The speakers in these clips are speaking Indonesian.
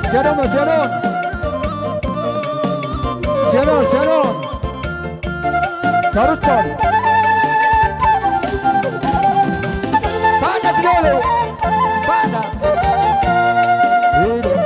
Siadon, siadon. Siadon, siadon. Charutkan. Pada dulu. Pada. Ini.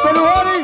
Telu hari.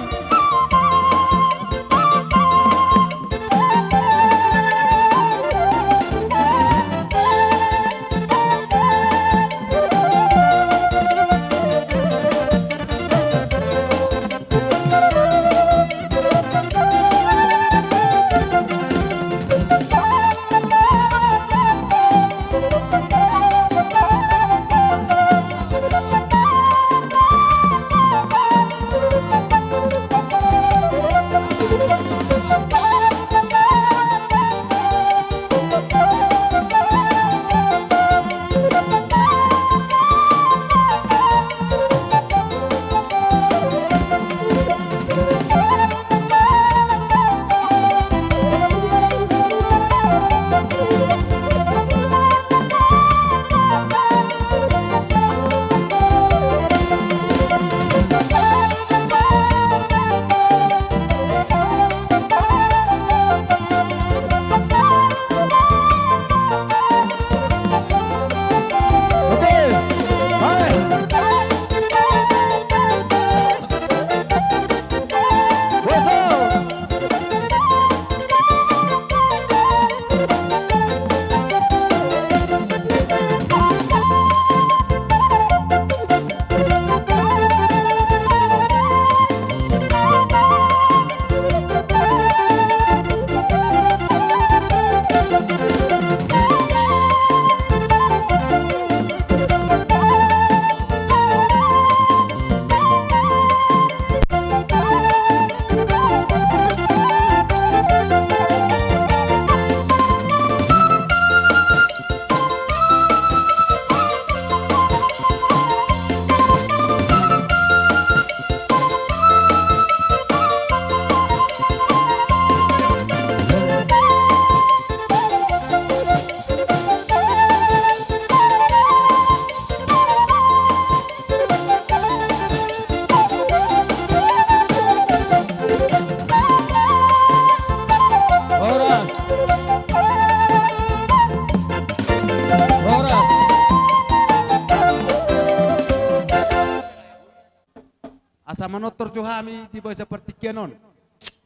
Asa manotor juhami tiba seperti kenon.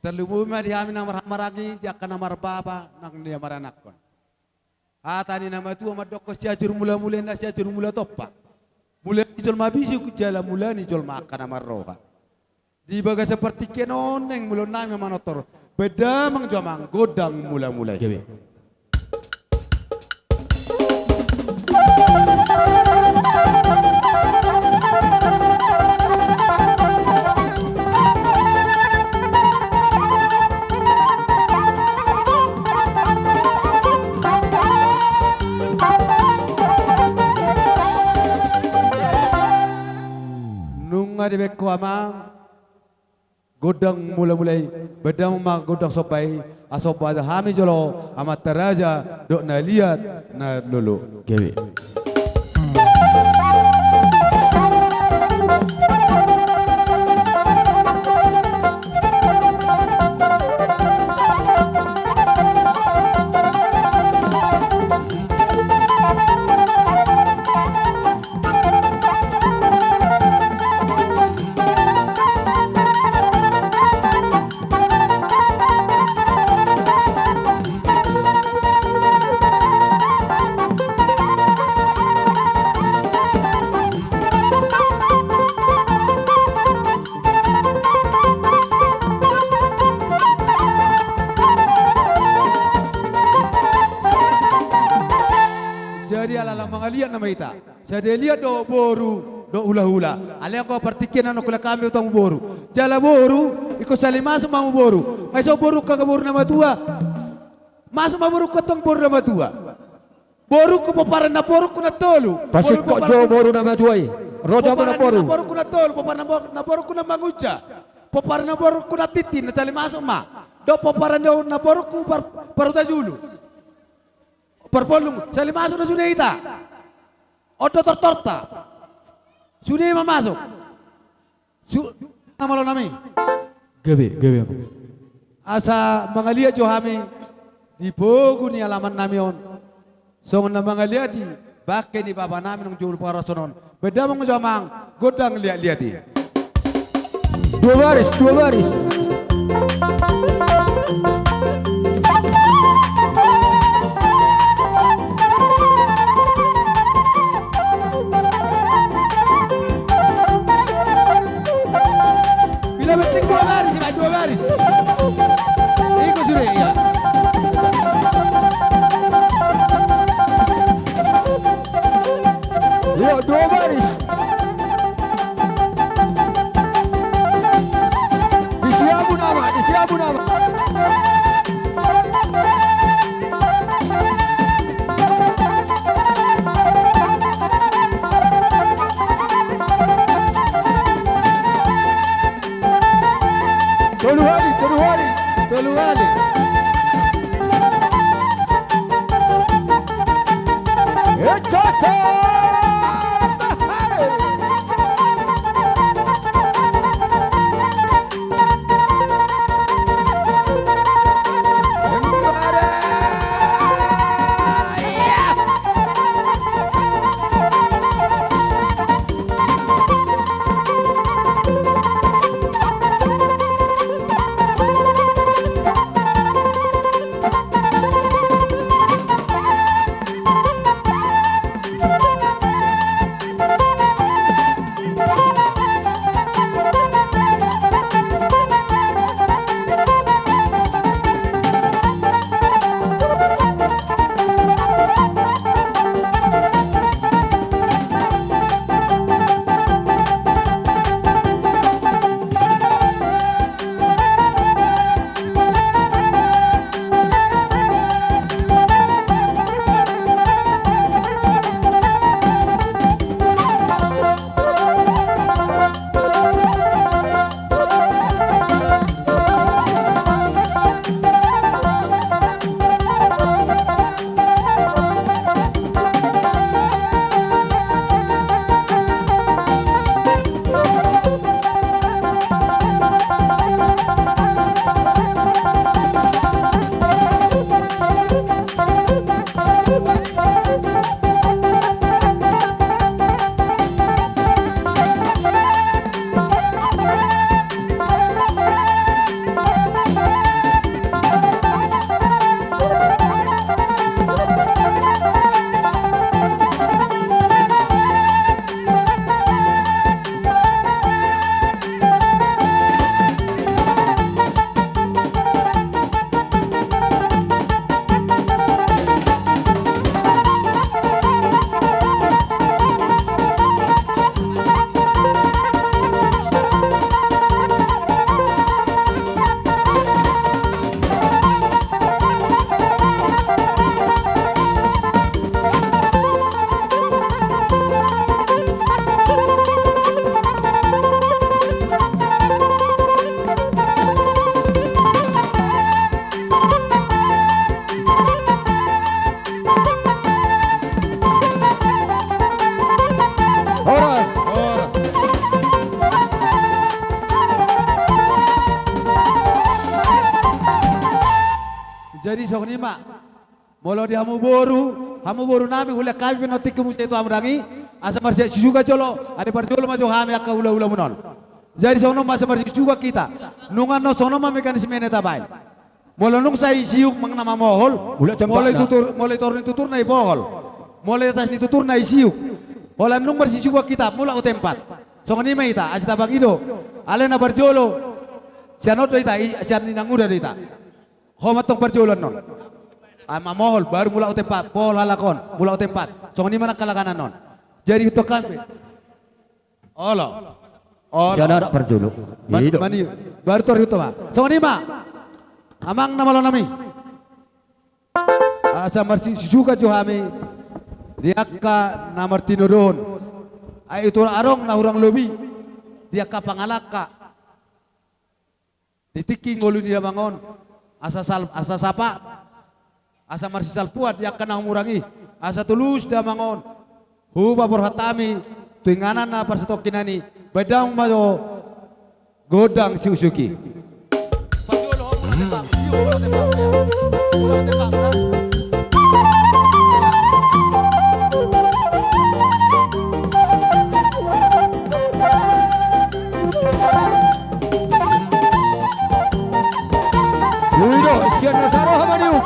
Terlumuma dihami namar hamaragi dia akan namar baba nang dia maranakon. Tani nama tu amat dokos jajur mula na jajur mula topa. Mula ijol mabisi ku jala mula ni jol makan namar roha. Di baga seperti kenon neng mulon nami manotor. Beda mangjamang godang mula-mulai. Nunga di beko amang godang mula-mulai bedang mak godang sopai asopa ada hami jolo amat teraja dok na lihat na lulu. Gawe. Jadi lihat do boru do hula-hula. Ali ako partikian ano kula kami utang boru. Jala boru iko sali masuk mau boru. May so boru ka boru na matua. Masuk mau boru ka tong boru na matua. Boru ko paparan na boru ko na tolu. Pasik kok jo boru na matua i. Roda mo na boru. Boru ko na tolu, paparan na boru ko na manguja. Paparan na boru ko na titin na sali masuk ma. Do paparan do na boru ko paruta julu. Perpolong sali masuk na suneita. Oto torta. Sudah masuk. Nama lo nami. Gabe. Asa mengalia jo hami di pogu ni alaman nami on. So na mengalia di bakke ni bapa nami nong jul parasonon. Beda mong jamang godang lihat-lihati. Dua baris. Bila penting dua baris. Ikut sudah ya. Yo, dua baris. Disiabu nama. Tolu hari. Jadi sok ni mak, molo di hamu boru nami hula kami penotik kemu itu amrangi, asa marsi juga colo, ada parjolo masuk hami akka hula munon. Jadi sono masa marsi juga kita, nungan no sono ma mekanisme neta baik. Molo nung sai siuk mang nama mohol, mulai turun tutur nai pohol, mulai atas ni tutur nai siuk, molo nung marsi juga kita, mula o tempat. Sok ni ita, asita bagido, alena parjolo, sianot ita, sian ni nanguda ita. Homat tong perjualan non, ama mohol baru mula o tempat, pohol halakon, mula o tempat. So ni mana kalakanan non. Jadi itu kami. Olah. Siapa nak perjuluk? Hidup. Mani baru tor itu mah. Sama ni mah. Amang nama lo nami. Asa marsi suka johami. Dia ka namar tinuron. Ay itu arong na urang lobi. Dia ka pangalaka. Ditiki ngulu dia bangon. Asa sapa. Asa marsi salpuat dia ka nang murangi. Asa tulus dia bangon. Huba porhatami. Tuinganan na parsetokinani. Bedang mayo godang si Usuki. Hidup. Siapa Nasaro Hamaniuk?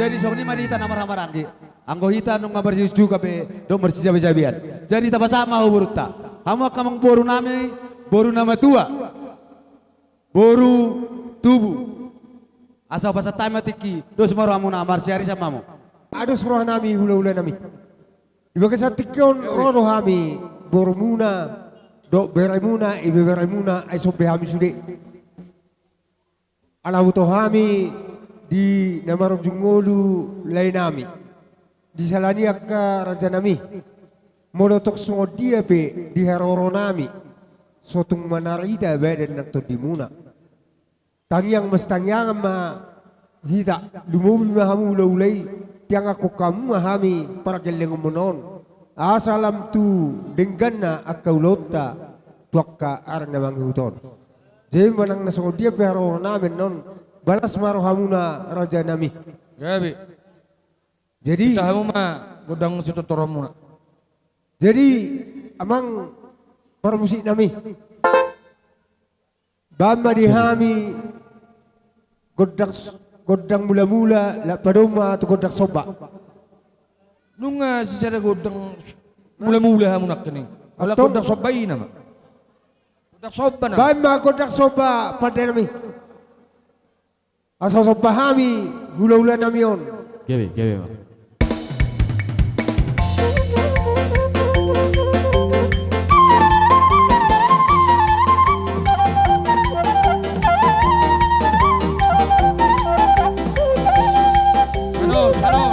Jadi sok ni mari kita namar maranggi. Anggo hita nung ngabar juga be do bersih jabian. Jadi tapa sama uburta. Hama kamang boru nami boru nama tua. Boru tubuh. Asal pasal time tiki dos maru amun amar siari sama mo. Ada suruh nami hula-hula nami. Ibaga sa tikon rono hami bormuna do beremuna ibe beremuna ay sobe hami sude. Alabuto hami di namarong jungolu lain nami. Di salaniak ka raja nami. Molotok sungo dia pe di heroro nami. Sotung manarita badan nakto di muna. Tangyang mas tangyang ma hita lumubi mahamu ulay tiang ako kamu mahami para geleng umunon. Asalam tu denggan na akaulota tuak ka arang namang huton. Jadi manang nasungo dia pero namin non balas maro hamuna raja nami. Gabi. Jadi Kita hamu mah godang situ toromuna. jadi amang para musik nami. Bama dihami godang mula-mula la padoma tu godak soba. Nunga si sada godang mula-mula hamu nak kini. Wala Atau- godang sobai nama. Godang soba nama. Bama godak soba pada nami. Asal soba hami hula-hula nami on. Gabi, gabi. Halo, halo.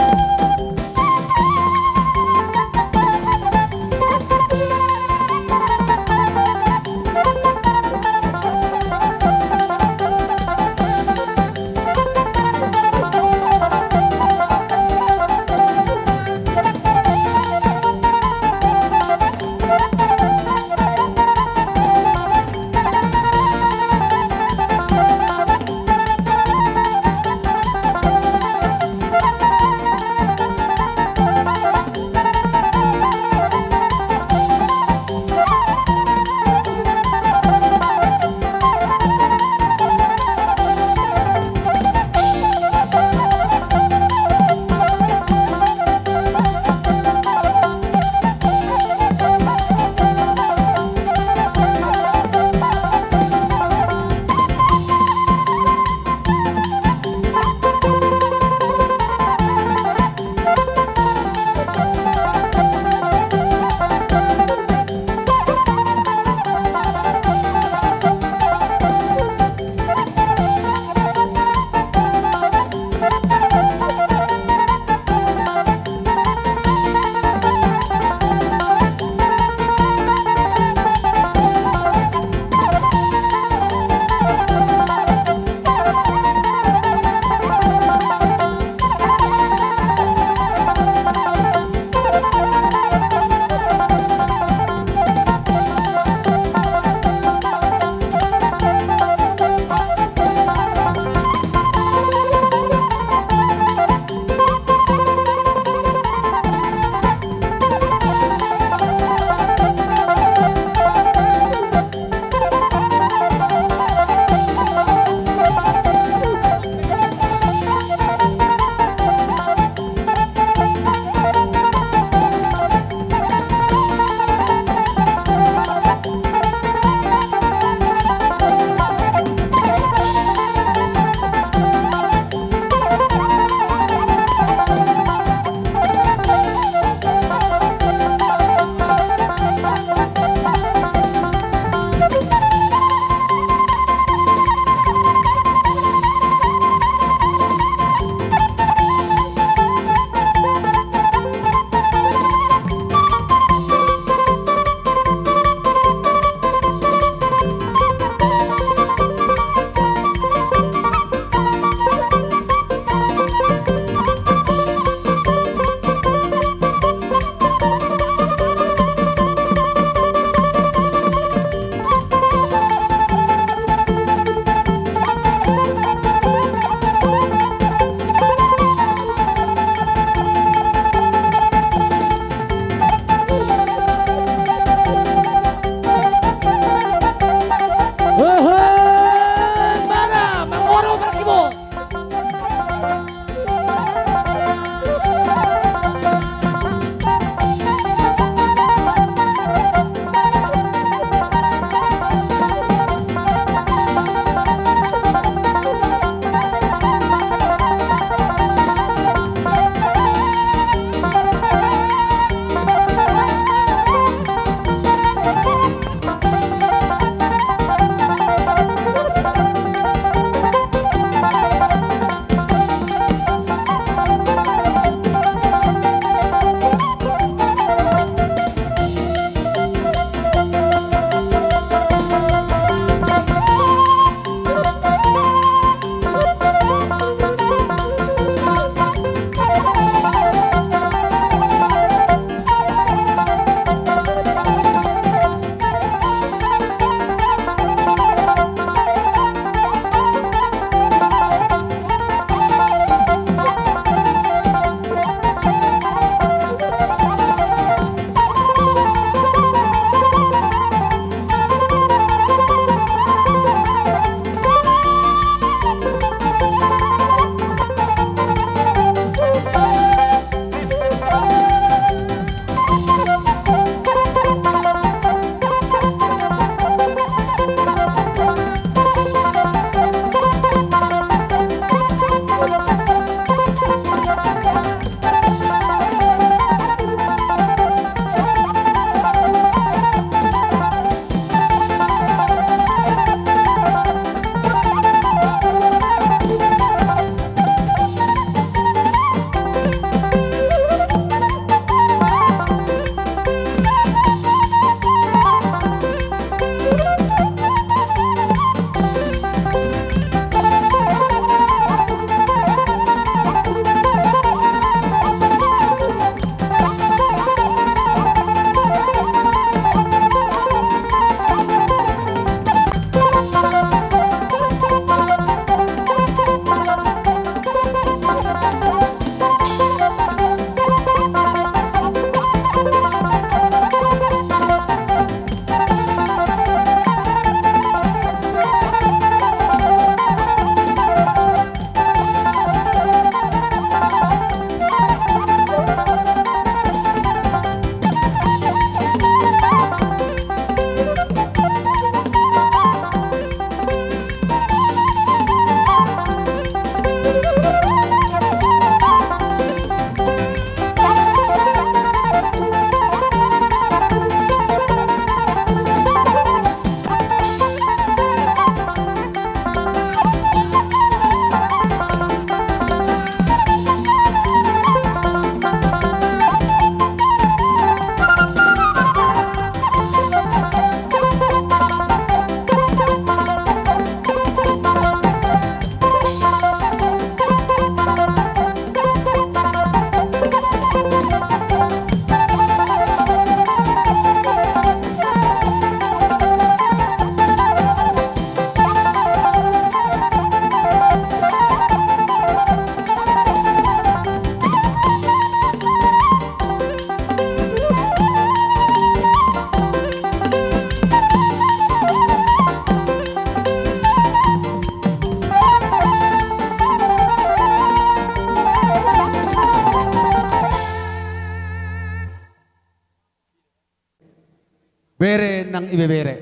nang ibebere.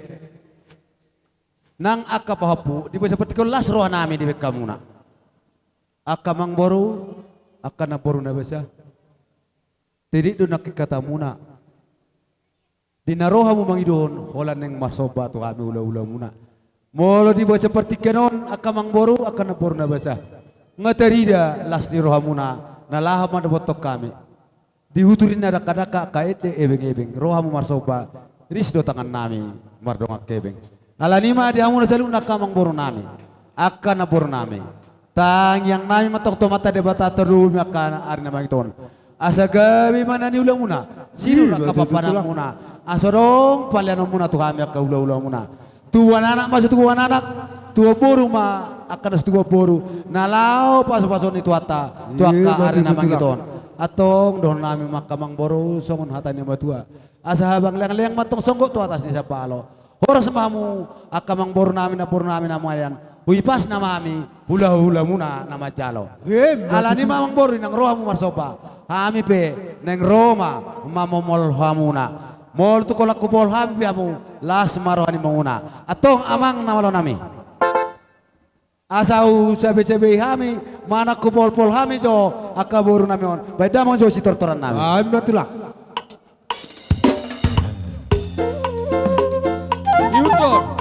Nang akka pahapu di seperti kelas roh nami di kamuna. Akka mang boru akka na boru na besa. Tidak do nakikata muna. Dinaroha mo mangidon holan neng masoba tu kami ula-ula muna. Molo di seperti kenon akka mang boru akka na boru na besa. Ngatarida las ni roha muna nalaha man botok kami. Dihuturin na daka-daka kaete ebeng-ebeng. Roha mo marsoba risdo tangan nami mardongak kebeng. Alanima di hamu na salu nakamang boru nami. Akka na boru nami. Tang yang nami matok to mata debata terumi akka ari na mangiton. Asa gabi mana ni ulang muna. Sino nakapapanang muna. Asorong paliano muna tu kami akka ula-ula muna. Tuan anak masuk tuan anak. Tua boru ma akan tua boru. Nalau paso-paso ni tuata. Tu akka ari na mangiton. Atong don nami makamang boru songon hatanya matua. Asa habang leng-leng matong songkok tu atas ni sa palo. Horas mamu akamang boru nami na mayan. Huipas na mami hula-hula muna nama jalo. Ala ni mamang boru nang roha mu marsopa. Hami pe neng Roma mamomol hamuna. Mol tu kolak kupol hami amu las marohani manguna. Atong amang namalo nami. Asau sabe-sabe hami mana kupol-pol hami jo akaboru nami on. Beda mo jo si tortoran nami. Betulah. Newton.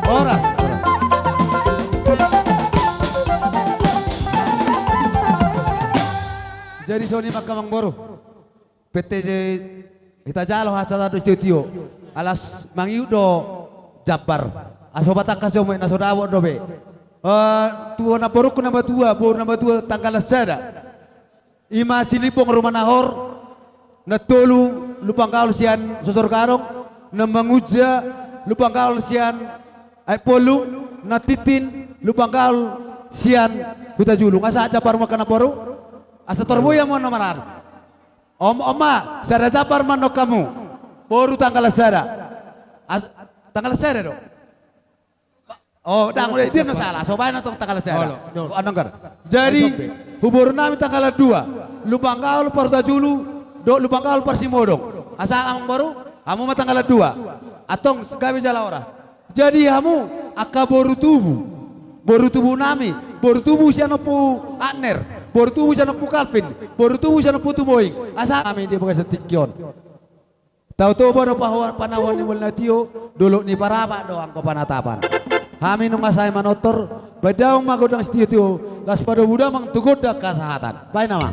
Oras. Jadi Sony Makamang Boro. PTJ Hitajalo hasada do studio. Alas mangiudo Jabar. Asobata kaso mo na sodawo do be. Tuwa na porok na batua, bor na batua tanggal sada. Ima silipong rumanahor na tolu lupang kaul sian sosor karong na manguja lupang kaul sian ay polu na titin lupang kaul sian huta julung asa Japar mo kanaporo asa torbo yang mo namaran oma sada Japar mano kamu boru tanggal sada tanggal sada do. Oh, dang udah itu salah. Sobain atau tanggal saya. Ananggar. Jadi hubur nami tanggal 2. Lubang kaul parta julu, do lubang kaul parsimodong. Asa amang baru, kamu mah tanggal 2. Atong gawe jala ora. Jadi kamu aka boru tubuh nami, boru tubuh siano pu Aner, boru tubuh siano pu Calvin, boru tubuh siano pu Tuboing. Asa kami di bekas tikyon. Tahu baru panawan ni mulna tio, dulu ni paraba doang ko panatapan. Kami nung asay manotor, badaw magodang studio, las pada buda mang tugod da kasahatan. Baik nama.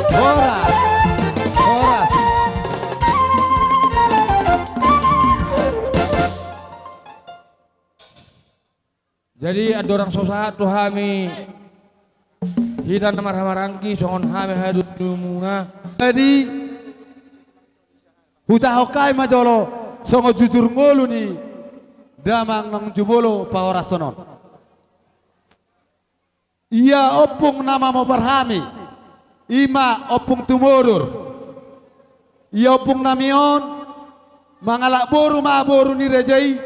Horas, horas. Jadi ada orang sosahat tuh kami hidan marhamarangki songon kami hadu muna. Jadi huta hokai majolo songo jujur ngolu ni damang nang jumolo pahoras sonon. Ia opung nama mo parhami, ima opung tumurur. Ia opung namion mangalak boru ma boru ni rejai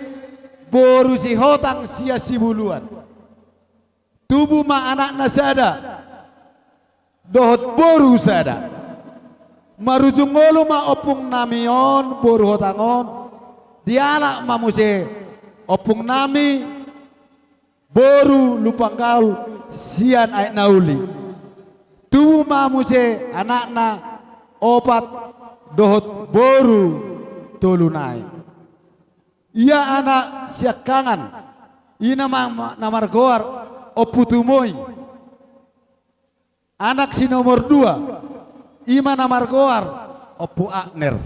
boru si hotang sia si buluan. Tubuh ma anak nasada dohot boru sada. Marujung ngolu ma opung namion boru hotangon dialak mamuse opung nami boru lupang kaul sian ay nauli tubuh mamuse anakna opat dohot boru tolunai ia anak siakangan ina namargoar oputumoy anak si nomor 2 Ima namargoar opu Agner.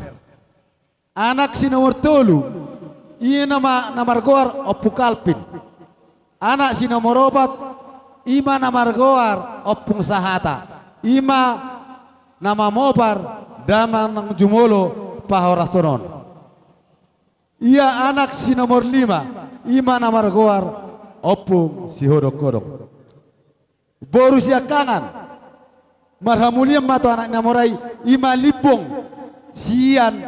Anak si nomor 3 iya namargoar opu Calvin. Anak si nomor 4 ima namargoar opung Sahata. Ima nama mobar damang nang jumolo pahorastonon. Iya anak si nomor 5 ima namargoar opung si hodok-hodok. Boru siya kangan marhamuliam mato anak namorai ima libong sian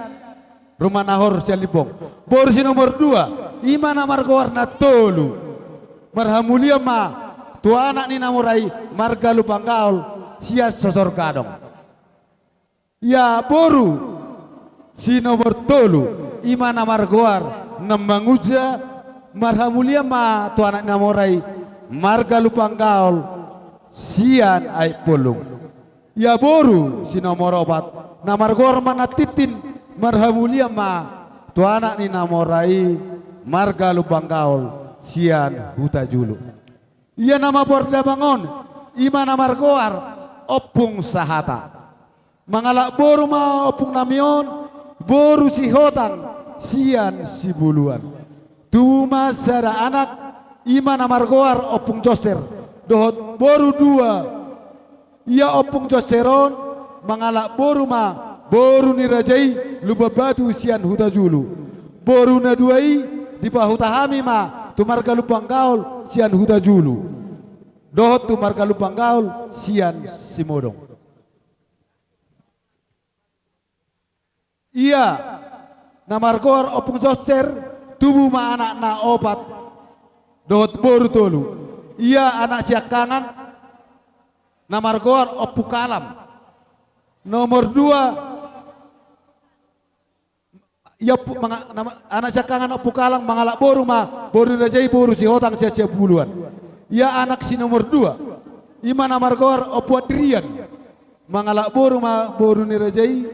rumah nahor sian libong borsi nomor 2 ima namargoar na tolu marhamuliam ma tu anak ni namorai marga lupang kaul sia sosor kadong ya boru si nomor tolu ima namargoar namanguja marhamuliam ma tu anak namorai marga lupang kaul sian ay pulung ya boru si nomor 4 namargor mana titin marhamulia ma tu anak ni namorai marga lubang gaul sian huta julu. Ia nama Pordamangon ima namar goar opung sahata. Mangalak boru ma opung namion boru si hotang sian si buluan. Tuma sada anak ima namar goar opung joser dohot boru dua. Ia opung joseron mangalak boru ma boru ni rajai lubabatu sian huta julu. Boru na duai di pahuta hami ma tumarga lupang gaul sian huta julu. Dohot tumarga lupang gaul sian simodong. Ia namargor opung joser tubuh ma anak na opat dohot boru tolu. Ia anak siakangan namargor opu kalam. Nomor dua ia anak siakangan opu kalang mangalak boru ma boru rajai boru si hotang sia buluan. Ia anak si nomor dua ima namargor opu Adrian mangalak boru ma boru ni rajai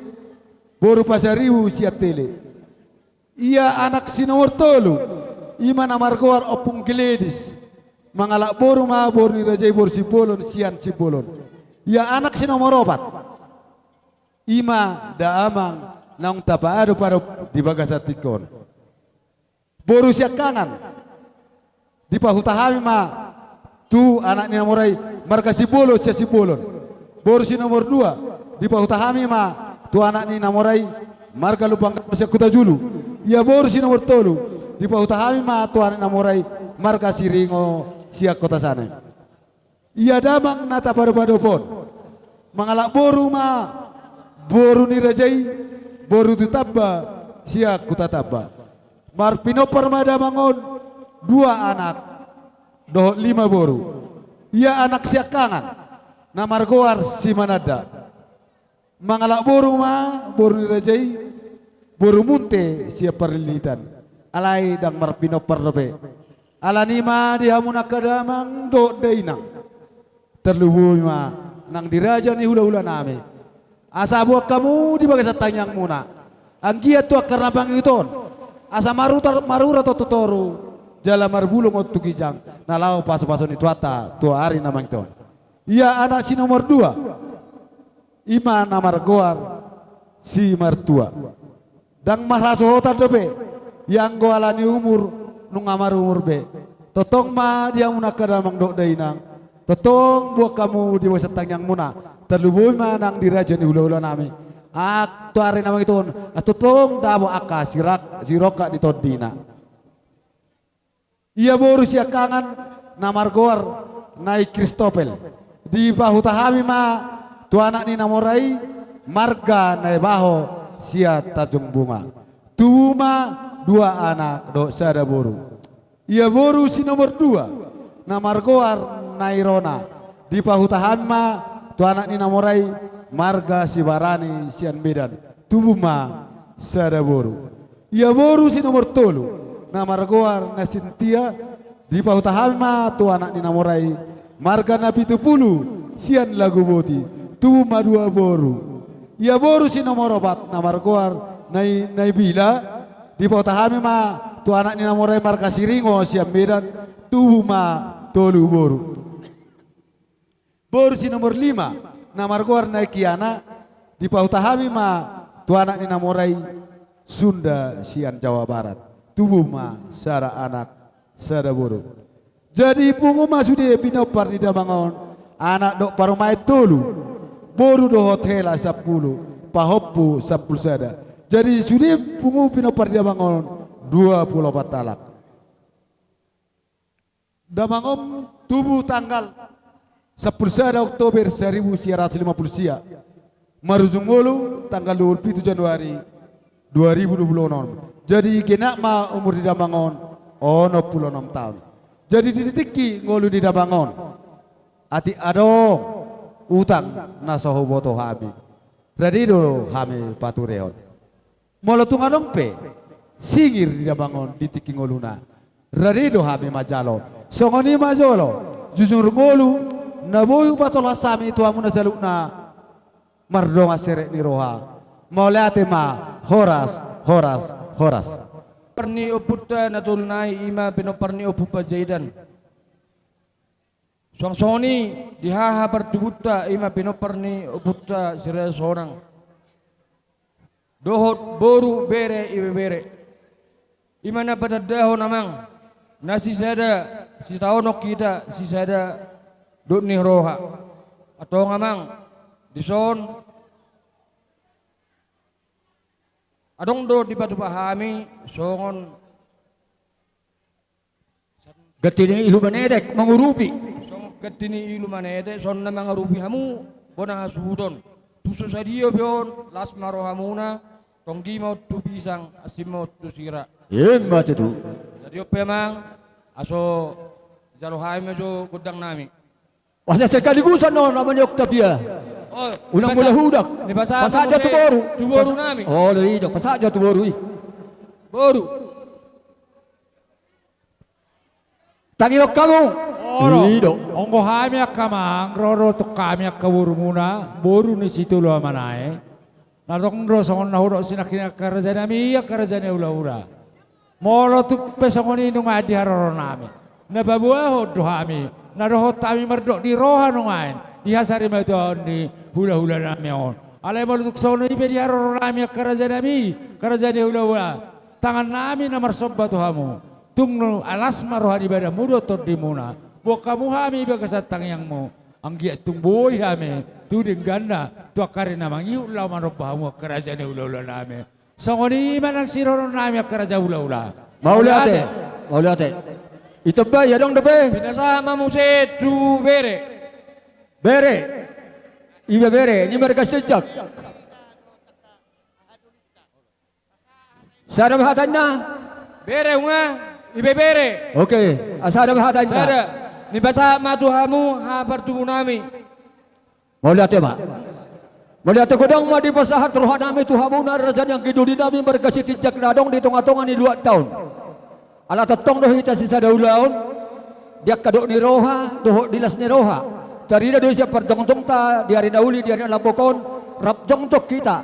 boru pasariu siap tele. Ia anak si nomor tolu ima namargor opung geledis mangalak boru ma boru ni rajai boru si bolon sian si bolon. Ia anak si nomor opat ima daamang naung tapaado para di bagasatikon. Boru siak kangan di pahutahami ma tu anak ni namorai marga si bolo sia si bolon. Boru si nomor dua di pahutahami ma tu anak ni namorai marga lubang sia kuta julu. Ia boru si nomor tolu di pahutahami ma tu anak namorai marga si ringo sia kota sana. Ia damang nata pada pon mangalak boru ma boru ni rajai boru tu tabba sia kuta tabba. Marpino permada mangon dua anak doh 5 boru. Ia anak siakangan namargoar si manada. Mangalak boru ma boru ni rajai boru munte sia perlilitan. Alai dang marpino perlobe. Alanima dihamuna kadamang do deinang. Terlubuh ma nang diraja ni hula-hula nami. Asa buat kamu di bagai satanyang muna. Anggia tua karena bang iton. Asa marura to totoru. Jala marbulung otu kijang. Nalau pasu-pasu ni tuata tua hari namang ton. Ia anak si nomor 2. Ima namar goar si martua. Dang mahraso hotar dobe. Yang goalani umur nungamar umur be. Totong ma dia muna kadamang dok dainang. Totong buat kamu di bagai satanyang muna. Terlubui manang diraja ni hula-hula nami. Aktu hari namang itu. Atutong dabo aka siroka di todina. Ia boru siakangan namargoar naik Kristopel. Di bahutahami ma tu anak ni namorai marga naik baho sia tajung bunga. Tuma 2 anak do sada boru. Ia boru si nomor 2 namargoar nairona. Di bahutahami ma tu anak ni namorai marga si barani sian medan tubuma sada boru. Ia boru si nomor tolu namargoar na Sintia di pahutahami ma tu anak ni namorai marga na 70 sian lagu boti tubuma 2 boru. Ia boru si nomor 4 namargoar nai bila di pahutahami ma tu anak ni namorai marga siringo sian medan tubuma 3 boru. Boru si nomor 5 namargoar naik Kiana di pahutahami ma tu anak ni namorai Sunda sian Jawa Barat tubuh ma sara anak sada boru. Jadi pungu masude pinopar di damangon anak dok parumai tolu boru do hotel 10 pahoppu 10 sada. Jadi sudah pungu pinopar di damangon 24 talak. Damangon tubuh tanggal 10 Oktober 1950 sia. Maruzungolu tanggal 27 Januari 2026. Jadi kena ma umur di Damangon 26 tahun. Jadi ditiki ngolu di Damangon. Ati ado utang nasoho boto hami. Radi dulu hami patureon. Molotung adong pe singir di Damangon ditiki ngoluna. Radi do hami majalo. Songoni majolo jujur ngolu naboyu patol hasami tuamu na jalukna mardonga serek ni roha. Mauliate ma horas. pinoparni uputta natulnai ima pinoparni upupa jaidan. Song-soni dihaha pertubutta ima pinoparni uputta sira sorang. Dohot boru bere ibe bere. Imana pada daho namang nasi sada si taonok kita si sada dut ni roha atau ngamang dison adong do di batu pahami songon Gatini ilu manedek mengurupi. songon ketini ilu manete son na mga rupi hamu bona hasudon tuso sa dio bion las marohamuna tonggi mau tu pisang asim mau tu sira Emma tu. jadi pemang aso jalo haime jo kudang nami Wasa sekaligusan no namanya Octavia. oh Unang mula hudak. ni basa Pasaja tu boru. tu boru nami Oh, laido. Pasaja tu boru. boru Tangirok kamu. Laido. Ongko hami akamang roro to kami akawuru muna boru ni situ lo manae. Narong ro songon nahuro sinakina karajana mi karajana ula. Molo tu pesongoni nung adi haroro nami. Nababuaho dohami. Naroho tami merdok di roha nungain. Di hasari ma ni hula-hula nami on. Alay malutuk sono ipe di haroro nami karajana mi karajana ula. Tangan nami na marsobba tuhamu. Tungno alas marohan ibadah mudo to di muna. Bo kamu hami iba kasatang yang mo. Ang giat tumboy hami. Tuding ganda. Tuakari namang iulaw manobahamu karajana ula nami. Songoni man ang siroro nami karaja ula. Mauliate. Mauliate. Itu ba ya dong depe. pinasama mo si tu bere Bere. Iba bere. Ini mereka sejak. Sarap hatan na. bere nga ibe bere Oke. Sarap hatan na. sada ni basa matuhamu ha pertubu nami Mauliate ba. Mauliate kodang ma di pasahat rohan nami tuhamu na rajan yang kiduli nami mereka sejak nadong di tonga-tonga ni 2 tahun. Ala tatong doh ita sisa daulaon dia kadok ni roha doh dilas ni roha tarida doh siap perjongtong ta diari dauli diari labokon rap jongtok kita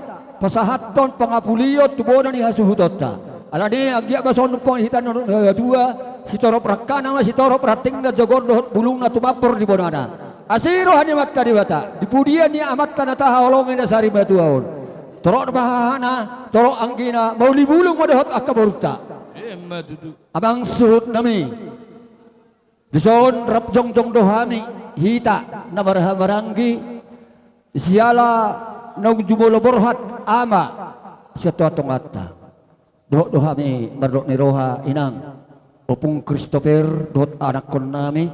pasahaton pangapuliot tubona ni hasuhutot ta ala ni agya bason pong hitan dua sitoro prakana ma sitoro prating na jogor doh bulung na tumapor di bonana asiro hani matta di bata di pudian ni amat na taha olongin na sari batuaon torok bahana torok anggina mauli bulung madahot akaborukta emma dudu abang suhut nami dison rap jong dohami hita na maranggi siala nang jumolo borhat ama siya atong atta dohami mardok ni roha inang opung Christopher dohot anak kon nami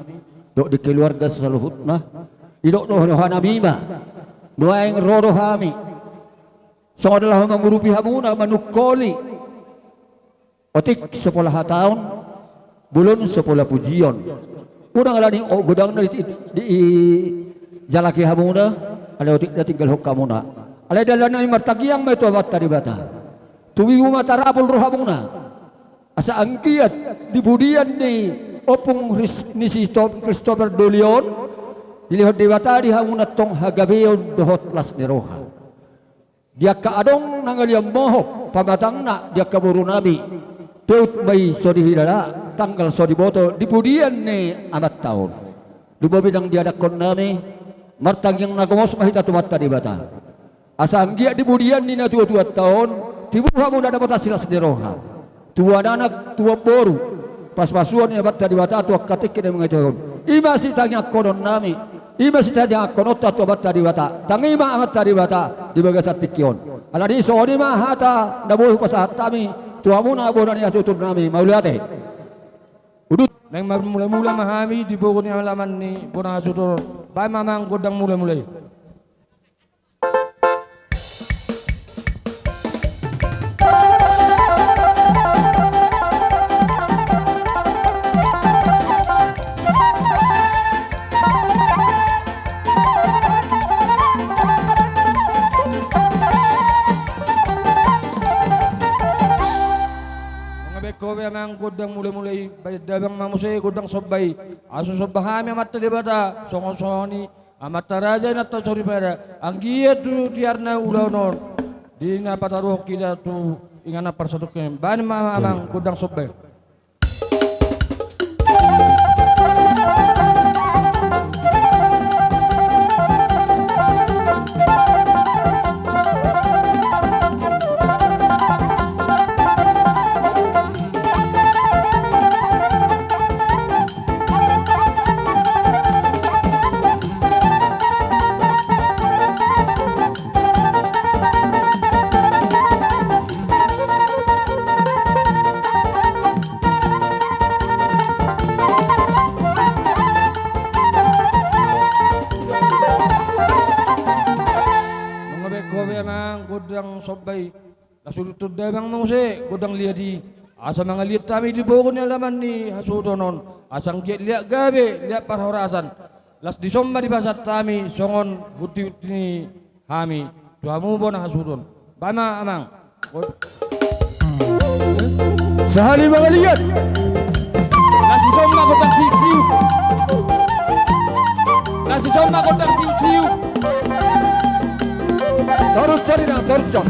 doh di keluarga saluhut na idok doha nami ma doaing rohami so adalah mengurupi hamuna manukoli otik 10 tahun bulun 10 pujian unang alani godang na di jalaki hamuna ala otik na tinggal hukamuna ala dalana martagiang may tuwat tadi bata tuwi mata rapol roh hamuna asa angkiat di budian ni opung ni si Christopher Dolion dilihat di bata di hamuna tong hagabeon dohot las ni roha dia kaadong nangaliam mohok pamatang na dia kaburu nabi Teut may sodi hilala tanggal sodi boto di pudian ni amat tahun di bidang diadakon nami martang yang nagomos mahita tumatta di bata asang gia di pudian ni na 2 tahun tibuha mo na dapat silas di roha tua anak tua boru pas-pasuan ya batta di bata tua katik kini mengajon ima si tanya konon nami ima si tanya konota tua batta di bata tangima amat di bata di bagasat tikion ala di sodi mah hata nabuh pasahat kami tuamu na bonan ya tutur nami mauliate udut nang mula-mula mahami di bukod ni alaman ni puna sutur bay mamang kodang mula-mulay kowe amang kodang mulai-mulai dabang mamusay kodang sobbay aso sobbahami amatta debata songosoni amatta raja natta sori pada anggiya tu tiarna ulawnor di na pataruh kita tu ingana persoduknya bani mama amang kudang sobe. Gudang sobay nasulutod damang mangse gudang liadi asa mga liat kami di bukod niya laman ni hasudonon asang giat liat gabi liat parhorasan las di somba di basat kami songon huti ni hami tuhamu bona hasudon bama amang Sahali mga liat. las di somba gudang siu las di somba gudang siu Terus cari na terjun.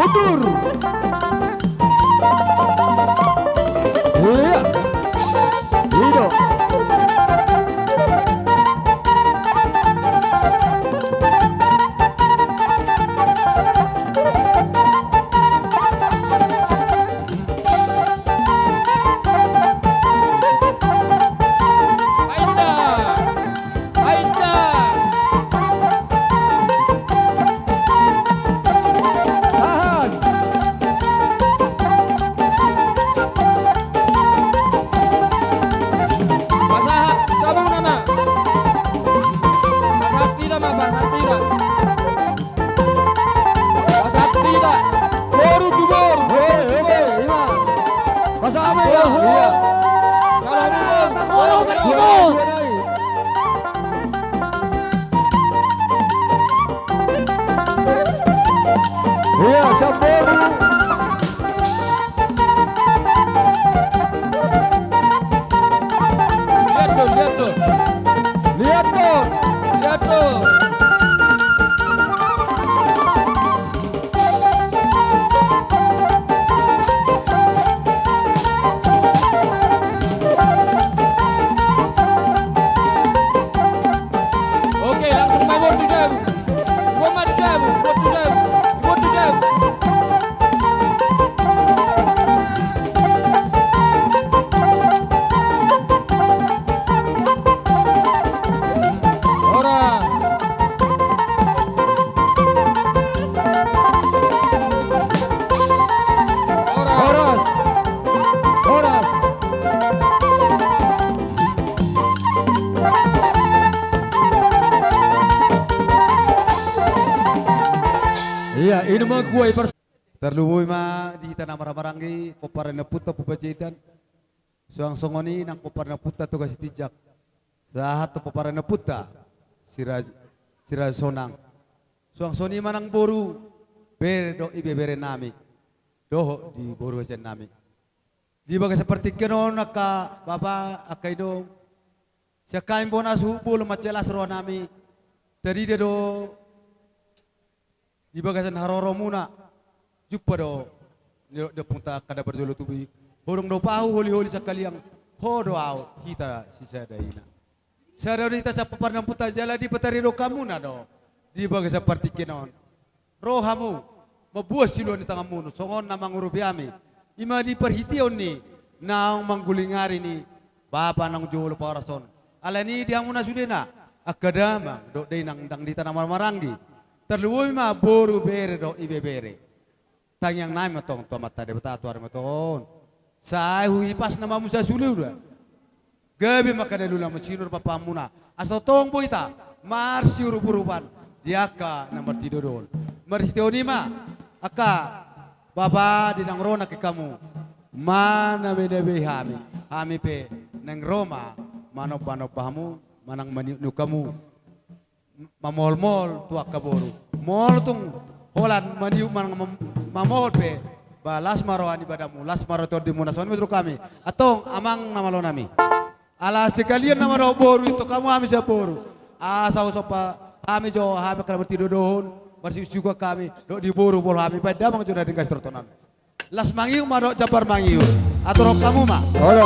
mundur. Iya. Hidup. Aida, Aida. Tahan. Basahat, kamu nama. Basahat tidak mah, basahat tidak. Basahat tidak. Boru dubor. Oke, iya. Kasama ya. Iya. Kalau Dua naik. Iya, Samboru. lihat tuh, lihat tuh, Lihat tuh. lihat tuh. Oke, langsung main board tuh jauh. Gua mah jauh, board tuh jauh, board tuh jauh. Orang. Orang. Horas. Horas. Iya, ini mah kue Terluboy ma di tanah maranggi popara na puta pupajitan. Suang songoni nang popara na puta to kasi tijak. Sahat to popara na puta sira sonang. Suang soni manang boru bere do ibe bere nami. Doho di boru sen nami. Di baga seperti keno naka baba akai do. Siya kain bona subul macelas ro nami. Tadi dia do di bagasan haroro muna jumpa do de punta kada berjolo tubi borong do pahu holi-holi sekali yang hodo au kita si sadaina kita sa paparnang puta jala di petari do kamu na do di bagasan seperti kenon rohamu mabuas siluan di tangamu songon na mangurupi ami ima di perhition ni naong manggulingari ni bapa nang jolo parason ala ni dia muna sudena akadama do day nang dang di tanah maranggi terluwi ma boru bere do ibe bere tang yang naim matong tomat tade beta tuar maton sai hui pas nama musa sulu udah gabi makane lula mesinur papamuna aso tong boita marsi urupan diaka nomor tidodol marhitioni ma aka baba di nang rona ke kamu mana beda hami pe nang Roma manop bahamu manang maniu kamu mamol-mol tuak kaboru mol tung holan maniu manang mamol pe balas maroani badamu las marotor di munason metro kami atong amang namalo nami ala sekalian nama do boru itu kamu kami sa boru asa sopa kami jo kami kalau bertidodohon bersih juga kami do di boru bol kami pada mang jodoh dengan tertonan las mangiu maro japar mangiu atau kamu mah Halo.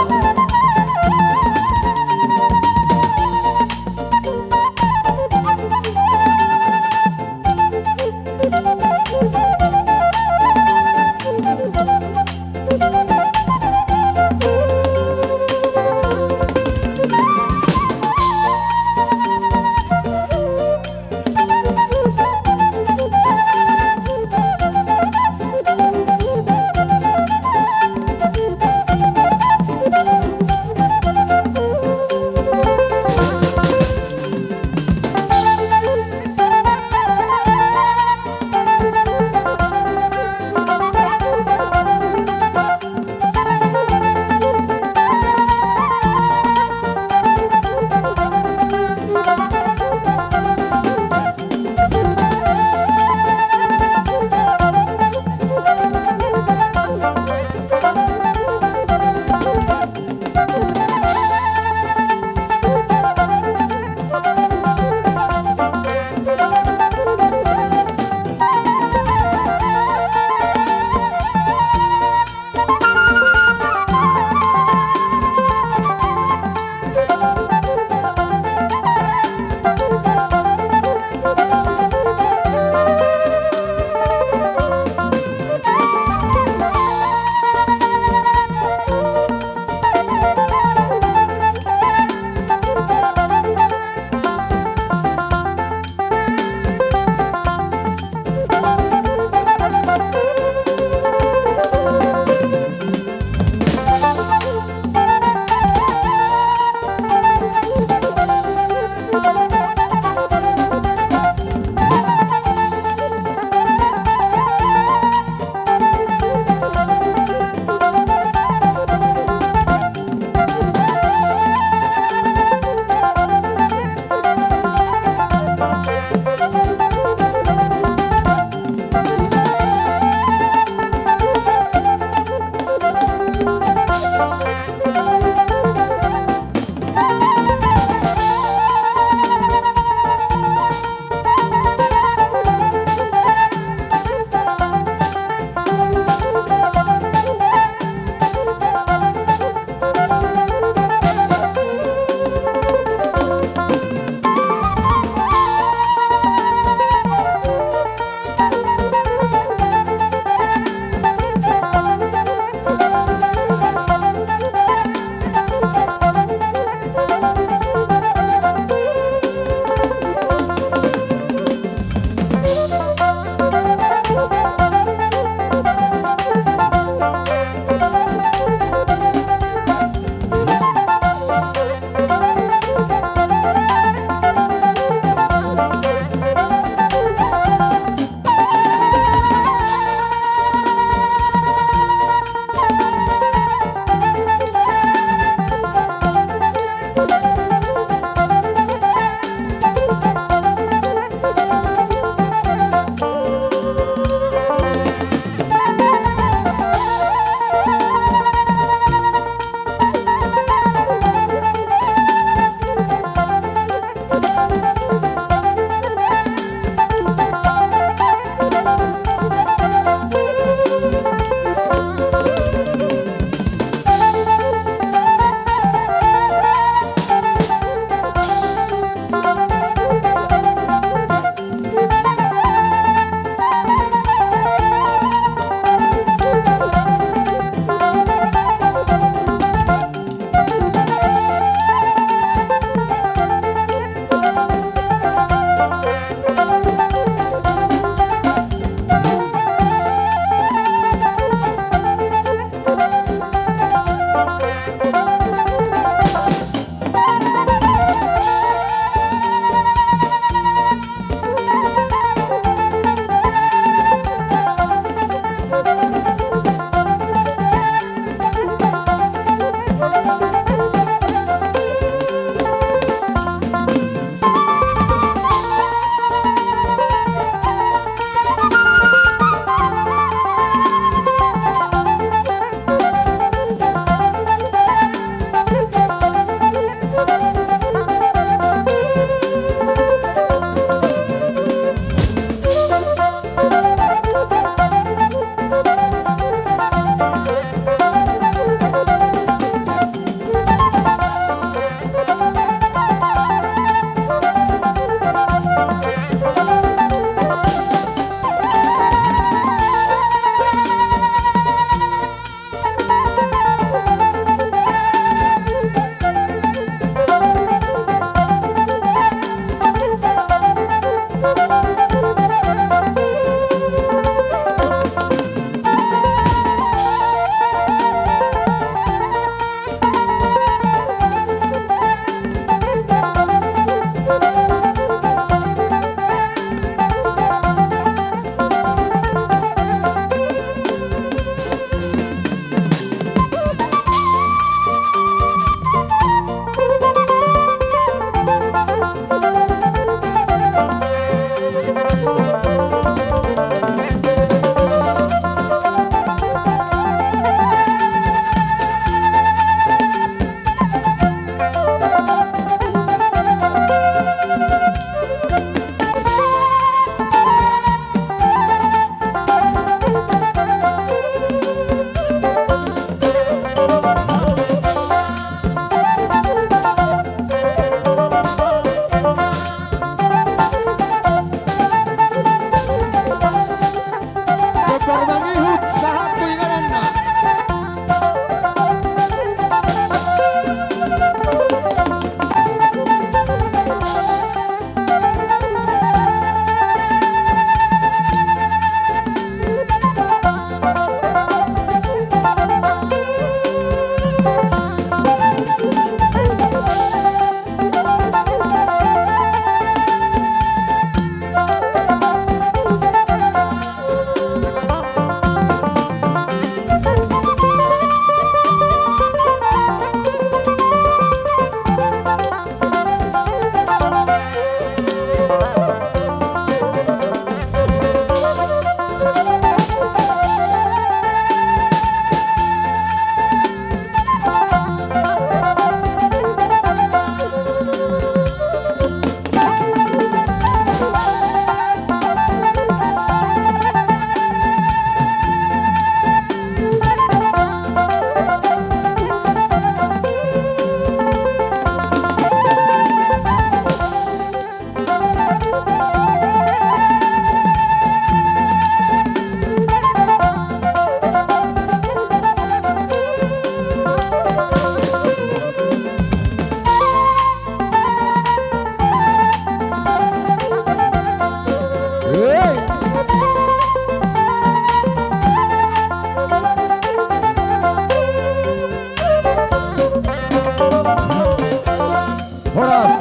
Horas.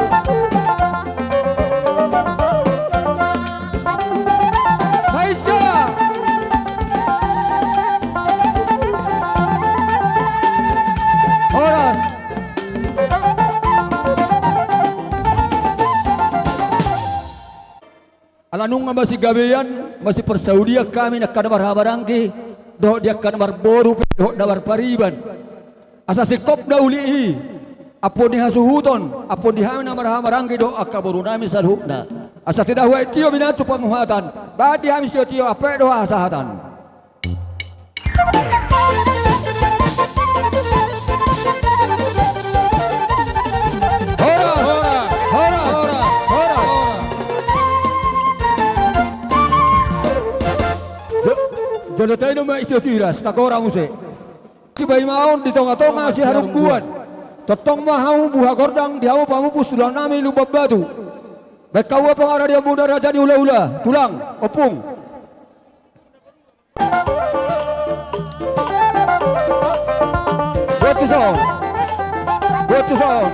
Maisha. Horas. Alanung nga masih gawean, masih persaudia kami nak kadamar habarangki, doh dia kadamar boru, doh damar pariban. Asa sikop na ulihi, apon di hasuhuton, apon di hamin namar habarangki doh akaboru nami salhukna. Asa tidak huai tio binatu penguhatan, badi hamis tio apa doh asahatan. Jodoh tayo naman istitiras, takora mo si. Si Baymaon di tonga-tonga si Harungkuan. Totong mahamu buha gordang di hamu pamupus tulang namin lubab batu. Baik kau apa arah dia muda raja di ula-ula, tulang, opung. Buat tu sound. Buat tu sound.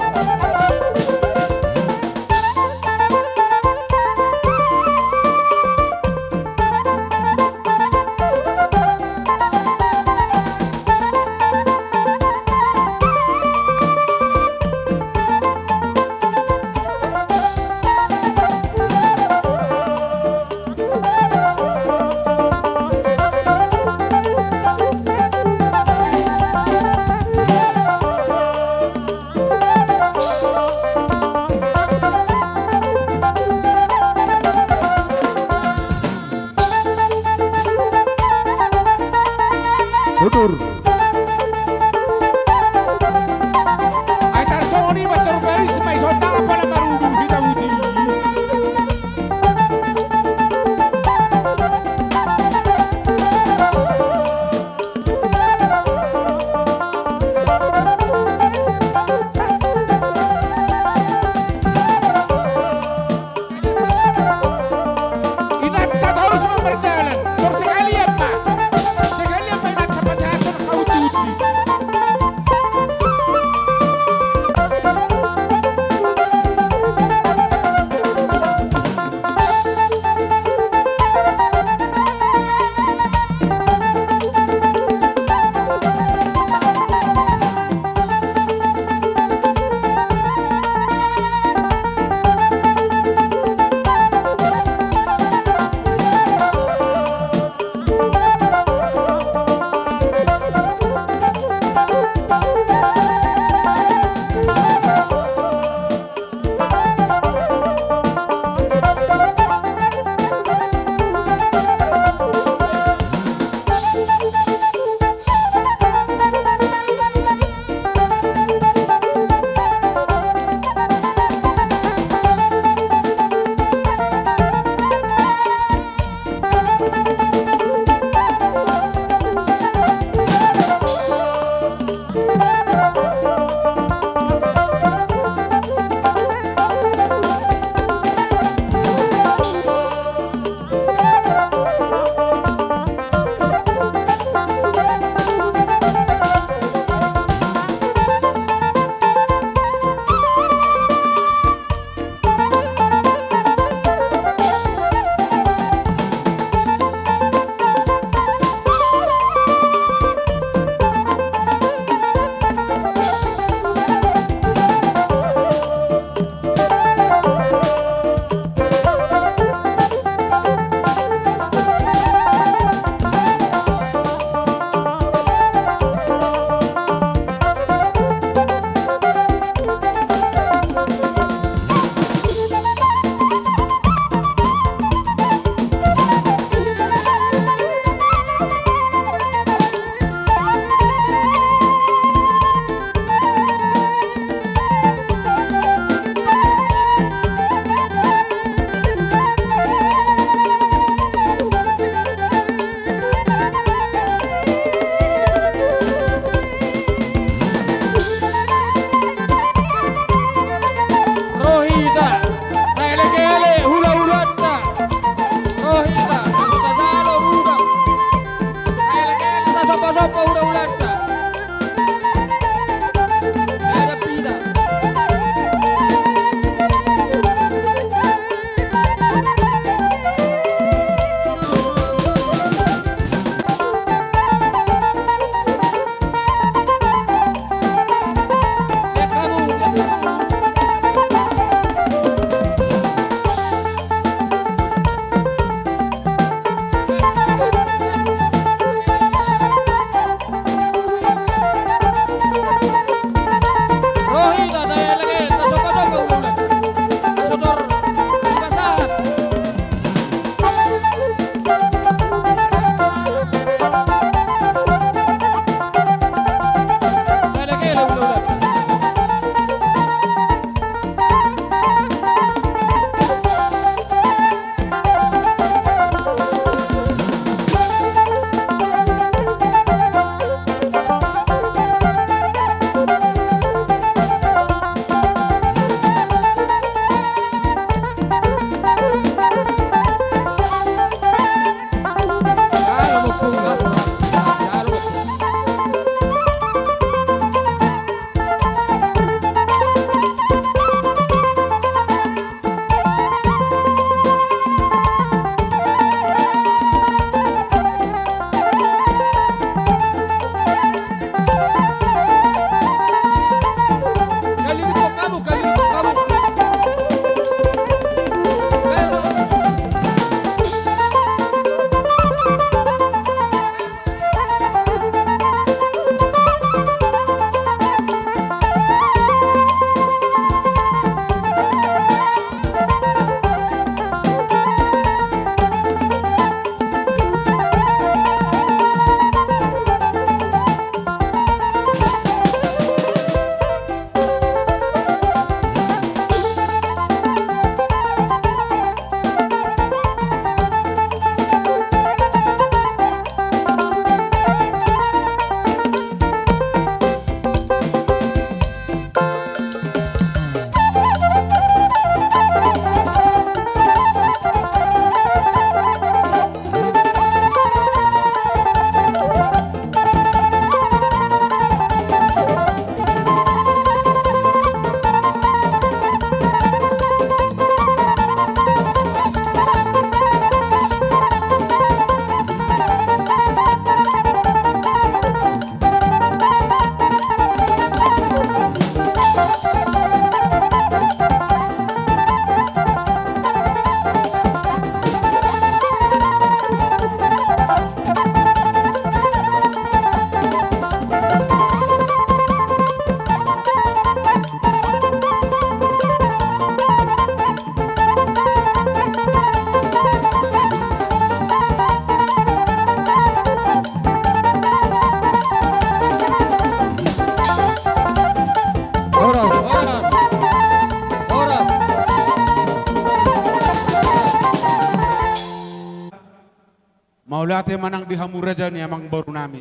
Maulate manang di hamuraja ni amang baru nami.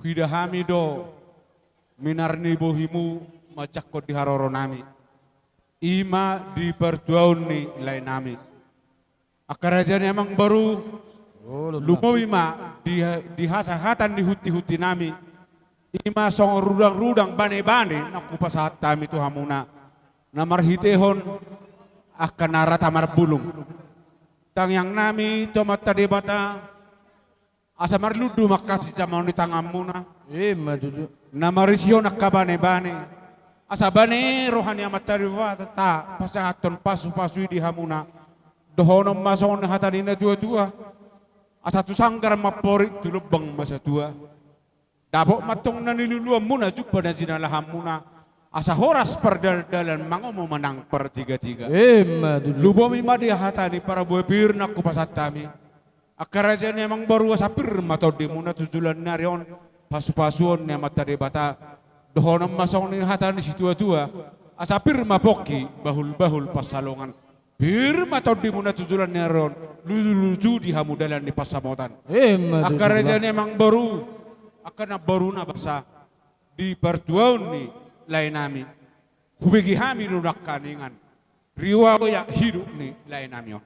Hidahami do minarni bohimu macak ko di haroro nami. Ima di pertuaun ni lain nami. Akaraja ni amang baru lumawi ma di hasahatan di huti-huti nami. Ima song rudang-rudang bane-bane nakupasahat kami tu hamuna. Namarhitehon akan narata marbulung. Tang yang nami tomat tadi bata asa marludu makasi jamau di tanganmu na. Madudu. Namarisio nakabane-bane. Asa bane rohani amat tadi bata ta pasahaton pasu-pasu di hamuna. Dohonom mason hatanina tua-tua. Asa tu sanggar mapori tulubang masa tua. Dabok matong naniluluan muna juga na jinalahamuna. Asa horas perdal-dalan mangomo menang per tiga-tiga. Madudu. Lubomi madia hatani para buah pir nak kupasat kami. Akaraja ni emang baru asapir matau di muna tujulan narion pasu-pasuon ni amat tadi bata. Dohonom masong ni hatani si tua-tua. Asapir mapoki bahul-bahul pasalongan. Bir matau di muna tujulan narion lucu di hamudalan di pasamotan. Madudu. Akaraja ni emang baru akan baru na basa di pertuaun ni lain nami. Hubigi hami lunak kaningan. Riwa ko ya hidup ni lain nami.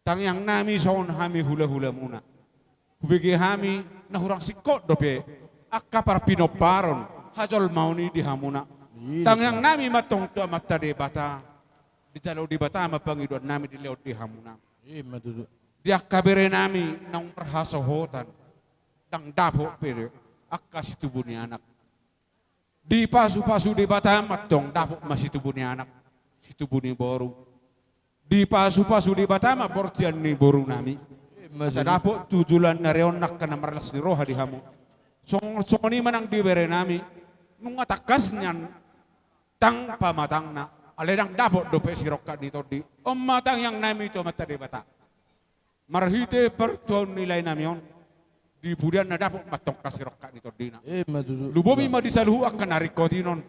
Tang yang nami son hami hula-hula muna. Hubigi hami nahurang sikot dope. Akka para pinoparon. Hajol mau ni di hamuna. Tang yang nami matong tu amat tadi bata. Di jalo di bata mapangidon nami di leot di hamuna. Madudu. Dia kabere nami nang perhasohotan. Dang dapo pere. Akka si tubuh ni anak. Di pasu-pasu di Batam matong dapok masih tubuh ni anak, si tubuh ni boru. Di pasu-pasu di Batam portian ni boru nami. Masa dapok tujulan na reon nak kana marlas ni roha di hamu. Song ni manang di bere nami, nung atakas niyan tang pamatang na. Aledang dapok dope si roka di todi. Matang yang nami itu mata di Batam. Marhite pertuan nilai nami on. Di budian na dapok matong kasih roka di tordina. Madudu. Lubomi ma di saluhu akan narikotinon.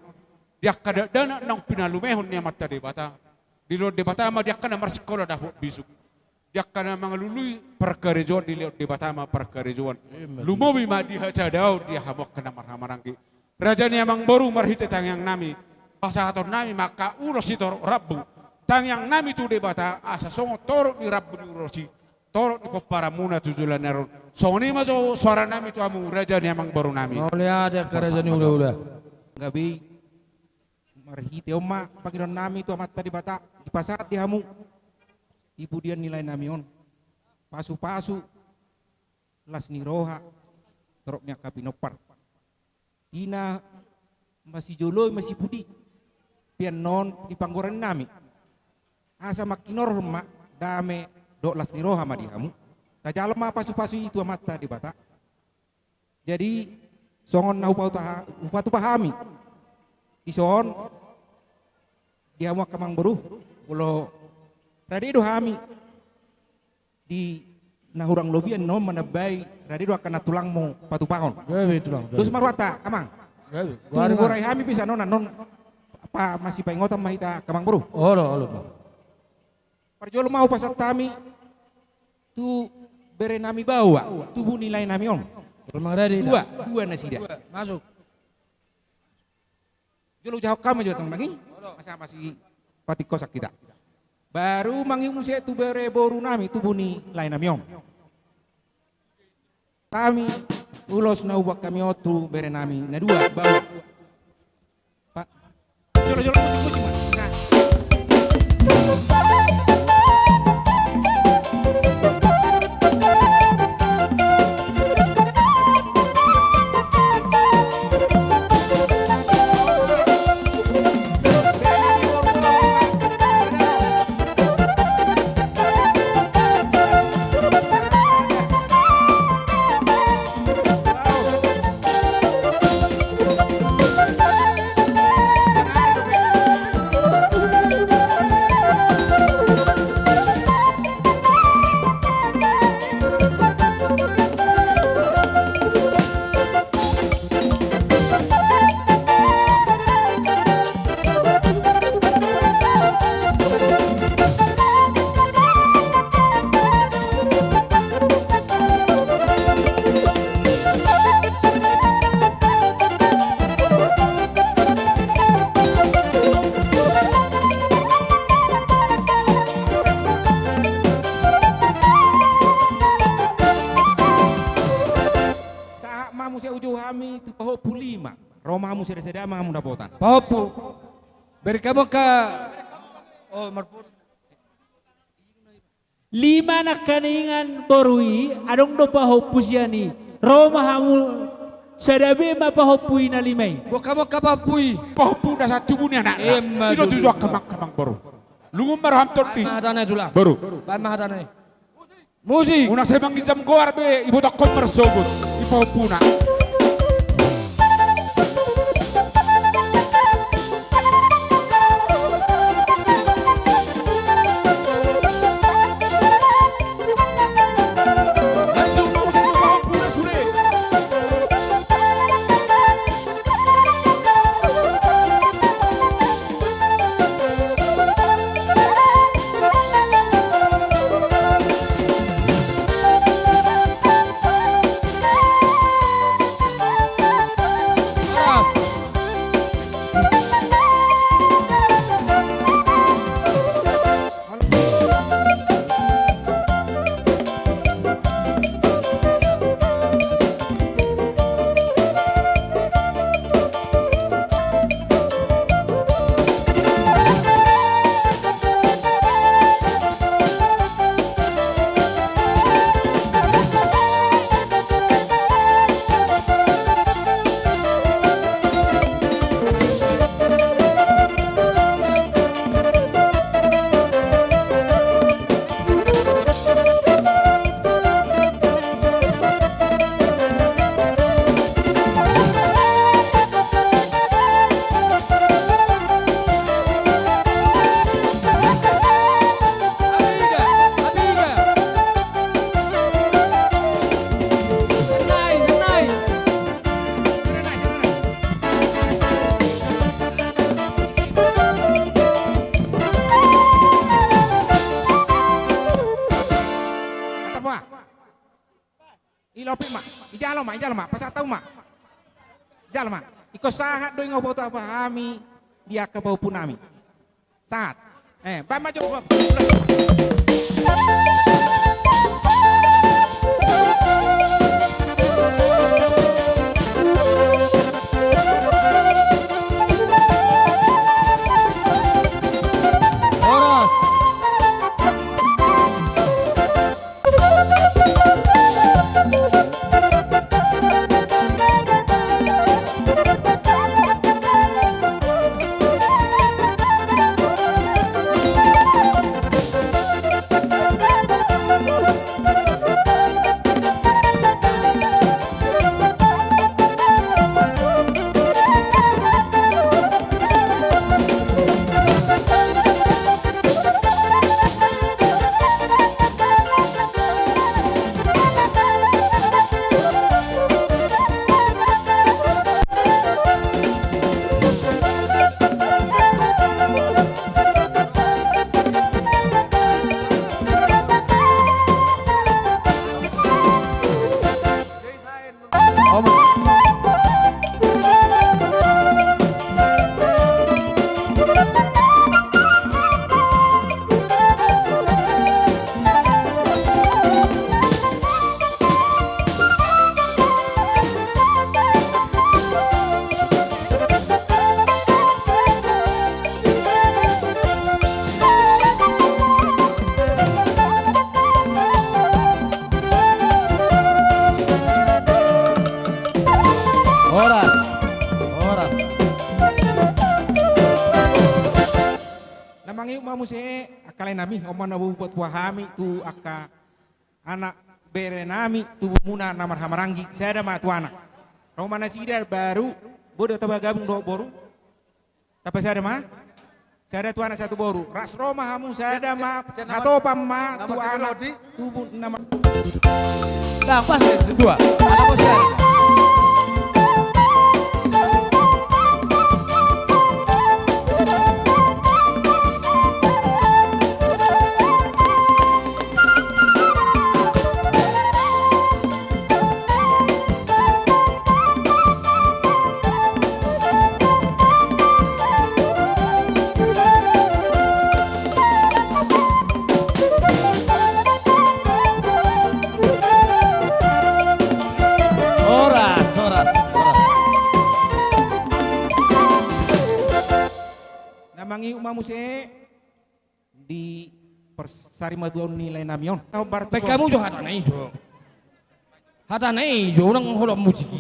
Dia kada dana nang pinalumehon niya mata de bata. Di lod de bata ma dia kana marsekolah dapok bisuk. Dia kana mangalului perkerejuan di lod de bata ma perkerejuan. Lumomi ma di hacadau dia hamok kana marhamarangki. Raja ni amang baru marhite tang yang nami. Pasahaton nami maka uros itu rabbu. Tang yang nami tu de bata asa songo torok ni rabbu ni urosi. Torok ni para muna tujulan neron. Soni maso suara nami tu amu raja ni amang baru nami. Mau lihat ya kerja ni udah. Gabi marhite oma pangiron nami tu amat tadi bata di pasar di hamu. Ibu dia nilai nami on. Pasu-pasu las ni roha toroknya kapinopar. Ina masih jolo masih pudi. Pian non di panggoran nami. Asa makinor mak dame dok las ni roha ma di hamu. Tajalo ma pasu-pasu itu amat tadi bata. Jadi songon na upatu pahami. Ison dia mau kamang beruh kalau radido hami di nahurang lobian no manabai radido akan tulang mo patu pahon. Gawe tulang. Terus marwata kamang. Gawe. Tunggu gorai hami bisa non apa masih paingotam mahita kamang beruh. Olo. Parjolo mau pasat tami tu bere nami bawa tubuh nilai nami on. Memang ready. Dua nasi dia. Masuk. Jolo jauh kamu juga tang mangi. Masa masih pati kosak kita. Baru mangi musia tu bere boru nami tubuh ni lain nami on. Kami ulos na ubak kami otu bere nami na dua bawa. Pak. Jolo kucing mas. Nah. Romamu seda-seda mangamu dapotan. Pahopu. Beri kamu ka. Oh, marpun. 5 na kaningan borui adong do pahopus yani Roma hamu sadabe mapahopui na limay. Bo kamu kapapui. Pahupu na sa tubuh ni anak. Emma Ino dulu. tujuh kamang baru. Lungum marham torti. Mahatana tulang. Baru. Mahatana. Musik. Una sa ibang jam ko arbe ibu takot marsogot. Ipahupu na. Ilopik mak, ijalo mak, pas tahu mak. Jalo mak, iko sahat doi ngau bauta pahami dia ke bau punami. Sahat. Ba maju. Muse akalai nami omana buat wahami tu aka anak bere nami tu muna namar hamarangi saya ada matu anak romana sidar baru bodoh taba gabung do boru tapi saya ada tu anak satu boru ras Roma hamu saya ada ma atau pamma tu anak tu nama Nah, pas dua. Ala ko siya. di persarima tuon nilai namion. Kau bar Baik kamu jo hata nai jo. Hata nai jo orang holo musik.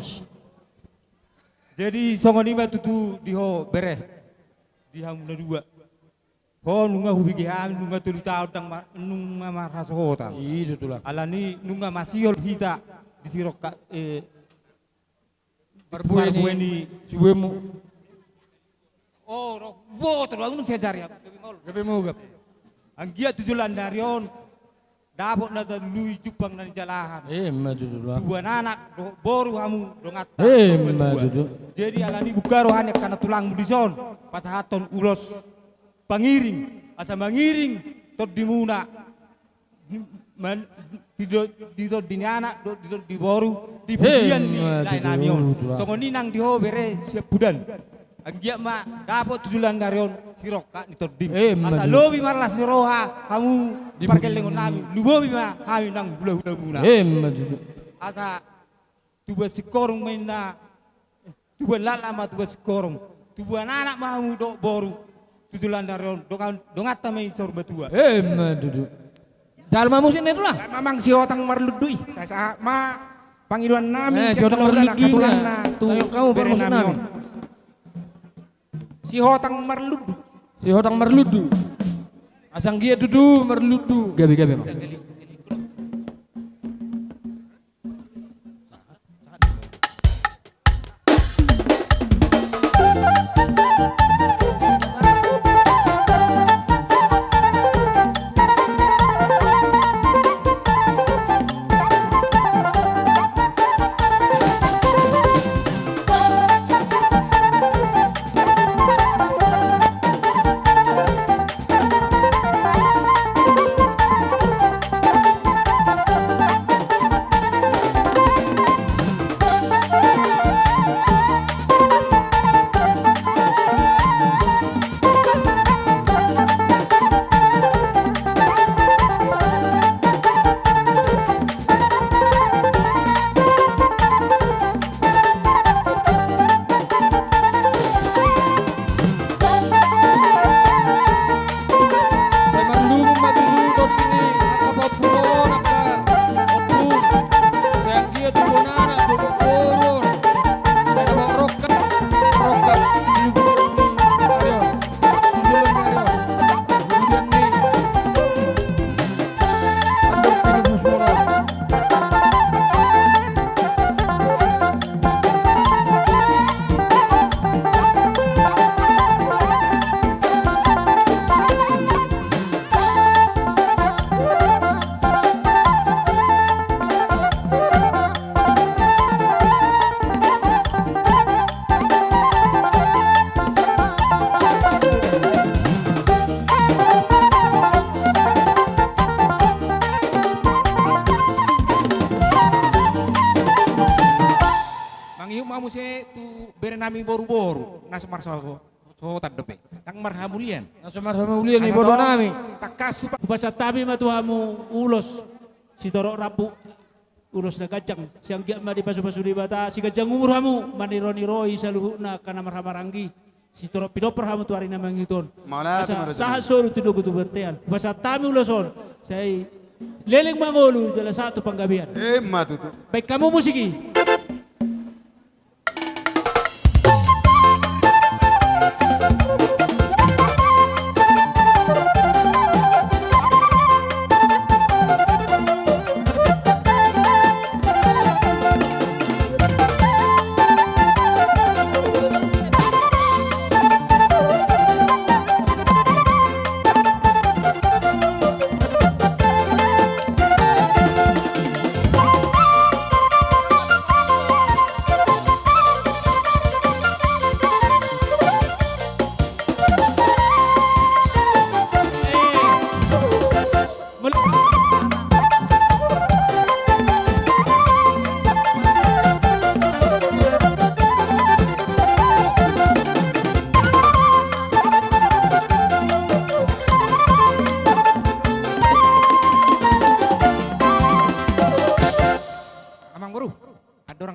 Jadi songoni ma tutu diho bere diha mula dua. Ho nunga hubigi ham nunga tuli tau dang nunga marasota. Itu tuh lah. Alani nunga masiol hita disirok Barbueni sibuemu. Oh, voto lah unung sejari. Gabe mo gap. Anggia tujulan darion dapot na lui jupang na jalahan. Madu lah. Dua anak boru hamu dongat. Madu. Jadi alani buka rohani karena tulang budison pas haton ulos pangiring asa mangiring tot dimuna didot dini anak didot di boru di budian ni lain namion songoni nang diho bere siap budan anggia ma dapot tujulan darion sirok kak nitot dim asa lobi marla siroha kamu parkel lengon nami lubobi ma kami nang hula muna Madu. asa tuba sikorong main na tuba lalama tuba sikorong tuba anak mau do boru tujulan darion dongat tamay sor batua Madu. Jalma musin itu lah. Mamang si otang marludui. Saya ma panggilan nami Si otang marludui. katulan na tu Kamu baru bere nami. Si otang marludu. Si hotang merludu. Asang gia dudu merludu. Gabe mah. nami boru-boru nasmar so tadepe nang marhamulian Nasumar sama ulian ni bodoh nami. takas Basa tabi matuhamu ulos si torok rapu ulos na gajang siang giat ma di pasu-pasu di bata si gajang umur hamu maniro-niroi saluhuna kana marhamaranggi si torok pidoper hamu tu hari namang iton saha solu tu dogo tu bertean basa tabi uloson saya leleng mangolu jala satu panggabian Matutu. baik kamu musiki.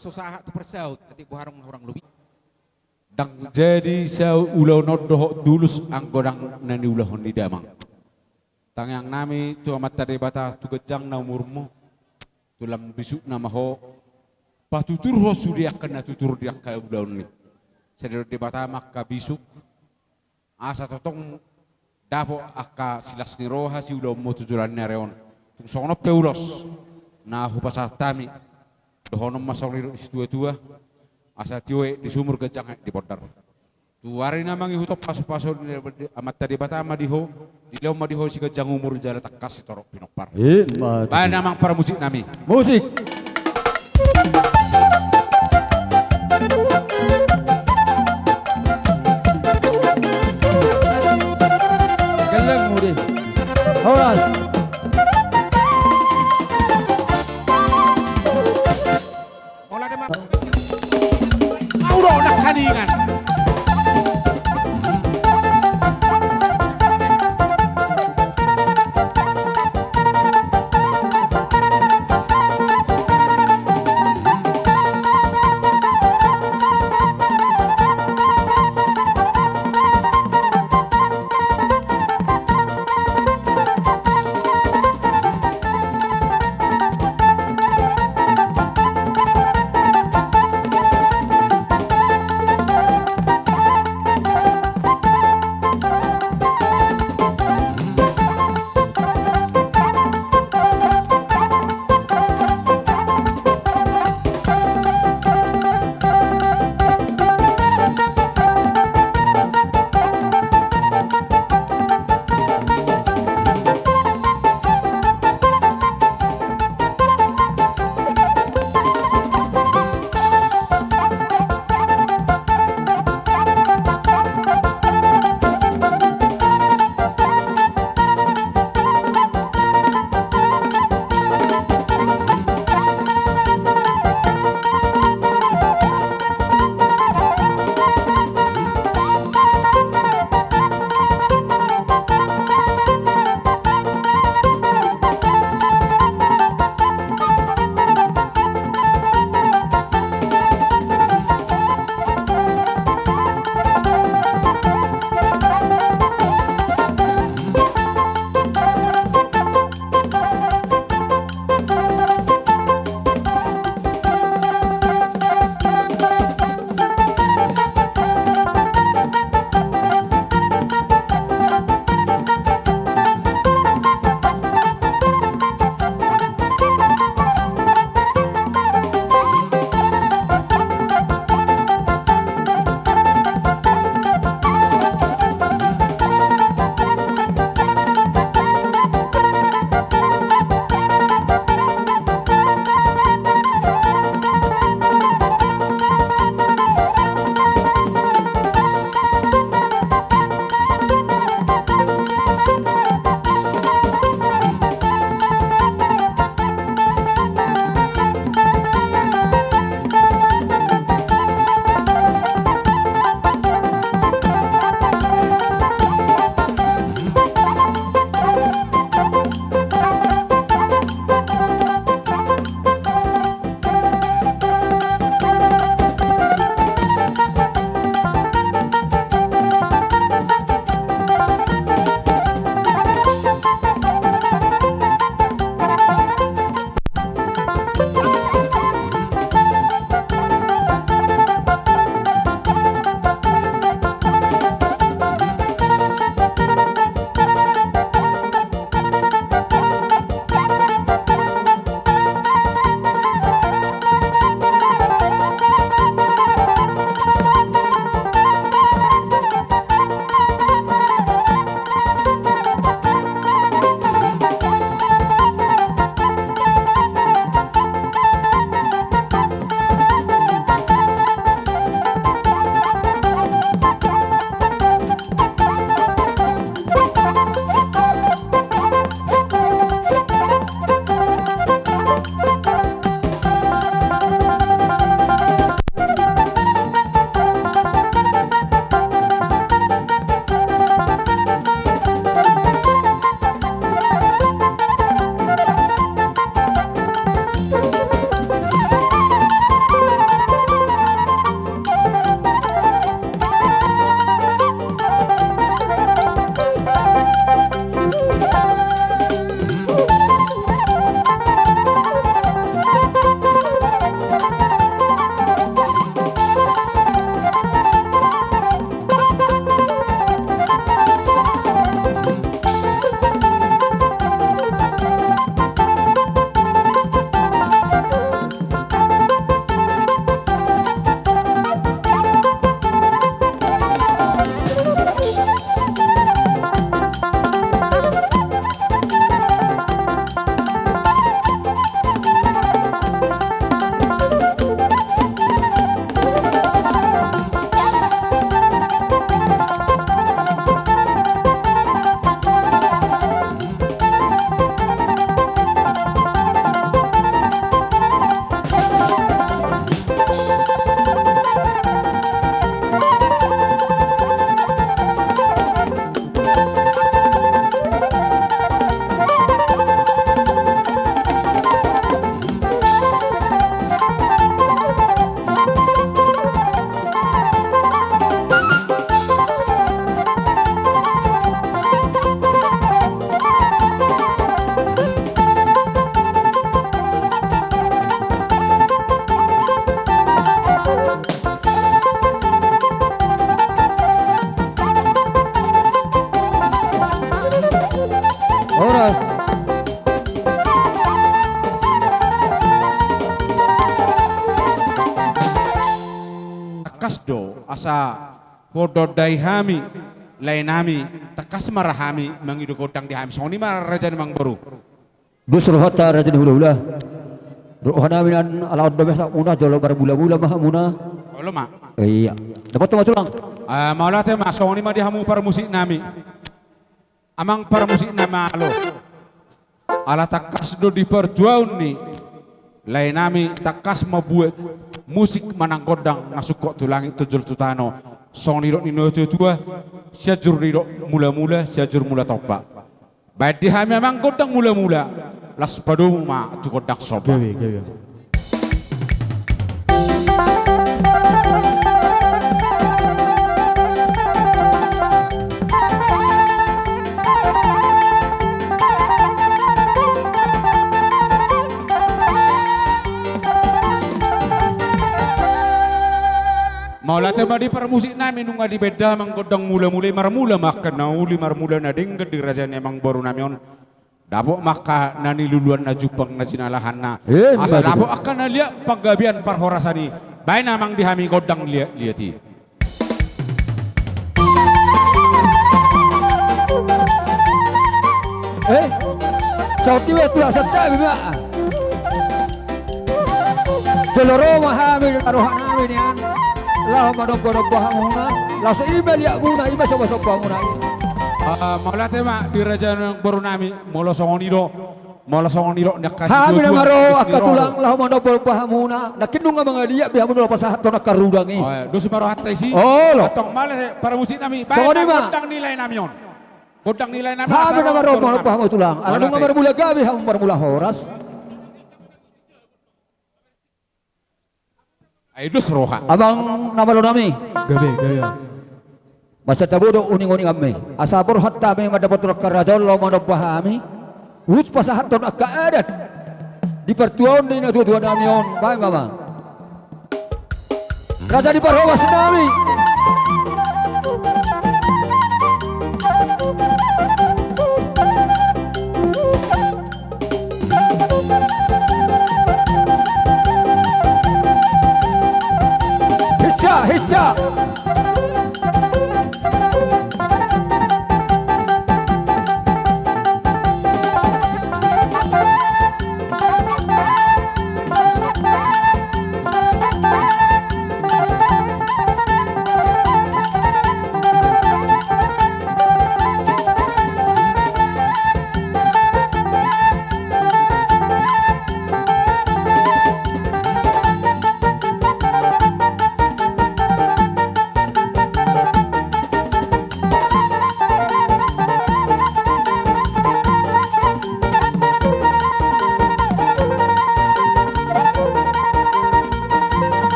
Sosaha tu persaut tadi buharong orang lebih Dang jadi sa ulaw no doho dulus ang godang nani ulahon di damang. Tangyang nami tu amat tadi bata tu gejang na umurmu. Tulam bisuk nama ho. Patutur ho sudiak kena tutur dia ka udaun ni. Sedero di bata maka bisuk. Asa totong dapo aka silas ni roha si udah mo tutulan ni areon. Tung sono peulos. Na hupasatami. Dohonom masong liru tua-tua. Asa tiwe di sumur gejang di bodar. Tuari namang ihutop paso-paso amat tadi bata madiho di leo madiho si gejang umur jala takas si torok pinopar. Bahan namang para musik nami. Musik. Geleng mudi. Alright. Olah tema. Auro nak kaningan. Horas. Takas do asa pododai hami lain nami takas marahami mangidu kodang di hami soni mar raja mang baru Dusur hatta rajin hula-hula. Rohana minan alaud do besa muna jolo bar bula-bula mah muna.olo mak Iya. Dapat tulang. maula te ma soni ma di hamu para musik nami amang para musik nama alo ala takas do di perjuaun ni lain nami takas mabuat musik manang kodang nasuk kok tulangi tujul tutano soni rok nino tua syajur niro mula-mula syajur mula topa baik di hami amang kodang mula-mula las padung ma tu kodang soba Maula tema di permusik nami nunga di beda mang kodang mula-mula marmula maka nauli marmula na ding di raja emang baru namion dapok maka nani luluan na jupang na sinalahan na asa dapok akan na liat paggabian parhorasani bayi namang dihami kodang liati Sauti we tu asa ta biba. Jeloro mahami taruhan nami nian. Lah madog-dog bahamuna. Lah email ya muna iba coba-coba muna. maula tema di raja yang baru nami molo songoniro nakasi Hami na maro akatulang lah madog bahamuna. Nakinung nga mga diya bihamun lo pasahat to nakarudangi. dosi baru hatai si Oh lo. atong male para musik nami bayi Songoni ma. kodang nilai namion kodang nilai nami Hami na maro baru madog bahamu tulang. Ano nga marmula gabi hamun marmula horas. Ayo seroha Abang namalo nami. Gabi. Masa tabudo uning-uning kami. Asa burhat kami madapat rakarajol lo manok bahami. Hut pasahat ton akaadat. Di pertuan ni na dua namion. Baik mama. Raja di parhawas nami. Hicca.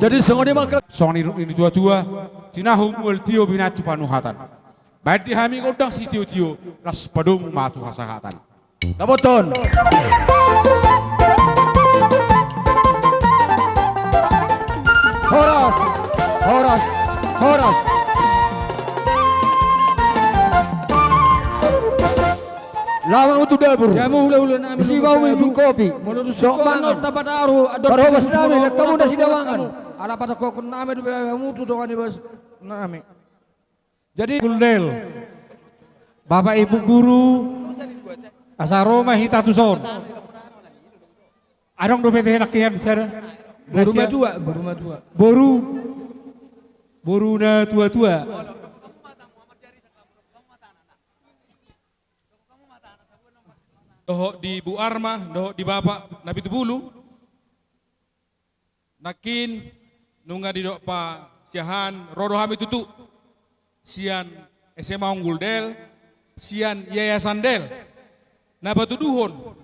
Jadi sengoni maka Song ini tua-tua, Cinahu multio bina cupanuhatan. Baik di hami kodang si tio-tio, las padung matu hasahatan. kaboton. Horas, horas, horas. Lama untuk dapur. Ya mau ulah nami. Si bau minum kopi. Menurut Sok mangan. tapat aru. Barobas nami, nak kamu dah sidawangan. Ada pada kok nami tu kamu tu doang ni bos nami. Jadi Guldel, Bapak Ibu Guru, Asaroma Hitatuson. Adong do PT nakian sana. Berumah tua. Boru na tua-tua. Doho di Bu Arma, doho di Bapak Nabi Tubulu. Nakin nunga di dok pa siahan rodo hami tutu. Sian SMA Unggul Del, sian Yayasan Del. Na batu duhon.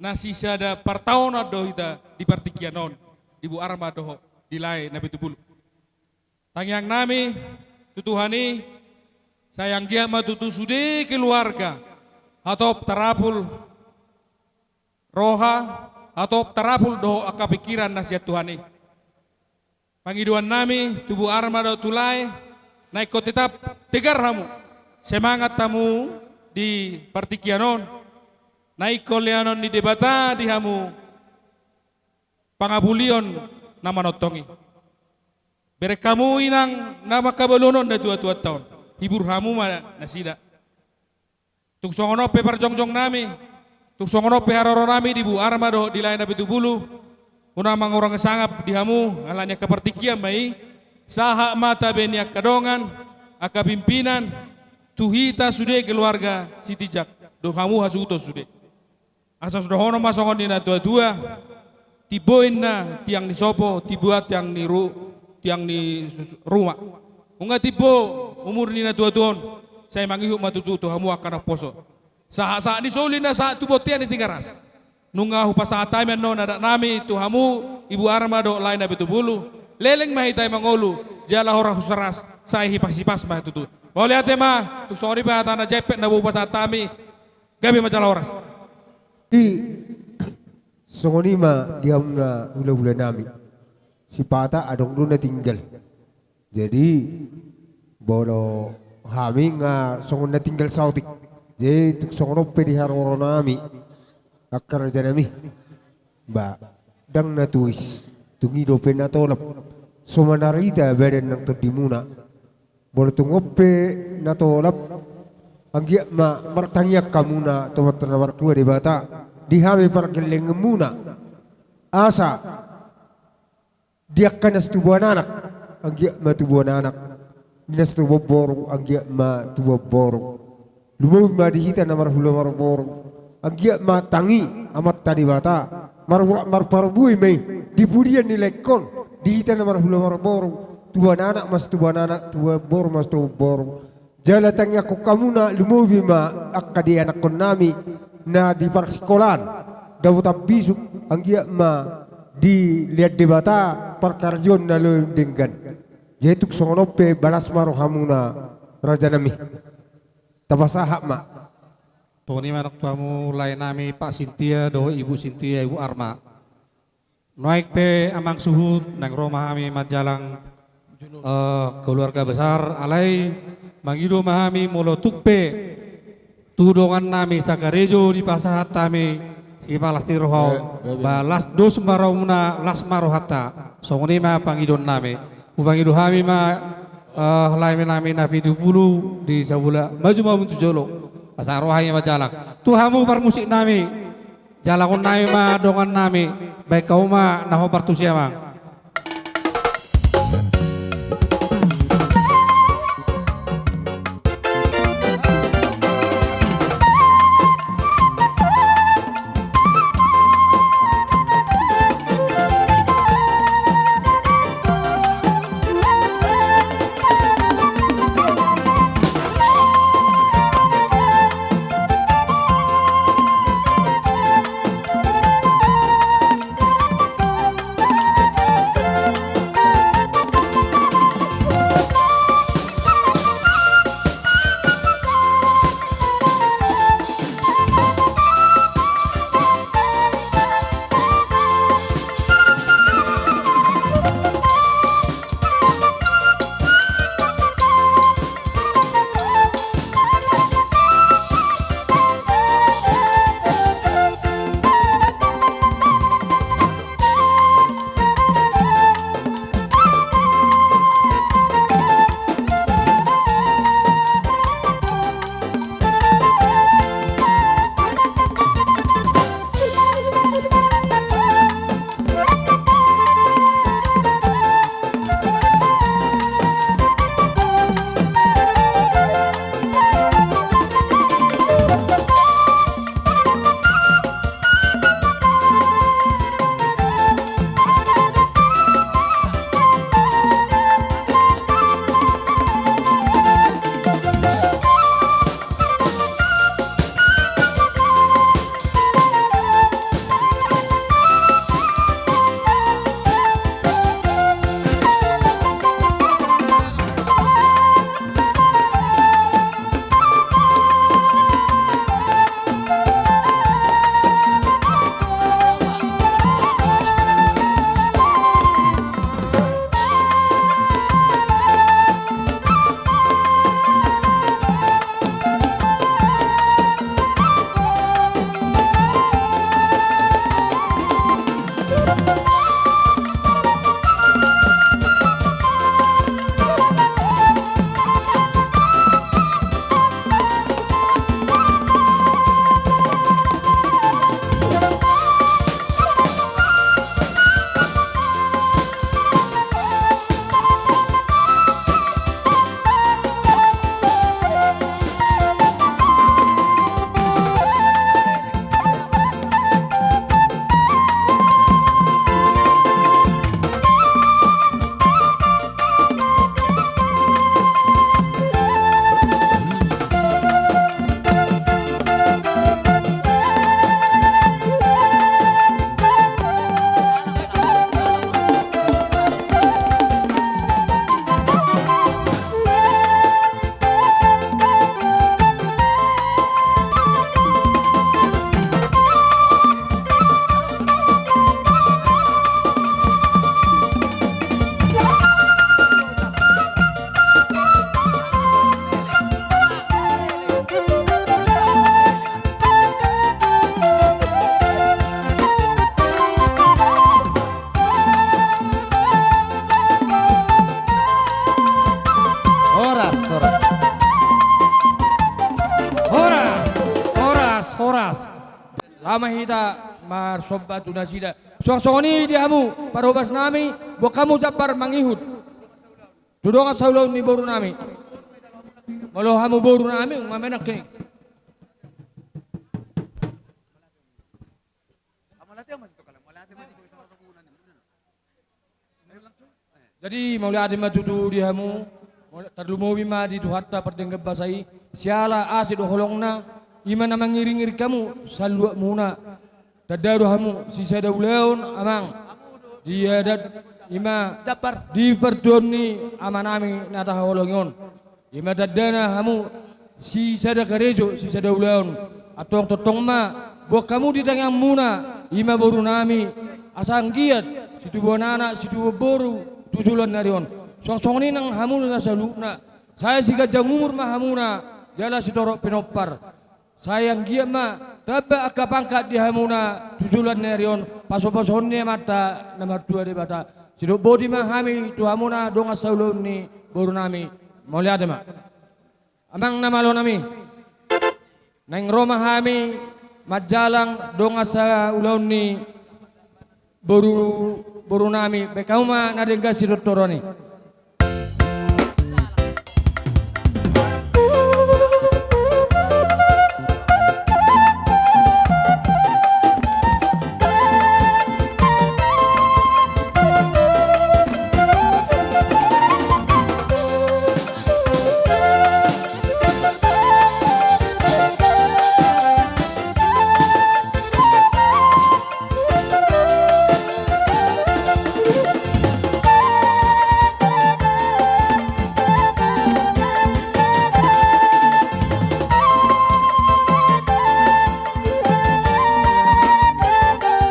Na sisada partahun doh ita di partikianon. Di Bu Arma doho di lai Nabi Tubulu. Tangyang nami tutuhani sayang dia matutu sude keluarga atau terapul roha atau terapul doho akapikiran nasihat Tuhani. Pangiduan nami tubuh arma do tulai naik ko tetap tegar hamu semangat tamu di partikianon naik ko lianon di debata di hamu pangabulion nama notongi. Berek kamu inang nama kabalunon na tua-tua tahun. Hibur hamu mana nasida. Tuk songono pe parjongjong nami. Tuk songono pe haroro nami di Bu Arma do di lain Nabi Tubulu. Una mangorang sangap di hamu alanya kepertikian mai. Saha mata beniak kadongan aka pimpinan tuhita sude keluarga sitijak do hamu hasuto sude. Asas dohono masongon dina tua-tua. Tiboin na tiang ni sopo, tibuat tiang ni rumah. Unga tibo umur ni na tua-tuon. Saya mangihu matututo hamu akan poso. Saat ni solin na saat tubo tian ni tingaras. Nunga hupa saat tamen no nadak nami tu hamu Ibu Arma do lain na betubulu. Leleng mahitay mangolu jala hora husaras saya hipas-hipas mah tutu. Boleh ate mah tu sorry pa tanah jepet na bupa saat tami. Gabi macala horas. Di songonima diam na ula-ula nami. Si Pata adong doon na tinggal. Jadi bolo kami nga songon na tinggal sa utik. Jadi tuk songon pwede haroro nami akar nami. Ba dang na tuis tungido pe na tolap. Sumanarita badan ng todimuna. Bolo tungope na tolap. Anggia ma martangyak kamuna tumat na martua di bata. Dihami para geleng muna. Asa dia kana setubuhan anak anggia ma tubuhan anak dinas tubuh borong anggia ma tubuh borong lumut ma dihita na marhula marborong anggia ma tangi amat tadi bata marparbui mai dipudian ni lekon dihita na marhula marborong tubuhan anak mas tubuhan anak tubuh borong mas tubuh borong jala tangi aku kamuna lumubi ma akadi anak kon nami na di parsikolan dawut abisuk anggia ma di lihat debata perkarjon na lendenggan yaitu songonope balas maru hamuna raja nami tabasahak ma Tony manak tuamu lain nami Pak Sintia do Ibu Sintia Ibu Arma naik pe amang suhud nang rumah kami majalang keluarga besar alai mangido mahami molotuk pe tudongan nami sakarejo di pasahat kami si balas tirohau balas dos marohuna las marohata songoni ma pangidon nami upangido hami ma lain nami nafi dulu di sabula maju mau untuk jolo asal rohai majalak tuhamu permusik nami jalakon nami ma dongan nami baik kau ma naho partusia ma ama hita marsobatu nasida song-songoni dihamu parobas nami bo kamu japar mangihut tudonga saulaw ni boru nami malo hamu boru nami mamenak kini jadi mauli adi matutu dihamu terlumo bima di tuhatta perdenggap basai siala asid holongna imana mangiring-iring kamu salwa muna tadaru hamu sisa dauleon amang dia dat ima di perdoni amanami nata holongon ima dadana hamu sisa da karejo sisa dauleon atong totong ma bo kamu di tangang muna ima boru nami asang giat situ bonana situ boru tujulan narion song ni nang hamu na salukna saya siga jamur ma hamuna jala sitorok pinopar sayang gia ma taba akapangkat di hamuna tujulan narion paso-pasonnya mata nomor 2 di bata sido bodi ma hami tu hamuna donga saulun ni boru nami mulia ma amang nama lo nami nang roma hami majalang donga sa ulaun ni boru nami bekauma nadengga sidot toroni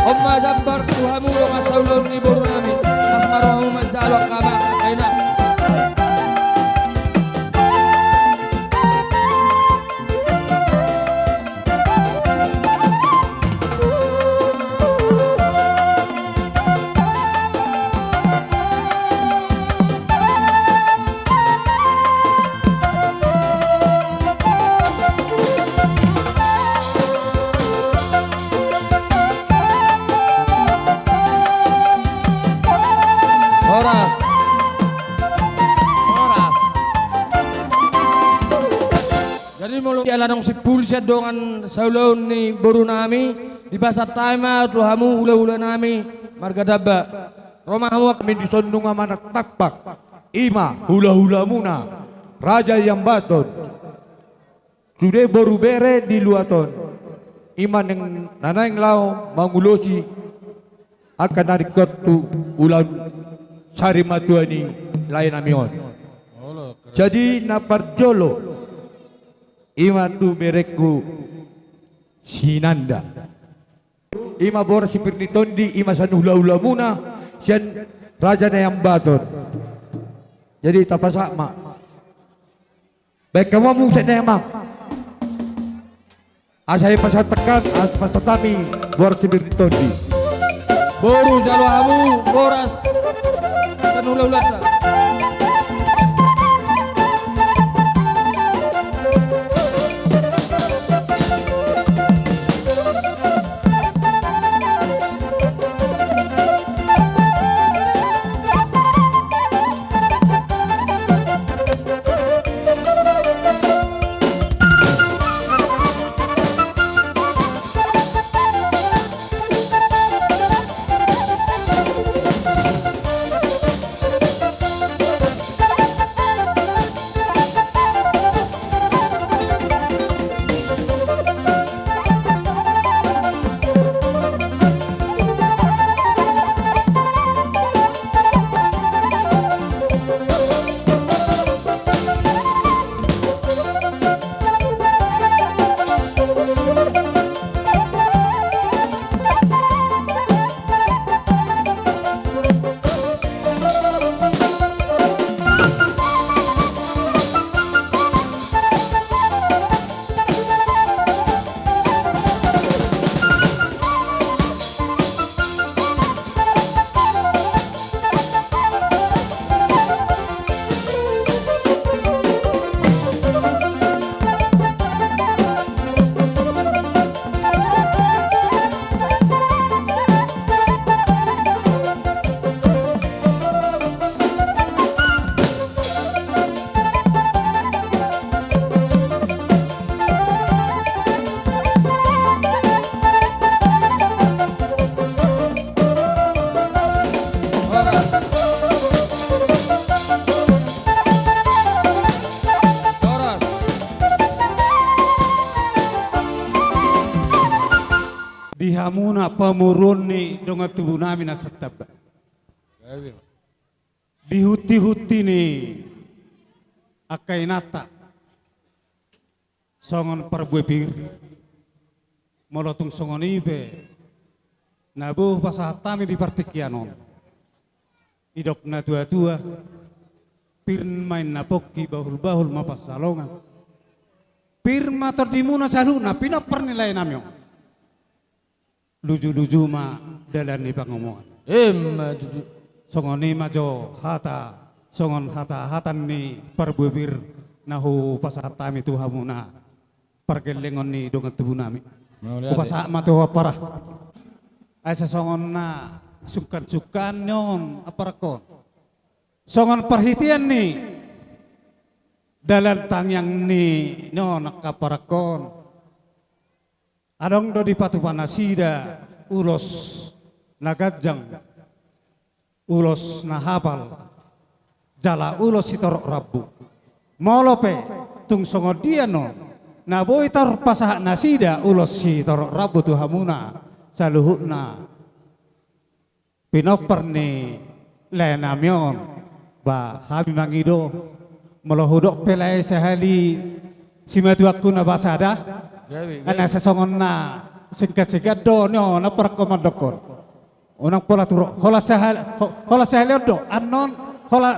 Omma jambar tuhamu donga saulun ni boru nami nasmarahu manjalo kama kaina Horas. Jadi mulu ala dong si pulsa dongan saulun ni boru nami di basa taima tuhamu ula-ula nami marga dabba romahu kami disondong amanak takpak ima hula-hula muna raja yang baton sudah boru bere di luaton iman yang nanang lau mangulosi akan narikot tu ulan sari matuani lain amion jadi naparjolo ima tu bereku sinanda ima bor si pirnitondi ima san hula-hula muna sian raja na yang baton jadi tapasak mak baik kamu musa na emang asai pasal tekan as pasatami bor si pirnitondi boru jalo hamu boras dan ula-ulata na pamurun ni dengan tubuh namin na satab. Dihuti-huti ni akay nata. Songon parbuepir. Molotong songon ibe. Nabuh pasatami di partikianon. Idok na tua-tua. Pirn main napoki bahul-bahul mapasalongan. Pirma terdimuna saluna pinapernilai namyo. Luju-luju ma dalan ni pangomongan. Songoni majo hata, songon hata-hatan ni parbuepir nahu pasatami tuhamuna. Pergelengon ni dongan tubuh nami. Upasa matu parah. Asa songon na sukan-sukan nyon aparakon. Songon perhitian ni dalam tangyang ni nyon nakaparakon. Adong do di patu panasida ulos nagajang ulos nahapal jala ulos sitorok rabu. Molope tung songon dia no naboy tar pasah nasida ulos sitorok rabu tu hamuna saluhutna pinoper ni lenamyon. Ba habi mangido melohudok pelai sehali simatu aku na basada ana sesongon na singkat-singkat do nyo na perkomandokon unang pola turo hola sehali do anon hola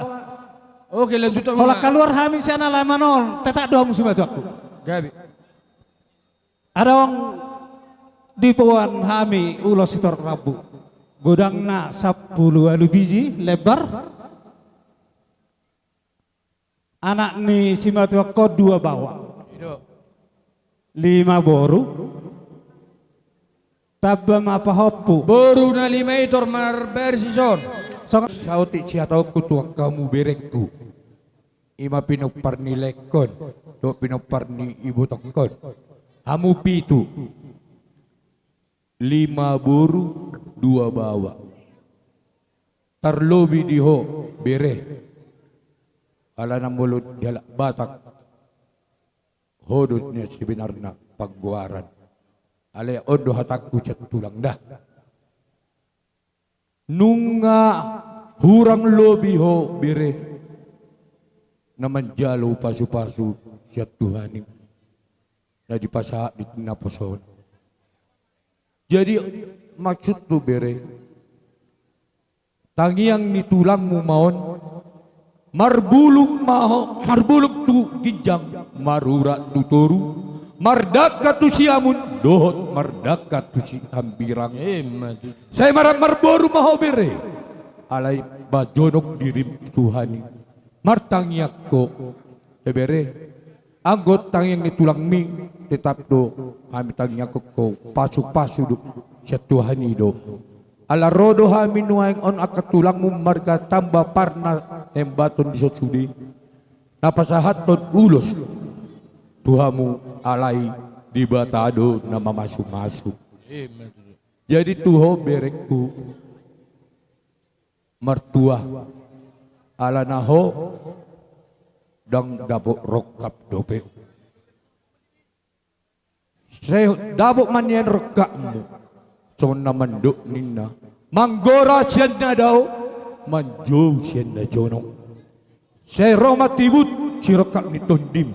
oke lanjut hola keluar hami sana lamanon tetak do simatu aku gabi adong di puan hami ulos sitor rabu godang na 10 biji lebar. Anak ni si matua ko 2 bawa. 5 boru. Tabba mapa hoppu. Boru na 5 itor marber sison. Sauti siatau kutua kamu berekku. Ima pinupar ni lekon. Do pinupar ni ibu tokon. Hamu pitu. 5 boru 2 bawa. Terlobi diho bereh. Ala na mulut diala batak hodutnya sebenarnya pagguaran ale odo hatakku cat tulang dah nunga hurang lobi ho bere naman jalo pasu-pasu siat Tuhanin na dipasa di tinaposon jadi maksud tu bere tangiang ni tulangmu maon marbuluk maho marbuluk tu ginjang marura tu toru mardaka tu siamun dohot mardaka tu si ambirang saya marah marboru maho bere alai bajonok dirim Tuhani martangyak ko bere anggot tangyang ni tulang ming tetap do kami tangyak ko pasu-pasu do siya Tuhani do ala rodo hamin nuaing on akatulang mo marga tamba parna embaton di sudi napasahaton ulos tuhamu alai di batado na mamasuk-masuk jadi tuho berekku mertua ala naho dang dabok rokap dope saya dabok manyan rokapmu so naman do nina manggora siyan na daw manjo siyan na jono saya roma tibut sirokak ni tondim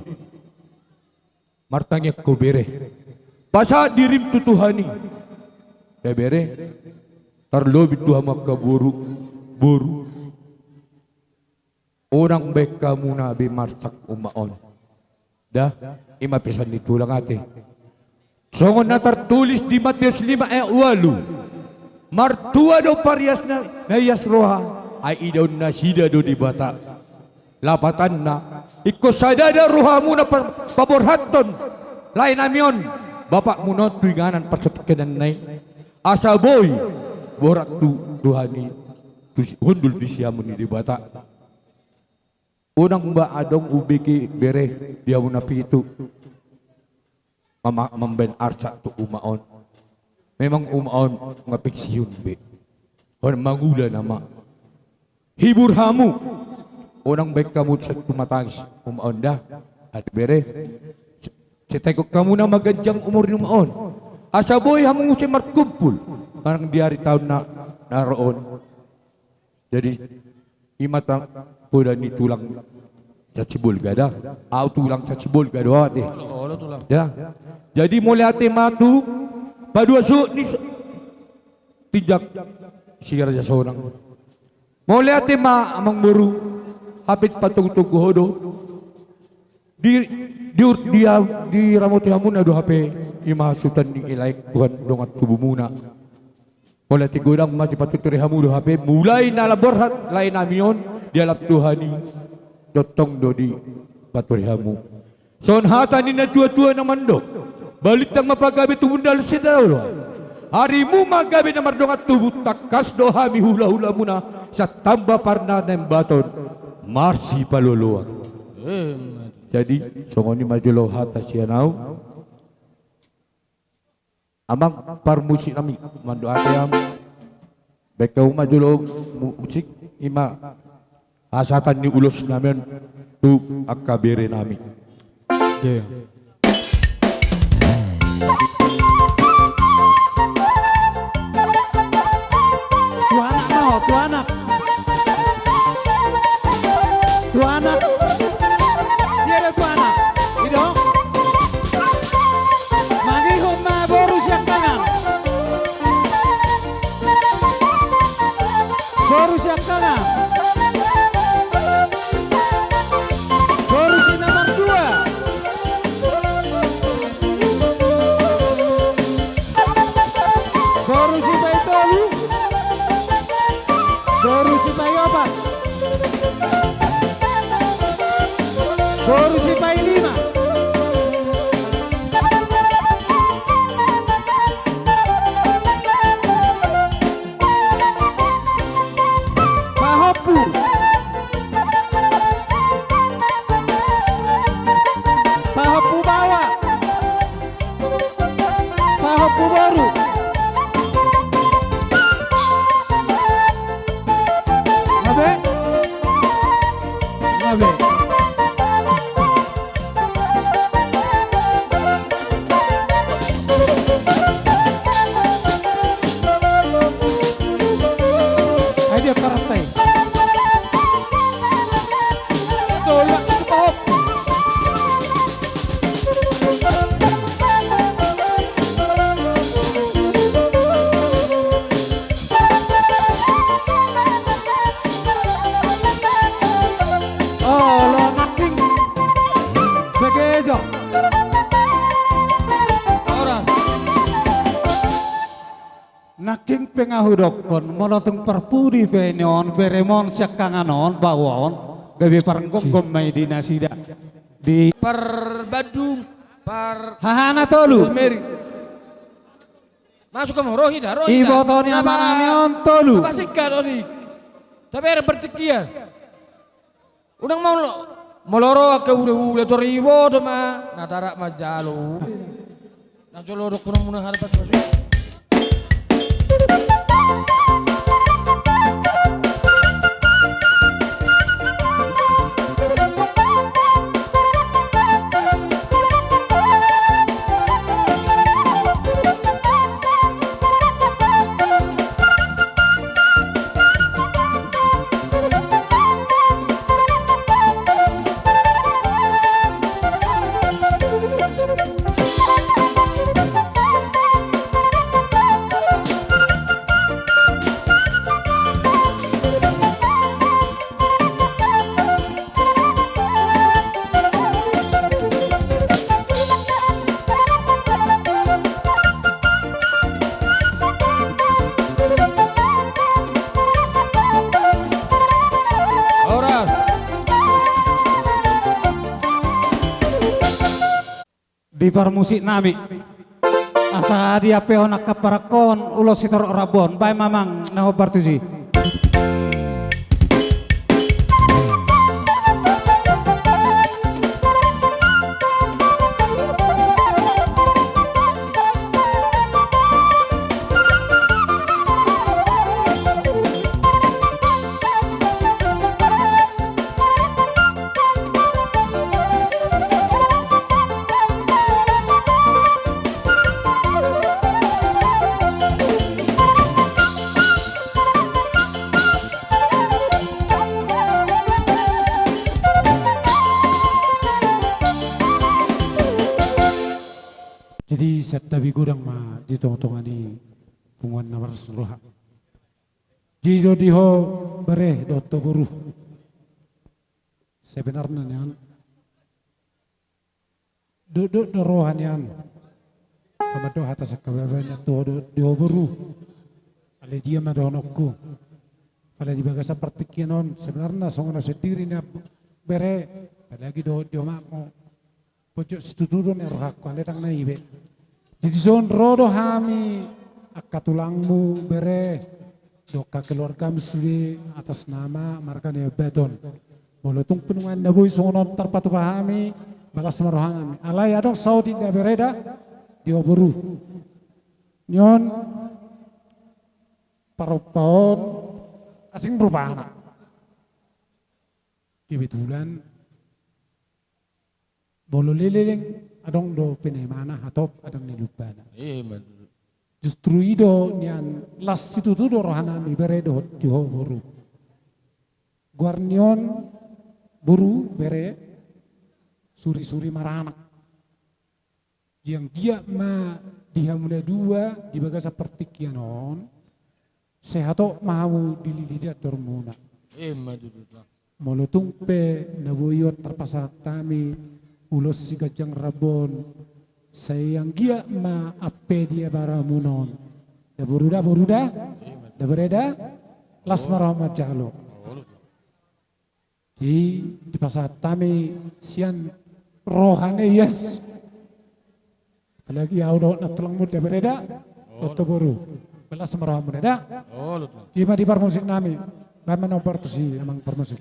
martanya ko bere basa dirim tutuhani bere terlobi tuha makaburu buru orang baik kamu nabi marsak umaon dah ima pisan ditulang ate songon na tertulis di Matius 5:8 martua do parias na nayas roha ay idaw na sida do di bata lapatan na iko sadada rohamu na paborhaton lain namyon bapak munot tuinganan pasot kenan nay asa boy borak tu Tuhani tu hundul di siamun di bata unang ba adong ubiki bere dia munapi itu memben arca tu umaon memang umaon ngapik siun be on mangula nama hibur hamu orang baik kamu sa tumatangis umaon dah at bere cetekok kamu na magajang umur ni umaon asa boy hamu si markumpul Karang di hari tahun naroon. Jadi imata kuda ni tulang cacibul gada. Tulang cacibul gada ate. Ya. Jadi mulai ate matu padua su ni tijak si raja seorang. Mulai ate amang buru hapit patug-tug hodo. Di ramote hamun ado hape imahasutan ni ilay Tuhan dongat tubuh muna. Mulai tigurang mati patuturi hamu do hape mulai nalaborhat lain amion dialap Tuhani dotong do di paturi hamu. Son hata ni na tua-tua na mandok balit ang mapagabi tumundal si daw. Harimu magabi na mardongat tubuh takas do hami hula-hula muna sa tamba parna ng baton marsi paluluwag. Jadi songoni majulo hata sianaw amang parmusik nami mando ayam bekau majulo musik ima asatan ni ulos namin tu akabere nami. Tu anak. Dia ada tu anak. Idong. Manihum ma boru siap tangan. Boru siap tangan. Boru si nomor 2. Boru si bayi tolu. Boru si bayi opat. Boru si bayi 5. Pahopu. Pahopu bawah. Pahopu boru. Ngabe? Ngabe? Dia partai. Tolak stop. Oh, lo naking. Begejo. Orang. Naking pengahudokon monotung perpudi penon beremon siakanganon bawon gabi parenggok gomai di nasida di Per Badung, per hahana tolu Meri. Masuk kamu Rohida. ibu toni amanion tolu Apa sih kali? Tapi ada bertekian. Udah mau lo meloro ke udah torivo doma natara majalo. Nah jolo do kurang munah harapan masuk. di parmusik nami asa dia peonak kaparakon ulos sitor rabon bay mamang naho bartusi set tabi gudang ma di tong-tongan ni punguan na Rasulullah. Jido diho bare do toburu. Sebenarnya niyan do rohan yan. Kama do hata sa kababanya to do buru. Ale dia madonokku. Pada di baga seperti kianon sebenarnya songono sendiri na bere lagi do mako. Pojok situ turun erhak ale tang naibe. Jadi zon rodo hami akatulangmu bere doka keluarga musli atas nama markane beton. Molotung penungan naboy songono terpatu pahami balas marohangami. Alai adong saudi da bereda dioburu. Nyon parupaon asing berubah. Kebetulan bolo leleng adong do penemana atau adong nilupana. Justru itu nian las itu tu do rohanami beredo diho buru. Guarnion buru bere suri-suri maranak. Yang dia ma dihamuna dua di baga seperti kianon sehato mau dililidat dormuna. Molotung pe naboyot terpasat tami ulos si gajang rabon sayang gia ma ape dia baramunon da boruda da bereda las marama jalo di pasat tami sian rohane yes apalagi audo na tulang muda bereda oto boru belas marama bereda di ma di musik nami bama nomor tu si emang permusik.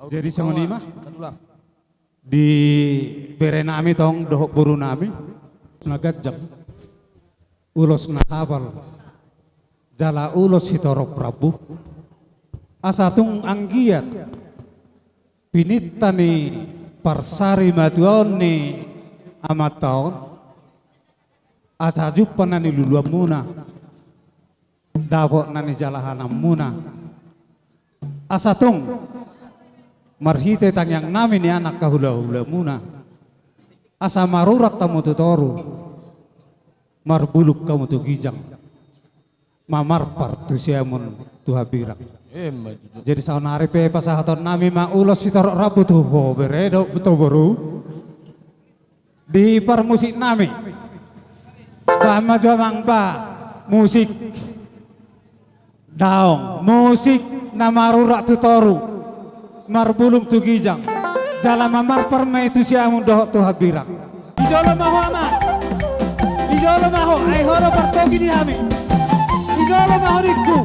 Jadi sengoni mah di berenami tong dohok buru nami nagajak ulos nahabal jala ulos hitorok Prabu asatung anggiat pinitani parsari matuoni amat taon asajup panani luluam muna dapok nani jalahanam muna asatung marhite tangyang namin ni anak kahula-hula muna asa marurak tamu tutoru marbuluk kamu tu gijang mamarpar tu siamun tu habirak jadi saunari pe pasahaton nami ma ulos sitorok rabu tu ho beredo betul baru di permusik nami bama jamang ba musik daong musik namarurak tutoru marbulung tu gijang jala mamar perme tu siamun dohok tu habirak ijolo maho ama ijolo maho ai horo partogi di hami ijolo maho riku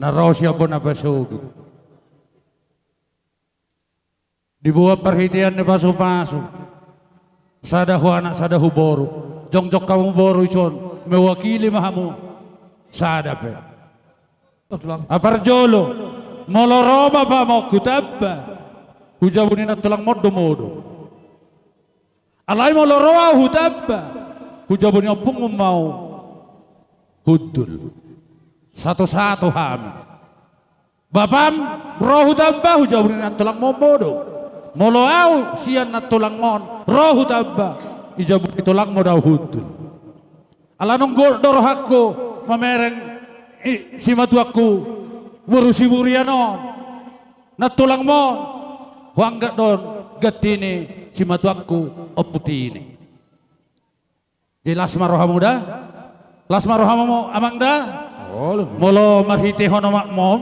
naraw siya po napasugid. Dibuat perhitian ni paso-paso. Sada huana, sada huboro. Jongjok kamu boro ison, mewakili mahamu. Sada pe. Aparjolo, moloroba pa mo kutabba. Hujabunin at tulang modo-modo. Alay moloroa hutabba. Hujabunin opung mau hudul. Satu-satu hami. Bapam, roh hutabba hujabunin at tulang modo. Moloau sian na tulang mon rohu tabba ijabut itulang mo daw hudul alanong gordor hakko mamereng si matuakku burusi burianon na tulang mon huangga don gatini si matuakku oputini di lasma rohamu da lasma rohamu mo amang da molo marhite hono makmom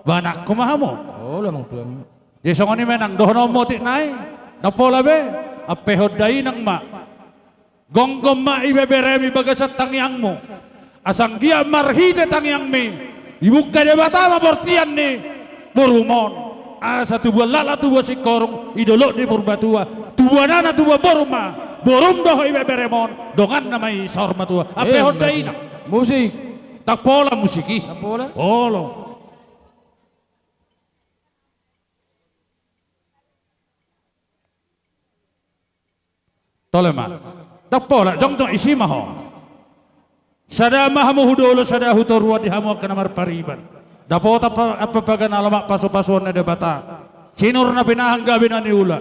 banak kumahamu lamang tulang di songoni menang dohono motik nai napola be apehod dai nang ma gonggom ma ibeberemi bagasat tangyangmu asang dia marhite tangyang mi ibuka de batama portian ni borumon asa tubuh lala tubuh sikorong idolok di purbatua tubuh nana tubuh boruma borum doh ibeberemon dongan namai sorma tua apehod dai nang musik tak pola musiki tak pola polo tolema tapola jongjong isi maho sada mahamu hudolo sada hutorua di hamu akan amar pariban dapota apa pagan alamak paso-pasuan na debata sinur na pinahang gabi na niula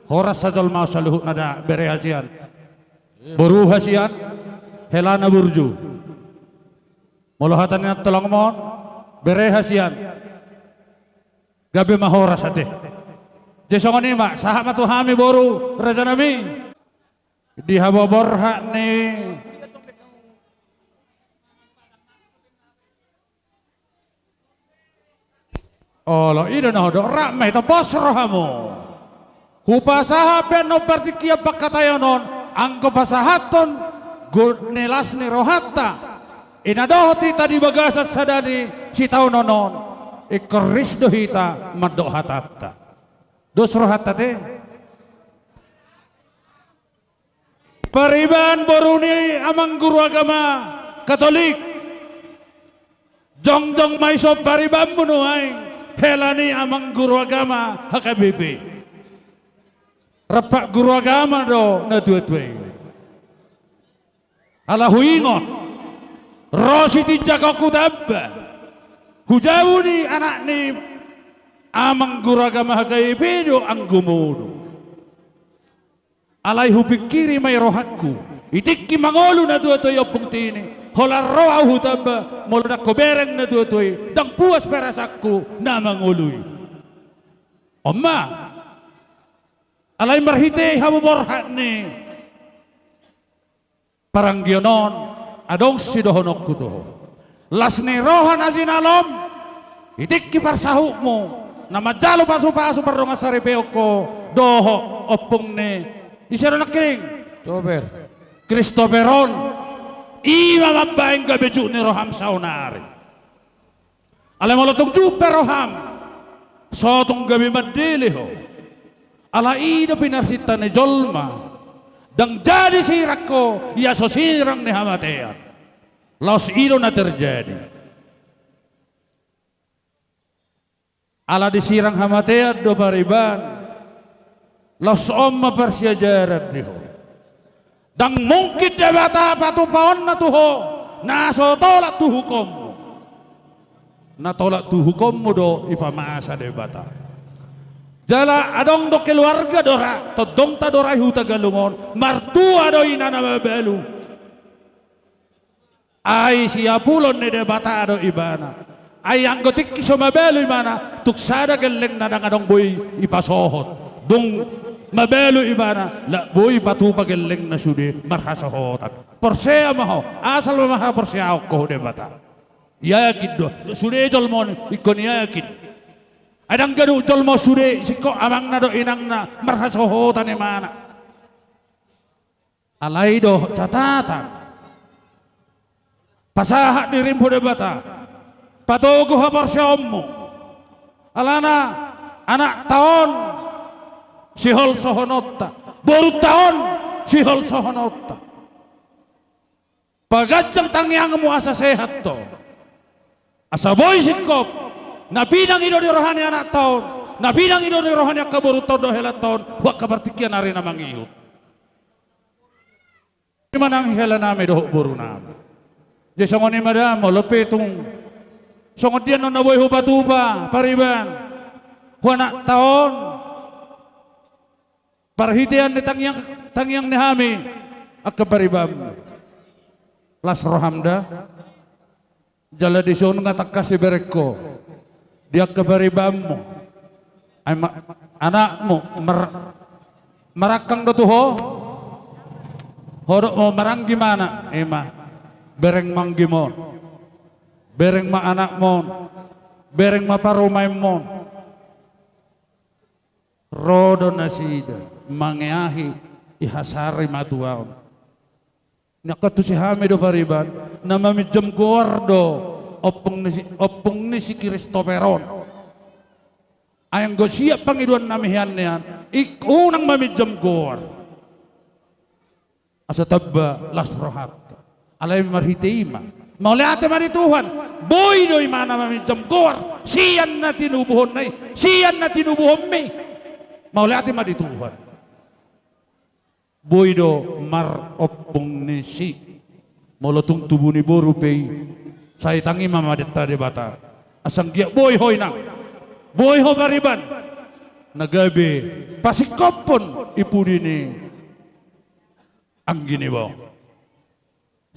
horas sajal mau saluhut nada berehasian boru hasian helana burju molohatan na tolong mon berehasian gabi mahoras ate jesongoni mak sahabat tuhami boru raja nami di hababorha nih olo ida nah do ramai to posrohamu hupasaha ben no partikia pakatayonon angko pasahaton nelas ni rohatta inadohti tadi bagasat sadani si taunonon ikoris dohita madohatatta dos rohatta te Pariban boruni amang guru agama Katolik jongjong maiso pariban bunuhay helani amang guru agama HKBP repak guru agama do na tuwe ala huingon rositi jakaku tabba hujawuni anak ni amang guru agama HKBP do ang gumudo alay hupikiri may rohakku itikki mangolu na tuwatoy opong tini holar roha hutamba molo na kobereng na tuwatoy dang puas perasakku na manguluy Oma alay marhite hamuborhat ni parang gyonon adong sidohonok ko to las ni roha na sinalom itikki parsahuk mo na majalo pasu-pasu parong asaripeo ko doho opong ni isero nakiring Christopheron ima mabaing gabeju ni roham saunari alay molotong jupe roham sotong gabi madili ho ala ida pinarsita ni jolma dang jadi sirak ko iya so sirang ni hamatean laos iro na terjadi ala disirang hamatean do pariban los omma persiajaran diho dang mungkin debata patu paon na tuho naso tolak tu hukum na tolak tu hukum mo do ipamasa debata jala adong do keluarga dora todong ta dora huta galungon martua do inana mabelu ay siapulon ni debata do ibana ay anggotik kiso mabelu imana tuksada geleng na adong boy ipasohot dong mabelo ibana la boy patu pageleng na sudi marhasahotan porsea maho asal maha porsea ko de bata yakin do sude jolmon ikon yakin adang gadu jolmo sude siko amang na do inang na marhasahotan e mana alay do catatan pasaha dirim de bata patugo haporsyomu. Alana anak tahun sihol sohonotta. Baru tahun sihol sohonotta. Pagajang tangyangmu asa sehat to. Asa boy sikop. Nabinang ido di rohani anak tahun. Nabinang ido di rohani kaburu tahun dohelat tahun. Wak kabartikian hari namang iyo. Manang hela nami dohok buru nami. Jadi songoni madam lepe tung songod dia nona boy hupa pariban. Huanak tahun parhitian ni tangyang ni hami ak paribam. Las rohamda jala disun ngatak kasih berekko dia kebaribammu anakmu merakang dotuho hodok mau merang gimana ema bereng manggimon bereng ma anakmon bereng ma parumaimon rodo nasida mangeahi ihasari matuaon nakatu si hamido pariban nama jam gordo opung nisi Kristoperon ayang go siap pangiduan namihan niyan ikunang mamijam gor asa tabba las rohat alay marhiteima mauliate mari Tuhan boy doy mana mamijam gor siyan na tinubuhon nay siyan na tinubuhon may mauliate mari Tuhan boydo mar opung nisi molotung tubuh ni boru pei saya tangi mama deta de bata asang gia boy hoy nang boy ho bariban nagabe pasikopon ipudi ni anggini bo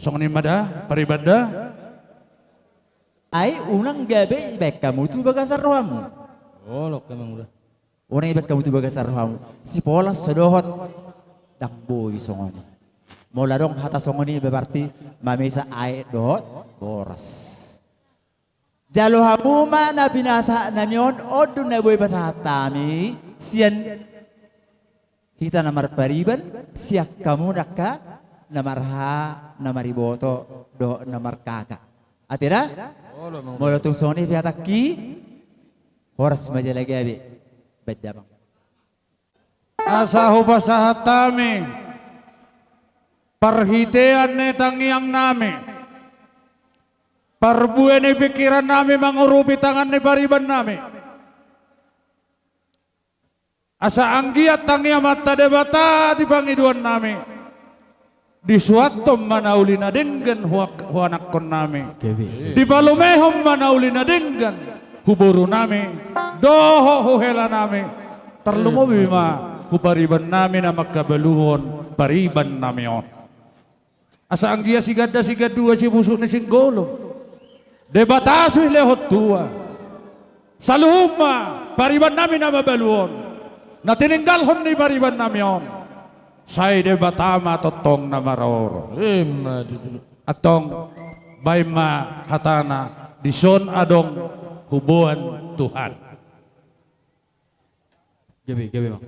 song ni mada paribada ay unang gabi ibek kamu tu bagasar rohamu Olok emang udah. unang ibek kamu tu bagasar rohamu si pola sedohot dang boy songoni mola dong hata songoni berarti mamisa ay dot boras jalo hamuma na binasa namion odu na boy basatami sian kita namar pariban siak kamu nakka namarha namariboto do namar kakak atira mola tung songoni biataki boras majalagabi bedabang asahu pasahatami parhitean ne tangiang nami parbuan ni pikiran nami mangurupi tangan ni pariban nami asa anggiat tangiang mata debata di pangiduan nami di suatu manaulina dengan huanakon nami di palumehom manaulina dengan huburu nami doho huhela nami terlumo bima kupariban nami na magkabaluhon pariban namion asa anggia sigada sigadua si busuk ni singgolo debatasu lehot tua saluhuma pariban nami na mabaluhon na tininggalhon ni pariban namion say debatama totong na maror atong bayma hatana dison adong hubuan Tuhan Gabi bang.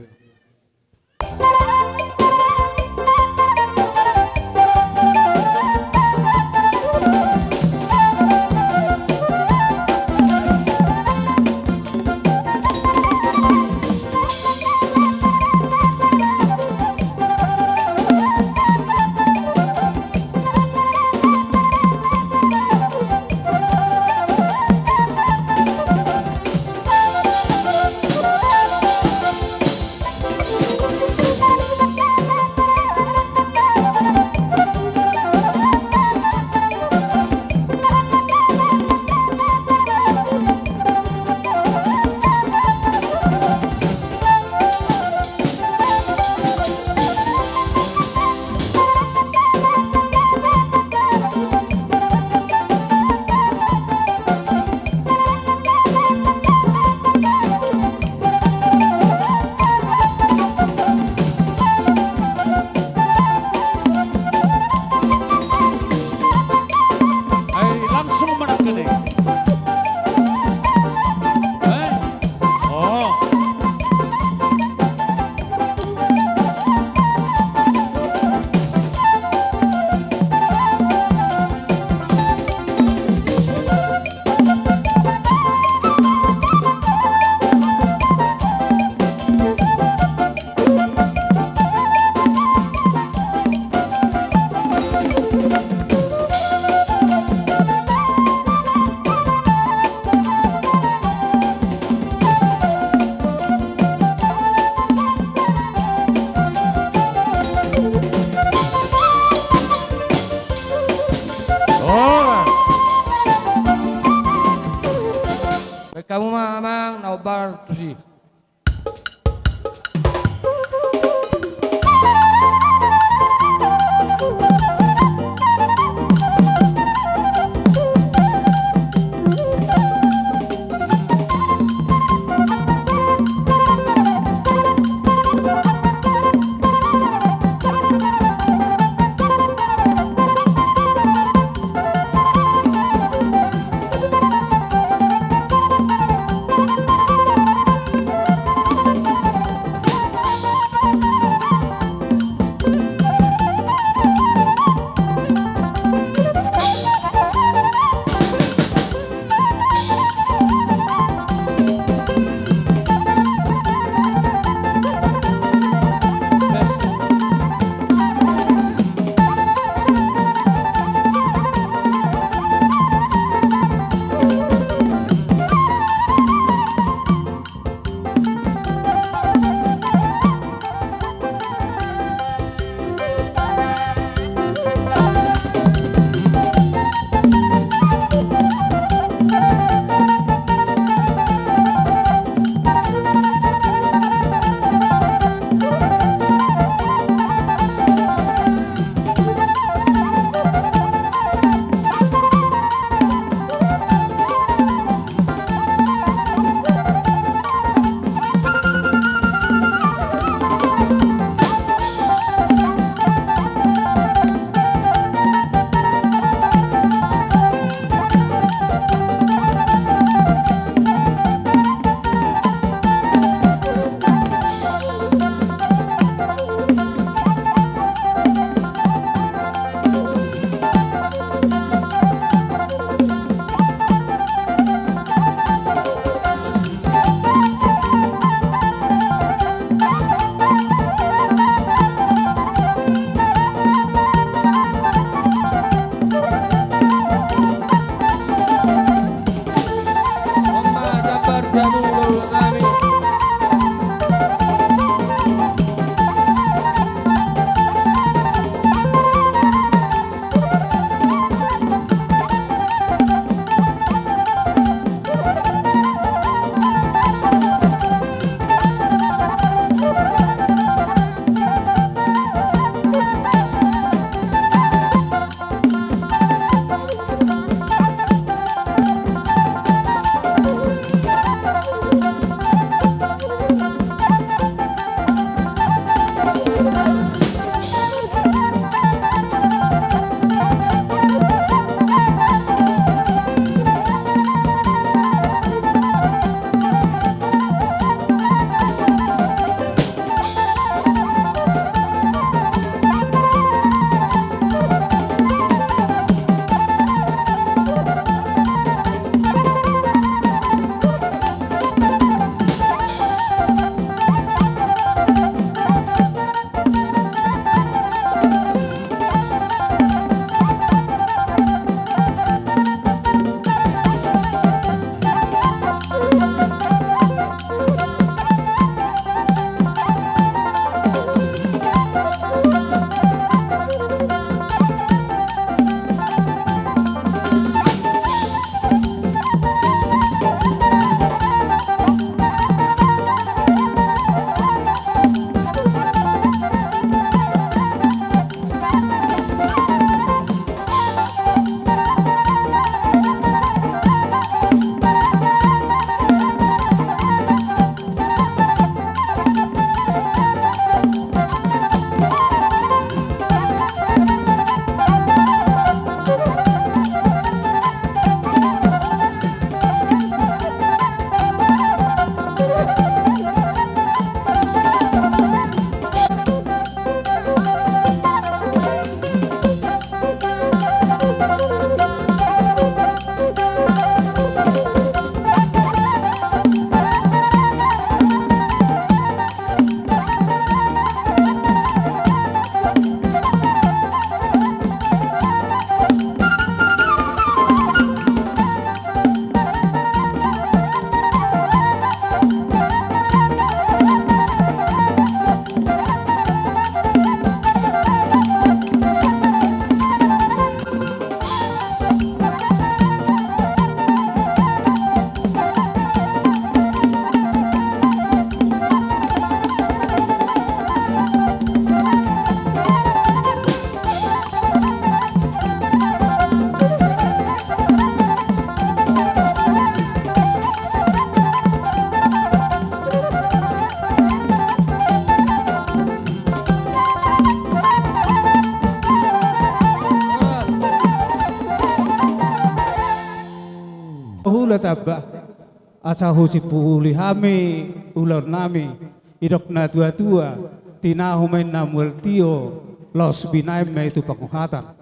asa husi puli hami ulur nami idok na tua tinahumain namuel tio los binaim na itu penguhatan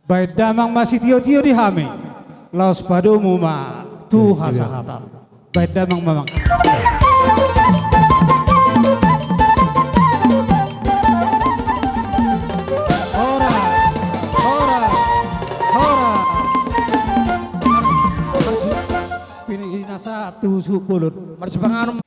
baik damang masih tio di hami los padumu ma tu hasahatan baik damang mamang satu sukulut Marsipanganom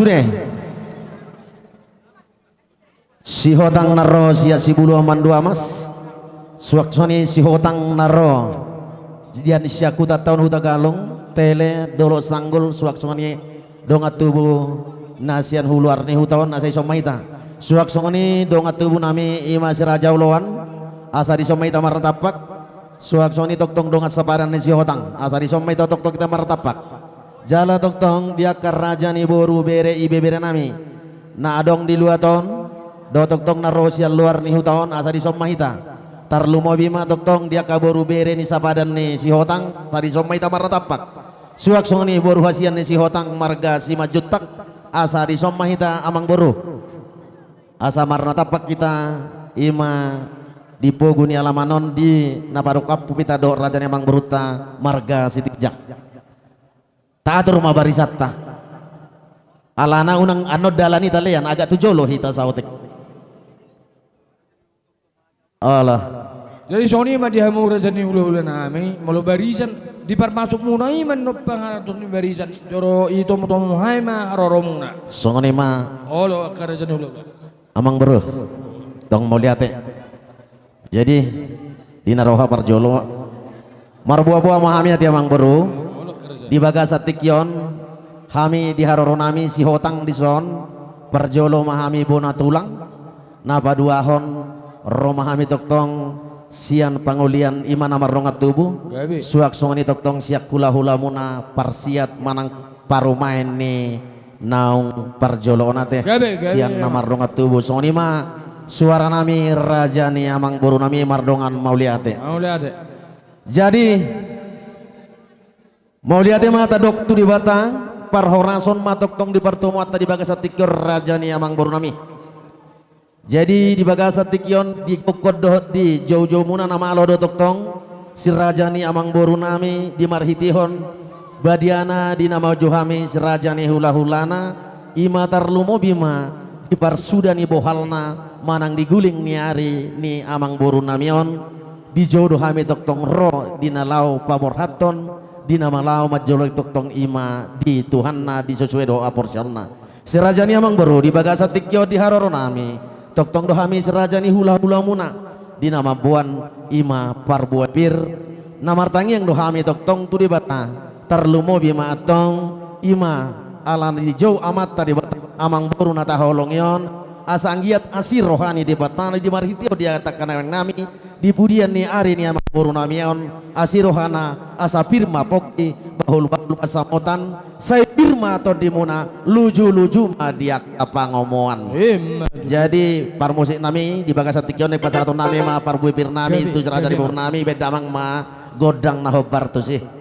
sudah si hotang naro sia si bulu aman dua mas suaksoni si hotang naro dian sia kuta tahun huta galung tele dolo sanggul suaksoni dongat tubuh nasian huluar ni hutawan asai somaita suaksoni dongat tubuh nami ima si raja ulawan asa di somaita martapak suaksoni tok dongat saparan ni si hotang asa di somaita tok kita martapak jala toktong dia keraja ni boru bere ibe bere nami na adong di luaton do toktong na rosia luar ni hutawan asa di sommahita tarlu mo bima toktong dia kaboru bere ni sapadan ni si hotang tadi sommahita maratapak suak songni boru hasian ni si hotang marga si majutak asa di sommahita amang boru asa maratapak kita ima di poguni alamanon di naparukap pupita do raja ni amang beruta marga si tijak tatur rumah barisata alana unang anod dalani talian agak tujolo hita sautik Allah jadi soni mah dihamu rajani ula-ula nami malu barisan di parmasuk munai man no pangatur ni barisan joro itu mutomu hai ma roromuna songoni mah olo karajani ula-ula amang beruh tong mau lihat Jadi dina roha parjolo marbuah-buah mahami ati amang beru di bagasa tikyon hami di haroronami si hotang di son parjolo mahami bona tulang napa duahon romahami toktong sian pangulian iman amarongat tubuh suak songoni toktong siak kula hula muna parsiat manang parumain ni naung parjolo onate sian namarongat tubuh songoni ma suara nami raja ni amang boru nami mardongan mauliate jadi mauliate mata doktu di bata parhorason matoktong di pertemuan tadi bagasa tikyor raja ni amang boru nami. Jadi di bagasa tikyon di kokodoh di jauh-jauh muna nama alodo toktong si raja ni amang boru nami di marhitihon badiana di nama johami si raja ni hula-hulana ima tarlumo bima di parsuda ni bohalna manang diguling ni ari ni amang boru namion di jodoh hami toktong ro di nalau pamorhaton di nama lau majolok toktong ima di Tuhanna di sesuai doa porsialna si raja ni amang boru di bagasa tikyo di haroro nami toktong dohami serajani hula-hula muna di nama buan ima parbuah pir namartangi yang dohami toktong tu di bata terlumo bima atong ima alan di jauh amat tadi bata amang boru nata holongyon asanggiat asir rohani di bata di marhitio dia katakan yang nami di budian ni ari ni amang boru namion asir rohana asa firma pokti bahul-bahul pasamotan saya firma atau di muna luju-luju madiak apa ngomongan jadi par musik nami di bagasa tikyon di pasar nami ma par buipir nami itu raja di boru nami beda mang ma godang nahobar tu sih.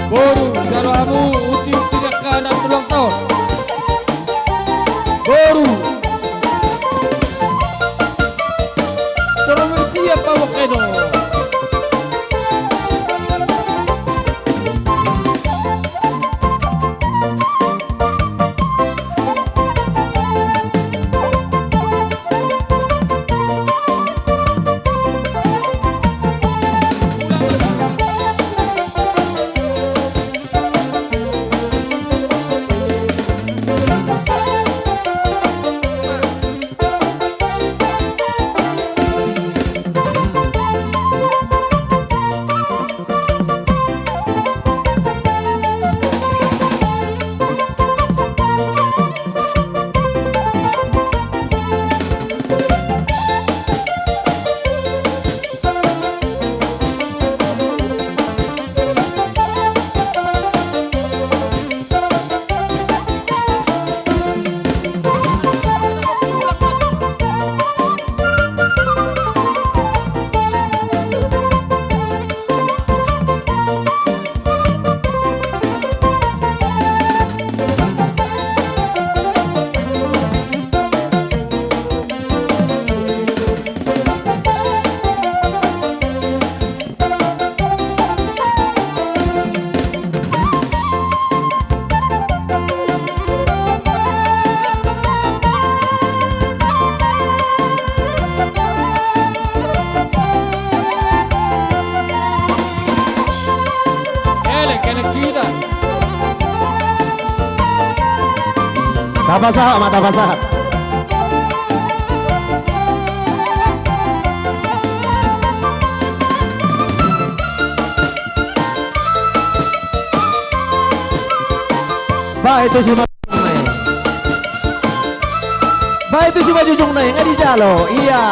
Boru jaramu uti tidak kanan ulang tahun. Boru terus siapa wakeno. Tapasaha mata pasaha. Baik itu si Majujung Nai. Baik itu si Majujung Nai, nggak di jalo. Iya.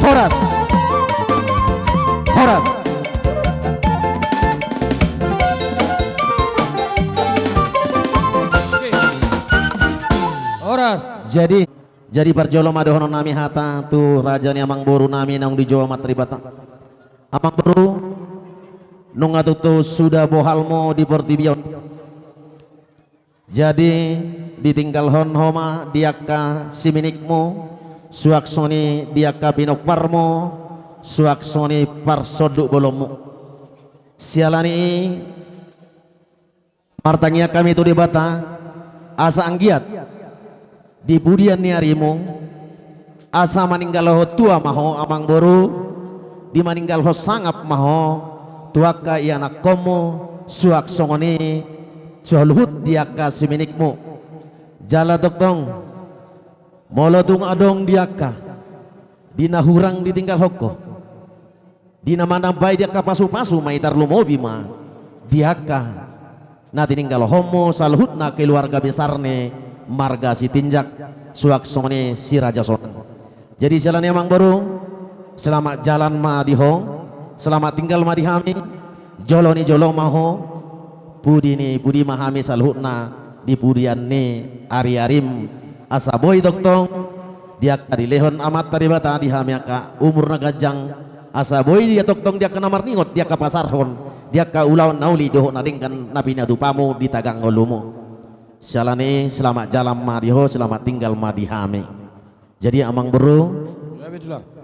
Horas. Horas. Horas. Jadi parjolo madohono nami hata tu raja ni amang boru nami nang di Jawa matribata. Amang boru nung atutu sudah bohalmo di Portibion. Jadi ditinggal hon homa diaka siminikmu suaksoni diaka pinokparmo suaksoni parsoduk bolomu sialani martangia kami tu di bata asa anggiat di budian ni harimu asa maninggal ho tua maho amang boru di maninggal ho sangap maho tuaka ianak komo suaksoni sualuhut diaka siminikmu jala doktong molotung adong diaka dina hurang ditinggal hoko dina mana bayi diaka pasu-pasu maitar lumobi ma diaka na tininggal homo saluhut na keluarga besarne marga si tinjak suaksone si raja sonan. Jadi jalan emang baru selamat jalan ma diho selamat tinggal ma dihami joloni jolo maho budi ni budi mahami saluhut na di budian ni ari-arim asa boy doktong dia kadi lehon amat tadi bata di hamiaka umur nagajang asa boy dia doktong dia kena marningot dia ke pasar hon dia ke ulawan nauli doh nadingkan nabinya dupamu di tagang ngolumu salane selamat jalan mariho selamat tinggal madihami jadi amang beru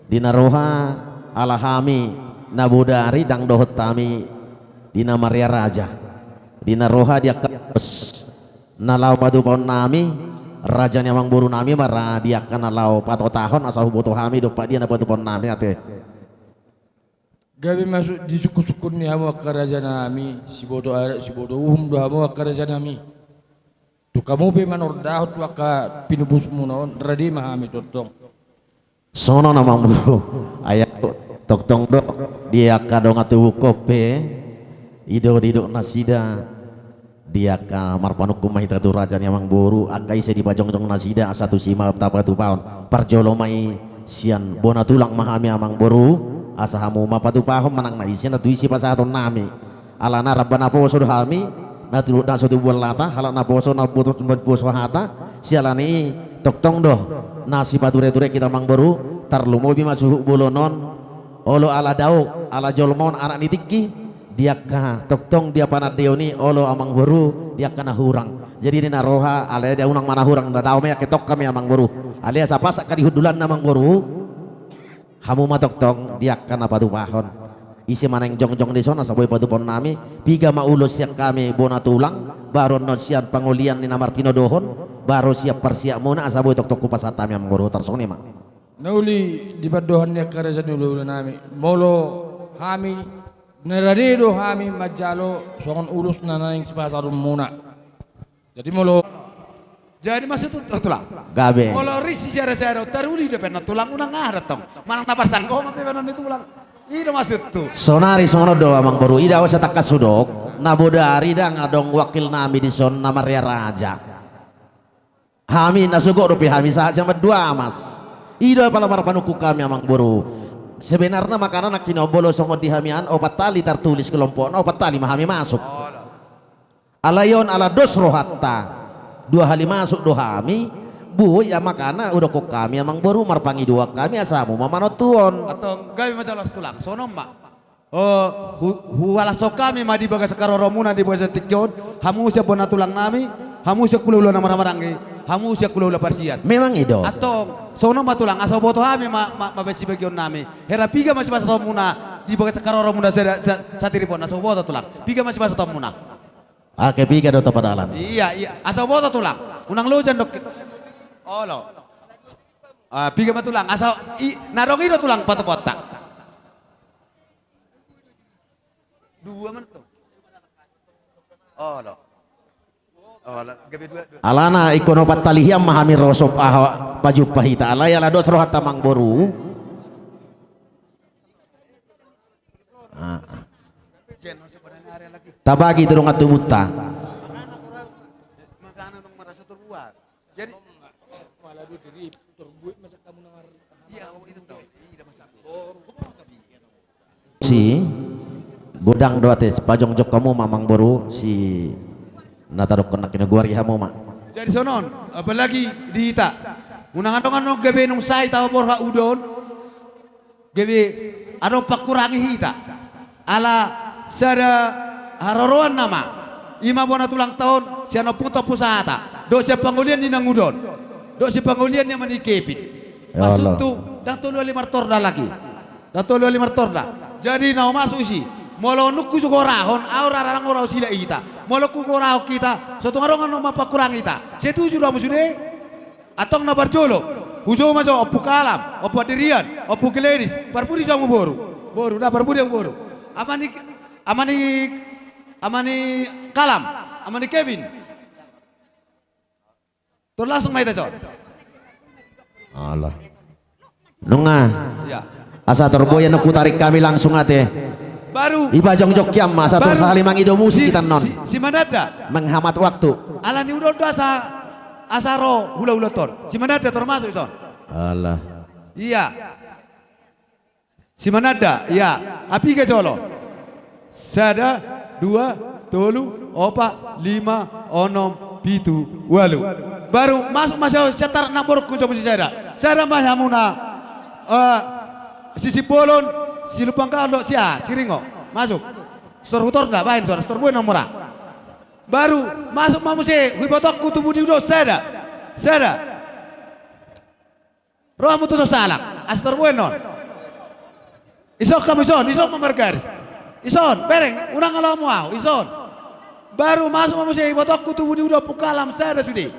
di naroha alahami nabudari dang dohot tami di Maria Raja di naroha dia ke nalau padu pon nami raja ni amang boru nami mara dia kana lau pato tahun asal boto hami do pak dia na patu pon nami ate gabi masuk di suku-suku ni hamu raja nami si boto are si boto do hamu raja nami tu kamu pe manor dahut waka pinubus munon radi mahami totong sono namang boru ayak totong do dia kadong atu kope ido nasida dia kamar panukum mahita tu raja ni amang boru akai se di bajong-jong nasida satu sima tapa tu paon parjolo mai sian bona tulang mahami amang boru asa hamu mapatu pahom manang na isi na tu isi pasaton nami alana rabbana poso hami na tu na sotu bual lata halana poso na putu poso hata sialani toktong doh nasi pature-ture kita amang boru tarlumo bi masuh bolonon olo ala dau ala jolmon anak nitikki dia ka toktong dia panat deoni olo amang boru dia kana hurang jadi dina roha ale dia unang mana hurang da daw maya ketok kami amang boru ale sapa sak kadihudulan amang boru hamu ma toktong dia kana padu pahon isi maneng jong-jong di sona saboy padu pon nami piga maulus siap kami bona tulang baru non siap pangulian ni Martino dohon baru siap persiap muna asaboy tok-tok kupas hatami amang boru tarsong ni ma nauli di padohan ni karaja dulu nami molo hami neradido hami majalo songon ulus nanaing sepasarun muna jadi molo jadi maksud itu tulang gabe kalau risi sere-sere taruli depan tulang unang ngarat tong manang naparsan ko mape benon itu tulang ida maksud tu sonari sono do amang boru ida wasa takasudok nabodari dang adong wakil nami di son na Maria Raja hami nasugok rupi hami saja berdua mas ida palamar panuku kami amang boru sebenarnya makanan nak kinobolo songo dihamian opat tali tertulis kelompok opat tali mahami masuk alayon ala dos rohatta dua hali masuk dohami bu ya makana udah kok kami amang baru marpangi dua kami asamu mamanot tuon atau gawe majalah tulang sono mbak huwala so kami ma di baga sakaroromuna di baga tikyon hamu siya bona tulang nami hamu siya kululo na maramarangi hamu siya kululo parsiat memang itu atau sono matulang asal boto hami mabesi bagion nami hera piga masih masa muna di baga sakaroromuna sa tiripon asal boto tulang piga masih masa muna Alkepiga do padalan. Iya. Asa boto tulang. Unang lojan dok. Oh lo. Piga matulang. Asa narong ino tulang pota-pota. Dua man to. Oh lo. Gabi dua. Alana ikono patalihiyam mahami rosop paju pahita alaya la dos rohat tamang boru. Tabagi turung atumuta. Makana nang merasa terbuat. Jadi si godang doa teh pajong jok kamu mamang boru si natarok konak kena guari hamu mak. jadi sonon apalagi di ita. Unang anong gabi nung say tahu borha udon. Gabi ano pakurangi hita. Ala sada haroroan nama. Ima bona tulang tahun siano puto pusata. Do siya pangulian ni nangudon. Do siya pangulian ni manikepit. Masuk tu dan tolu limar torda lagi. Dan tolu limar torda. Jadi nau masuk isi. Molo nuku juga rahon, aura rarang orang sila ita. Molo ku korao kita, suatu ngarong anu mapakurang ita. Setuju dah musude? Atong na barjolo. Hujo maso opu kalam, opu adirian, opu geledis. Parpuri jamu boru. Boru dah parpuri yang boru. Amani kalam, amani Kevin. Tur langsung mai taso. Allah. Nunga. Ya. Asa terboya nu tarik kami langsung ate. Baru Ibajong jokyam masa tersali mangido musik kita non. Si manada menghemat waktu. Alani udah asaro hula-hula ton. Si manada termasuk ton. Allah. Iya. Si manada, iya. Api ke jolo. Sada, dua, tolu, opa, lima, onom, pitu, walu. Baru masuk masa setar nambor kunjung si sada. Sada mahamuna sisi bolon. Si lupang kalau si Ringo masuk. Stor hutor dah, bain stor buat nomora. Baru masuk mamu si, wibotok kutubu di udah seda. Rohamu tu salah, astor buat non. Isok kamu isok memergaris. Ison, bereng, unang kalau mau, ison. Baru masuk mamu si, wibotok kutubu di udah pukalam seda sudah.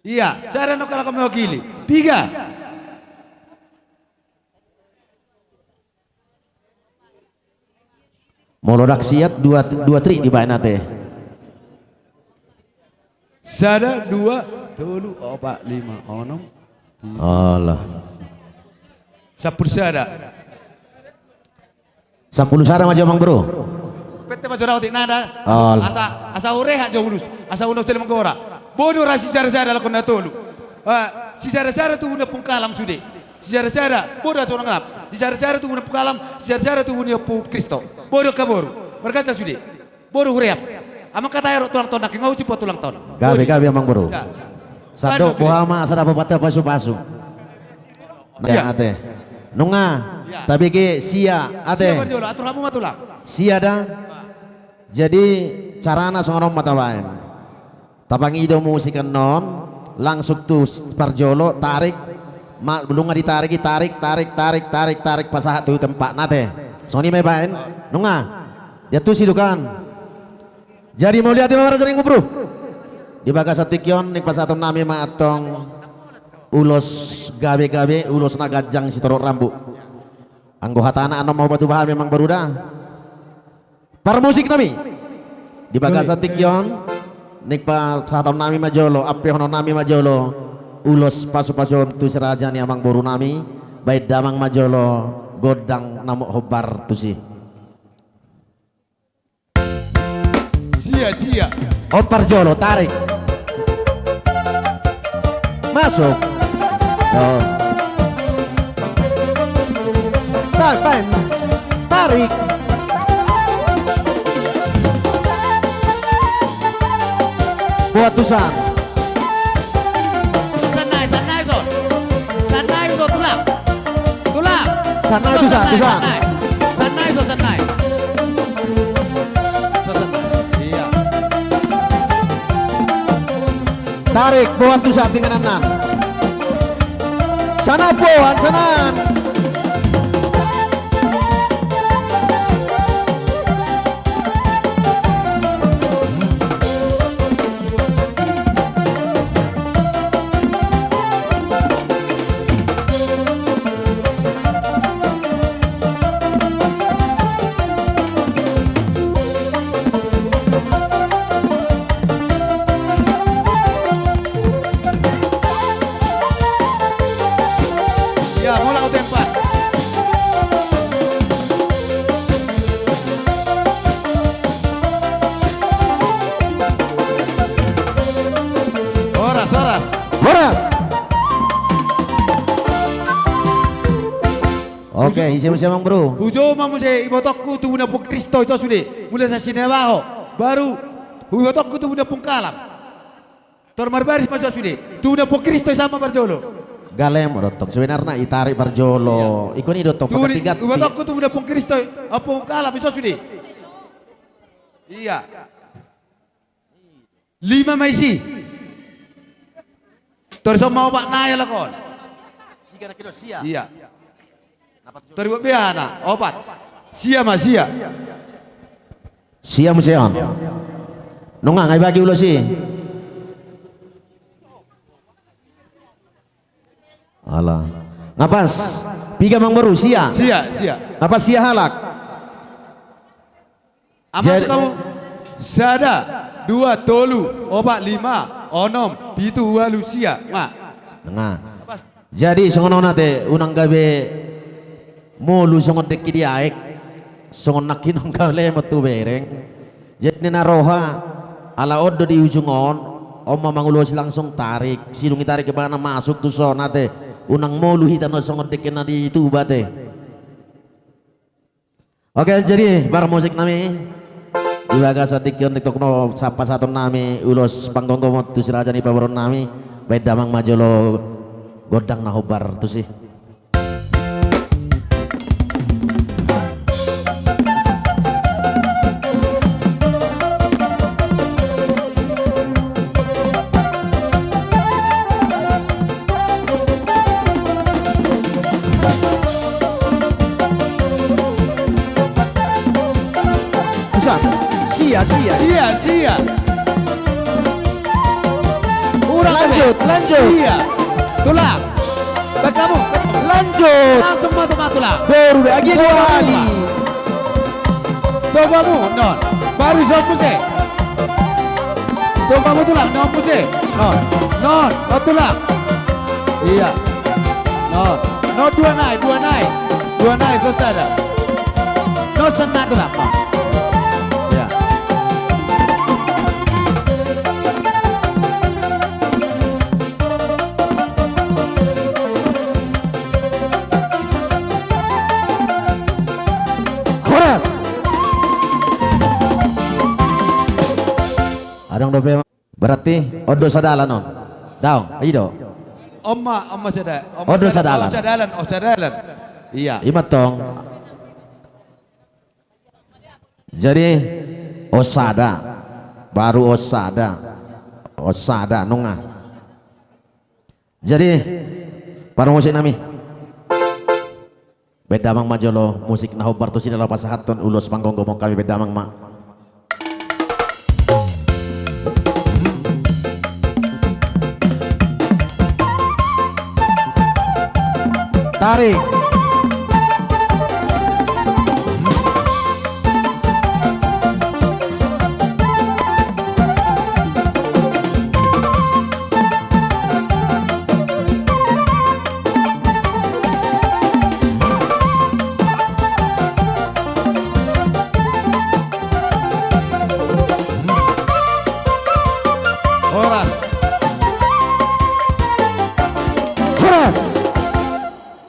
Iya, seda no kalau kamu wakili. 3. Molodak siat dua trik di bahan nate. Sada, 2, tolu, opa, 5, onom. Allah. 10 sada. 10 sada maju mang bro. Pete maju rauti nada. Allah. Asa ureha jauh ulus. Asa uno sel menggora. Bodoh rasi cara-cara lakon na tolu. Si cara-cara tu udah pungkalam sude. Si cara-cara bodoh seorang ngelap. Si cara-cara tu udah pungkalam. Si cara-cara tu udah pu Kristo. Bodoh kaboru. Berkata sude. Bodoh ureap. Ama kata air tulang ton ngau cipot tulang ton. Gabe mang bro. Sado pohama asal apa patah pasu-pasu. Nah ate. Nunga. Tapi ke sia ate. Sia berjolo atur kamu matulang. Sia dah. Jadi carana songorom mata lain. Tapang ido musik non langsung tuh parjolo tarik belum ditarik tarik pasahat tuh tempat nate. Sony may bain nunga. Dia tuh sidukan. Jadi mau lihat mana jaring bro? Di bagas atikyon nik pasatong nami matong ulos gabe ulos nagajang si torok rambu. Anggo hatana anom mau batu bahan memang baru dah. Para musik nami di bagas atikyon nik pasatong nami majolo ape hono nami majolo ulos pasu-pasu tu seraja ni amang baru nami baik damang majolo godang namuk hobar tu sih. Sia. Opar jolo tarik. Masuk. Oh. Tarik. Buat tusan. Sanai tuh. Sanai tuh tulang. Sanai tusan. Sanai tuh sanai. Tarik buat tusan dengan anan. Sana buat sanan. Horas. Oke, siapa bro? Ujo mamuse ibotokku tu buna pung Kristo itu sudah mulai sa sinewaho baru ibotokku tu buna pung kalam. Tor marbaris masuk sudah tu buna pung Kristo sama berjolo. Galem dotok sebenarnya itarik parjolo. Ikon ini dotok pakai tiga. Ibotokku tu buna pung Kristo pung kalam itu sudah. Iya. 5 maisi. Tor sama obat naya lakon. 3 kilo sia. Iya. Tori buat biana obat. Sia mas sia. Sia museon. Nunga ngai bagi ulo si. Alah. Ngapas? Piga mang baru sia. Sia. Apa sia halak? Amat kamu sada 2 tolu obat 5 onom pitu walu sia. Nah. Jadi songono nate unang gabe mulu songon deki di aek songon nakinong kale metu bereng jadi naroha ala odo di ujungon oma mangulos langsung tarik silungi tarik ke mana masuk tuh sonate unang mulu hitano songon deki na di itu bate. Oke jadi bar musik nami ibaga sadikyon ditokno sapa satu nami ulos panggung komot tu siraja ni pabaron nami beda mang majolo godang nahobar tu sih. Sia. Lanjut. Sia. Tulang. Kamu. Lanjut. Langsung mata tulang. Baru lagi 2 kali. Cobamu non. Baru sopuse. Cobamu tulang non puse. Non. Oh tulang. Iya. Non 2 naik selesai dah. Non senang tulang. Ya. Horas. Adang dope berarti odo sadalan no. Daong, ayo. Oma sada. Odo sadalan. Sadalan. Iya. Imatong. Jadi osada baru osada nunga. Jadi para musik nami bedamang majolo musik nahobar tu sinala pasahaton ulos panggung gomong kami bedamang mak. Tarik.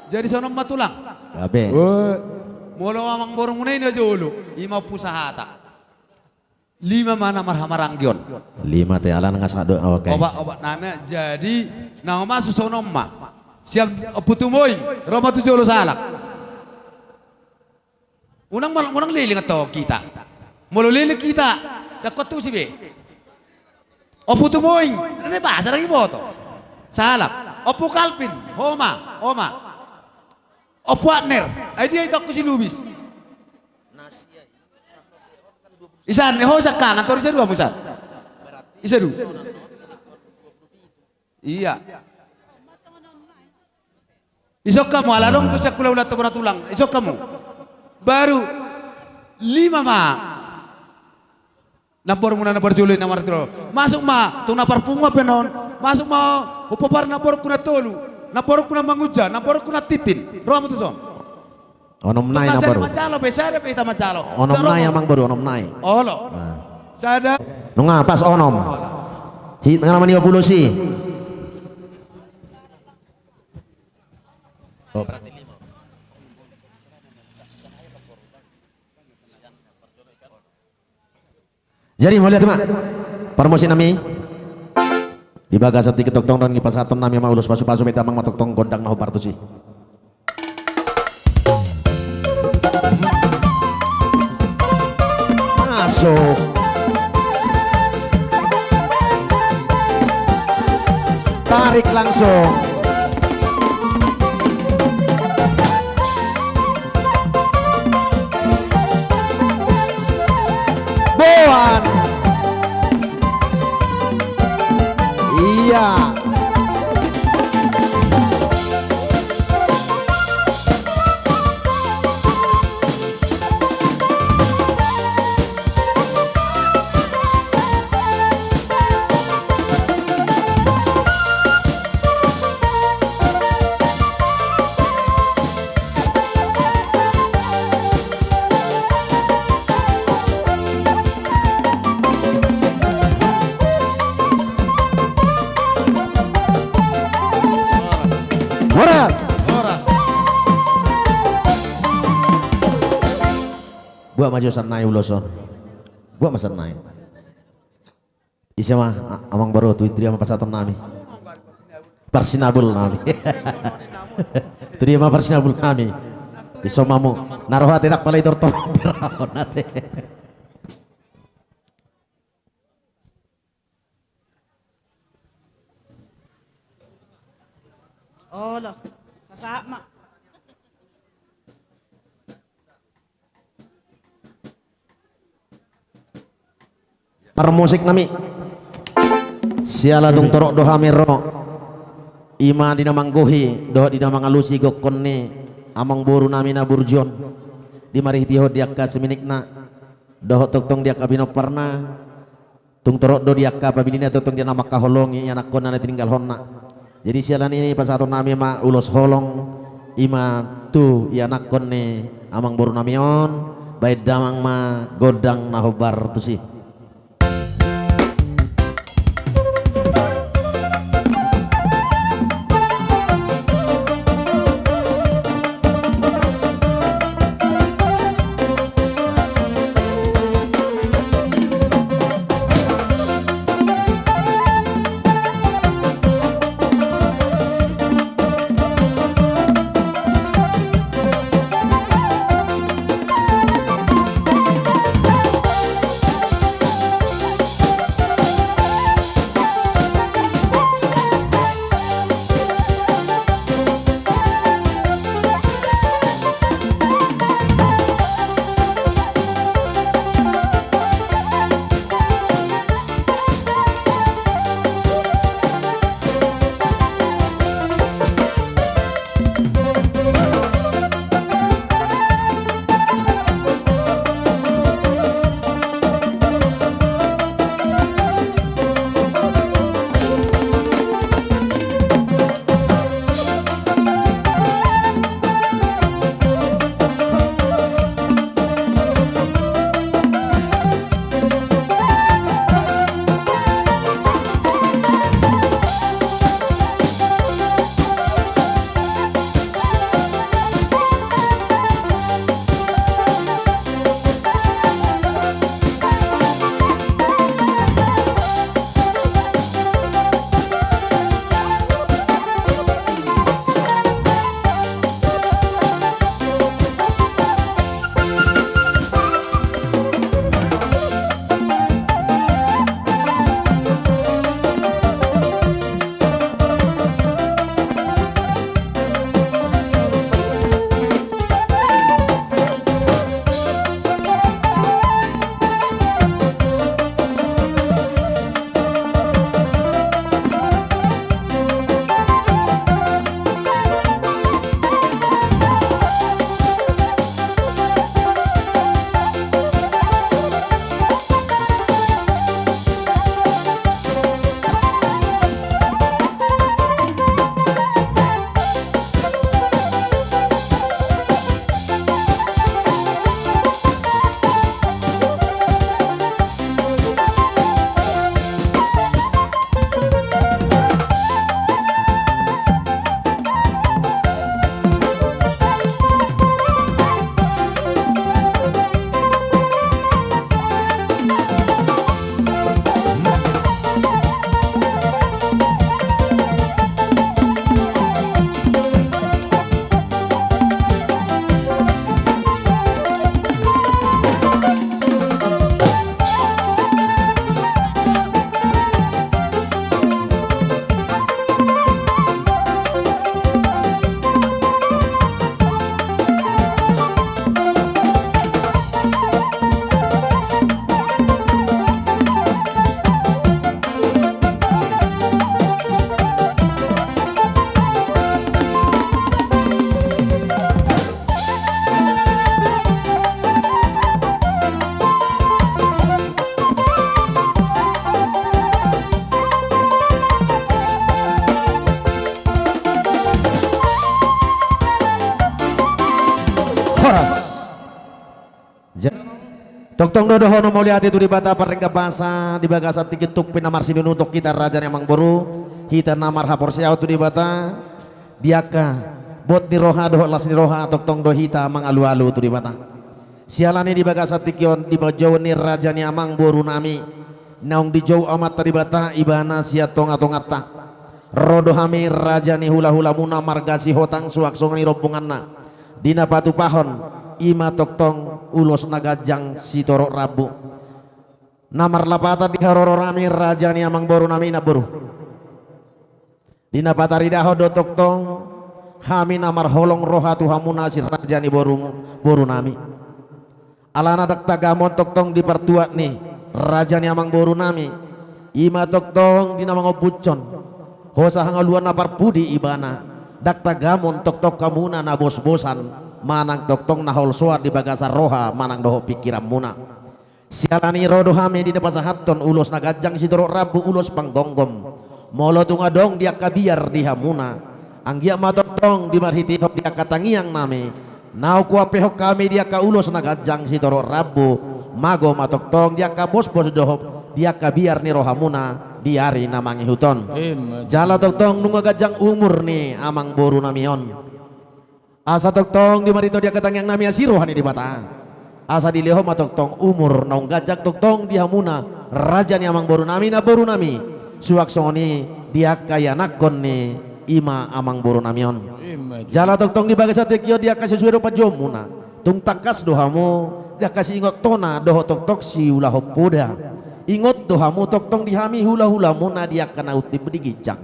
Jadi sono matulang. Abe. Molo amang borong munay na jolo. 5 pusahata. 5 mana marhamaranggion. 5 teh ala ngasado. Oke. Obat namanya jadi nama susono ma. Siap putumoy. Roma tu jolo salak. Unang liling atau kita. Molo liling kita. Dakot tu si be. Opo tumoy. Ano ba? Sarang iboto. Salak. Opo kalpin. Homa. Opo atner. Ay dia itu aku si Lubis. Isan, sa kangan, tori isa 2 musan. Isa 2. Iya. Isok kamu aladong tu sa kula-ulat tulang. Isok kamu. Baru 5 ma. Nampor muna na barjuli na martiro. Masuk ma, tu na parfuma penon. Masuk ma, upapar napor kuna tolu. Napor kuna manguja, napor kuna titin. Roa mo tu son. Onom nai na baru. Macalo besar pe ita macalo. Onom nai amang baru onom nai. Olo. Sada. Nunga pas onom. Hit nga naman 50 si. Jadi mau lihat mak promosi nami di bagasat di ketok tong dan di pasatan nami mau ulus pasu-pasu metamang matok tong gondang nahu partusi. Masuk. Tarik langsung. Boan. Iya. Horas. Buat maju sanai uloson. Buat masa sanai. Isya mah amang baru tu dia mah pasatan nami. Parsinabul nami. Tu dia mah parsinabul nami. Iso mamu naruh hati nak palai tortor beraun hati. Oh loh, masa mak. Musik nami siala dung torok doha mero ima dina manggohi doha dina mangalusi gokkonne amang boru nami na burjon di mari tiho diakka seminikna doho tong diakka binoparna tung torok do diakka pabilina tong dia nama kaholongi anak kona na tinggal honna. Jadi sialan ini pas satu nami ma ulos holong ima tu ya anak konne amang boru namion baik damang ma godang nahobar tu sih. Tong dodo hono mauliat itu di bata parengga basa di bagasa tikituk pinamar sini untuk kita raja yang boru kita namar hapor siau tu di bata diaka bot di roha doh las di roha tong do hita mang alu-alu tu di bata sialani di bagasa tikion di bajau ni raja ni amang boru nami naung di jauh amat tadi bata ibana sia tonga tongata rodo hami raja ni hula-hula muna margasi hotang suak songan ni rompunganna dina patu pahon ima toktong ulos nagajang si torok rabu namar lapata di haroro rami raja ni amang boru nami na boru dina patari daho do toktong hami namar holong roha tu hamuna si raja ni boru nami alana dak tagamon toktong di pertuat ni raja ni amang boru nami ima toktong dina mangopucon hosa hangaluan na parpudi ibana dak tagamon toktok kamuna na bos-bosan manang toktong nahol suar di bagasa roha manang doho pikiran muna sialani rodo hame di depan sahaton ulos nagajang si dorok rabu ulos panggonggom molo tungadong dia kabiar di hamuna anggia matotong di marhitihok dia katangiang name nau kuapehok kami dia ka ulos nagajang si dorok rabu mago matoktong dia ka bos-bos doho dia kabiar ni rohamuna diari namangi huton jala toktong nunga gajang umur ni amang boru namion asa toktong di marito dia ketang yang namanya sirohani di bata asa di leho matoktong umur naung gajak toktong di hamuna raja ni amang boru nami na boru nami suak songoni dia kaya nakon ni ima amang boru namion jala toktong di bagasa tekio dia kasih suero pajomuna tung takas dohamu dia kasih ingot tona doho tok si ulah poda ingot dohamu toktong di hami hula-hula muna dia kana uti bedigijang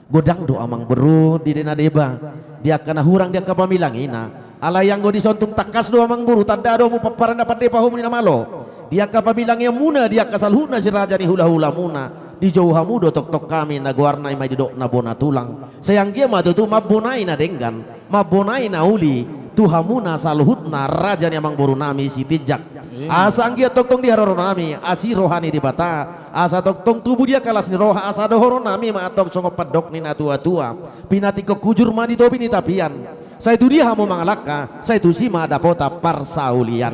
godang do amang beru di dena deba dia kena hurang dia kapamilangina ala yang go disontung takas do amang buru tanda do mu paparan dapat depa humni namalo dia kapamilangnya muna dia kasalhuna si raja ni hula-hula muna di jauh hamu do tok kami na guarna imai didok na bona tulang sayang dia mah tu mabonai na denggan mabonai na uli tu hamuna salhutna raja ni amang buru nami si tijak asa anggia toktong di haroro nami asi rohani di bata asa toktong tubuh dia kalas ni roha asa dohoro nami ma atok songo padok ni na tua-tua pinati ko kujur mani topi ni tapian saya itu dia hamu mangalaka saya itu sima dapota parsaulian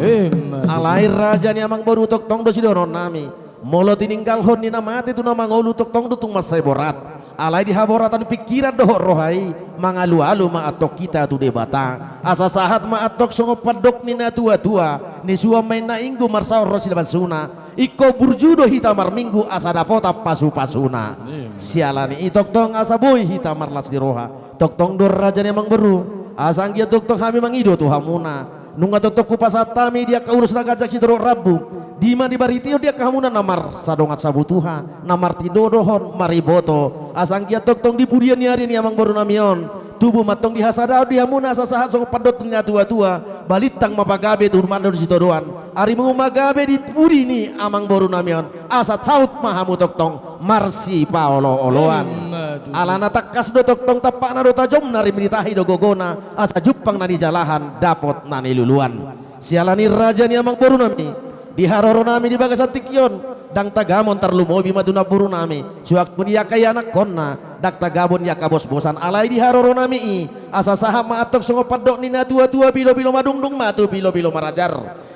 alai raja ni amang boru toktong do si dohoro nami molo tininggal hon ni namate tu nama ngolu toktong do tung masai borat alai di haboratan pikiran doho rohai mangalu-alu ma atok kita tu debata asa sahat ma atok songo padok ni na tua-tua ni suam main na inggu marsaur rosil basuna iko burjudo hitamar minggu asa dapota pasu-pasuna sialani itoktong asa boy hitamar las di roha toktong dor raja ni amang beru asa anggia toktong kami mangido tu hamuna nunga totok kupasatami dia kaurus nagajak si dorok rabu Dima di baritio dia kahamuna namar sadongat sabutuha namar tidodohon mariboto asang kia toktong di budian ni hari ni amang boru namion tubuh matong di hasadao di hamuna sasahat song padot ni tua-tua balitang mapagabe tu rumah di situ doan hari mau magabe di budi ni amang boru namion asa saut mahamu toktong marsi paolo oloan alana takas do toktong tapak na do tajom nari meritahi do gogona asa jupang na di jalahan dapot nani luluan sialani raja ni amang boru nami di haroro nami di bagasa tikion dang tagamon tarlumobi maduna buru nami suak pun ya kaya anak konna dak tagamon ya kabos-bosan alai di haroro nami i asa saham maatok songo padok nina tua-tua bilo-bilo madungdung matu bilo-bilo marajar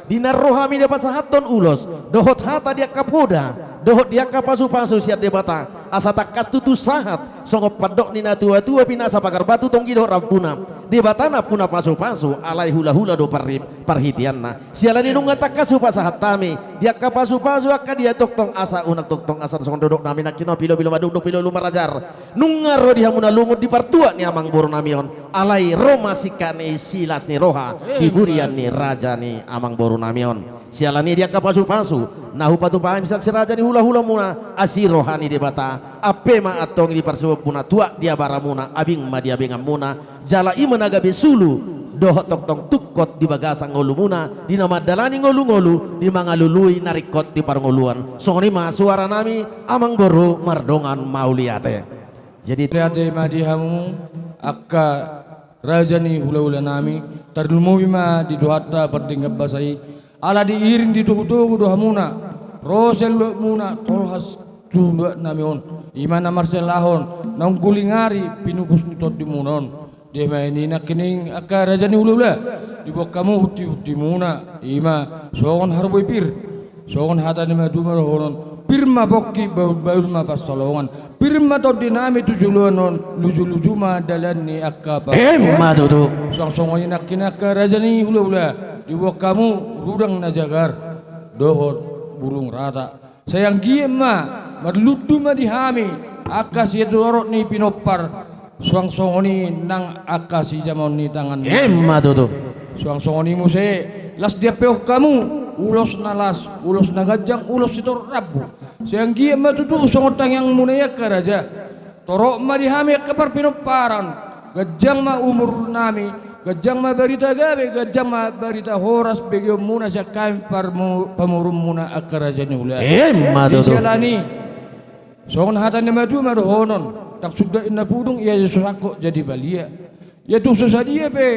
dina rohami dapat sahaton ulos dohot hata dia kapoda dohot dia kapasu-pasu siat debata asa takas tutu sahat songo padok nina tua-tua pinasa pagar batu tonggi dohot rampuna debatana puna pasu-pasu alai hula-hula do parhitianna sialani nunga takasu pasahat tami dia kapasu-pasu akka dia toktong asa unak toktong asa songo dodok nami nakino bilo-bilo madungdung bilo-bilo marajar nunga ro dia muna lumut di partua ni amang boru namion alai roma sikane silas ni roha hiburian ni raja ni amang boru namion sialani dia kapasu-pasu nahu patu paham bisa si raja ni hula-hula muna asirohani di bata ape ma atong di parsuwa puna tua dia baramuna abing ma dia bengam muna jala ima nagabe sulu doh toktong tukot di bagasa ngolu muna di nama dalani ngolu-ngolu di mangalului narikot di parngoluan songoni ma suara nami amang boru mardongan mauliate jadi liate madihamu akka raja ni hula-hula nami tarlumumi ma di dohata pertingkat basai ala diiring di tuhu-tuhu dohamuna rosel muna tolhas tunda namion imana marselahon nang kulingari pinupus nitot di munon dia maini nak kening akka raja ni ula di bawah kamu huti muna ima soon harboy pir soon hata ni madu maronon pirma bokki baul ma pasolongan pirma to dinami tujuluanon luju ma dalan ni akka ba madu tu song ini nak kinaka raja ni ula di bawah kamu rudang na jagar dohot burung rata sayang giema marludu ma dihami akka si dorot ni pinopar suang songoni nang akasi jamon ni tangan madu tu suang songoni muse las dia peoh kamu ulos na gajang ulos itu rabu sayang gia matutu songotang yang munaya ka raja torok ma dihami kapar pinoparan gajang ma umur nami gajang ma barita gabe gajang ma barita horas begio muna siya kain pamurum muna akaraja ni ula madu tu disalani songon hatan ni madu marohonon tak sudah inna pudung ia susako jadi balia ya tung susadia pe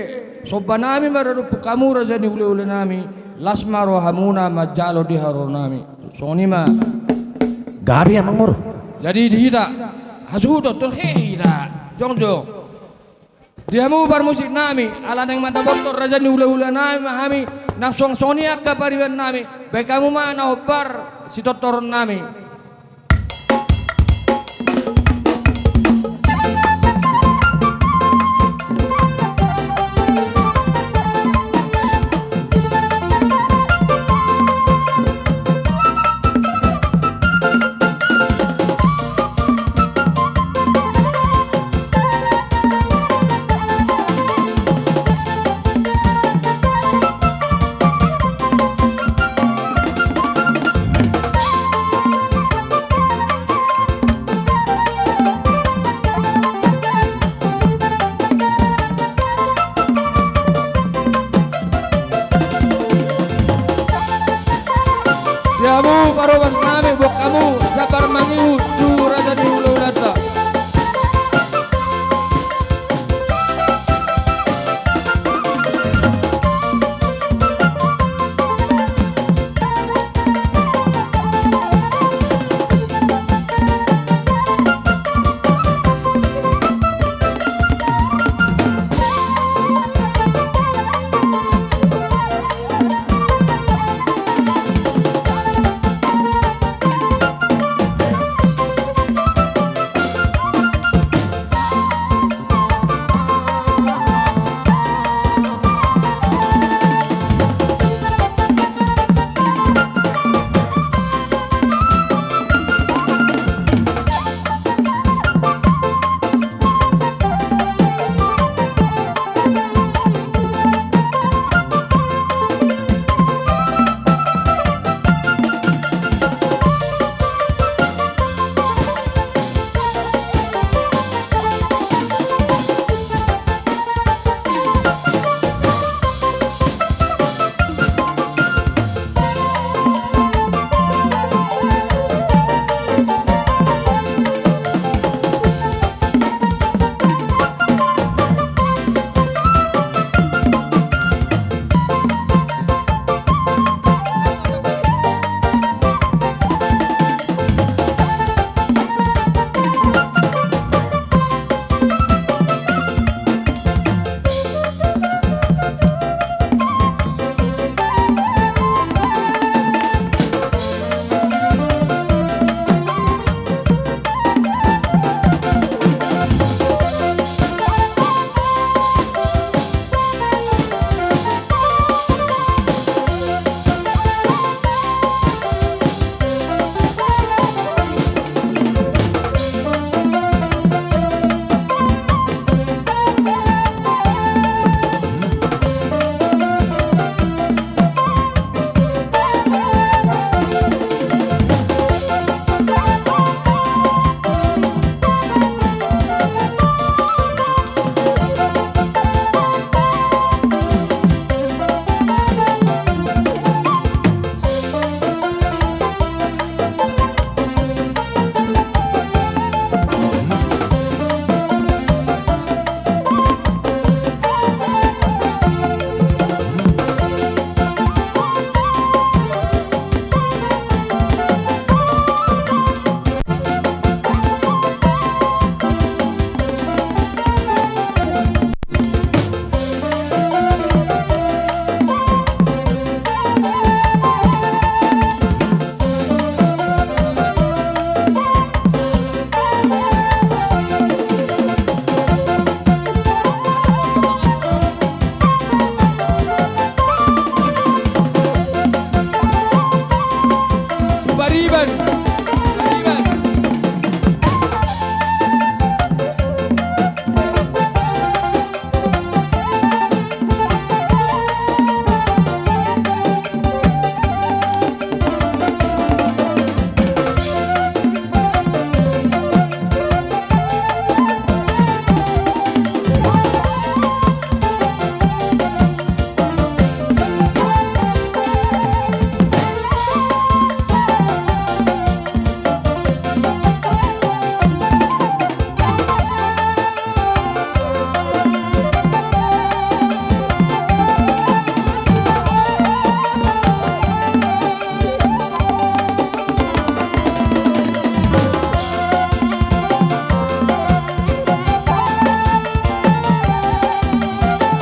sobanami maradu kamu raja ni ule nami lasmaro hamuna majalo di haronami songoni ma gabi amang mur jadi dihita hasudo terhita jong diamu bar musik nami ala neng mata botol raja ni ule nami mahami nang song akka pariban nami baik kamu ma na hobar si totor nami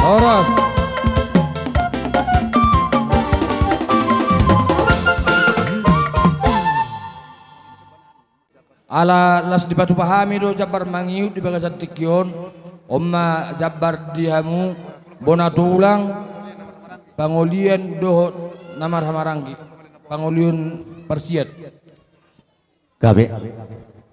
Horas. Ala las di batu pahami do jabar mangiut di bagasan tikion omma jabar dihamu bona tulang pangolian do namar hamaranggi pangolian persiat Gabe.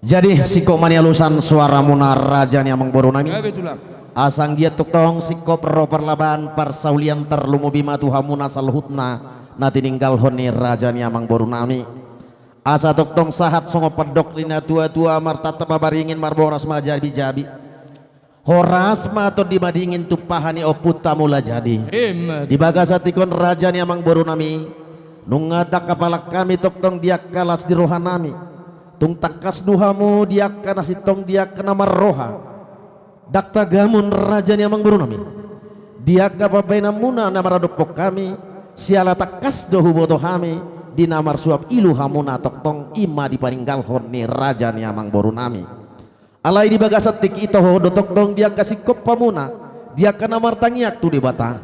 Jadi siko mania lusan suara munar raja ni amang boronami. gabe tulang Asang dia tuktong siko perro perlaban parsaulian terlumu bima tuhamuna salhutna nati ninggal honi raja ni amang boronami. Asa tuktong sahat songo pedok lina tua-tua martata babaringin marboras majabi jabi. Horas ma atau dimadingin tupahani oputa mula jadi. Di bagasatikon raja ni amang boronami. Nungada kapalak kami tuktong dia kalas di rohanami. Tung takas duhamu dia kana sitong dia kana marroha dakta gamun raja ni amang boronami. Dia kapabaina muna namaradopok kami siala takas dohu boto kami di namar suap ilu hamuna toktong ima dipaninggal honi raja ni amang boronami. Alai di bagasat tik ito hodo toktong dia kasih kop pamuna dia kana martangiak tu di bata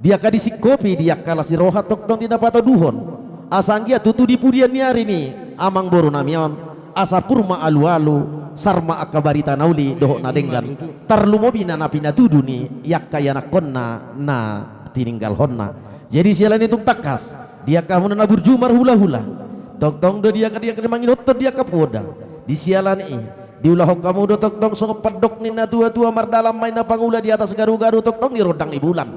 dia kadisi kopi dia kalas di roha toktong di napata duhon asanggia tutu di pudian ni hari ni amang boronami asa purma alu-alu sarma akabarita nauli dohok na denggan tarlumobina napina tuduni yak kaya nakonna na tininggal honna. Jadi sialan itu takas dia kamu nabur jumar hula-hula toktong do dia mangin otot dia kapoda di sialan diulahok kamu do toktong songo pedok nina tua-tua mardalam main na pangula di atas garu-garu toktong di rodang di bulan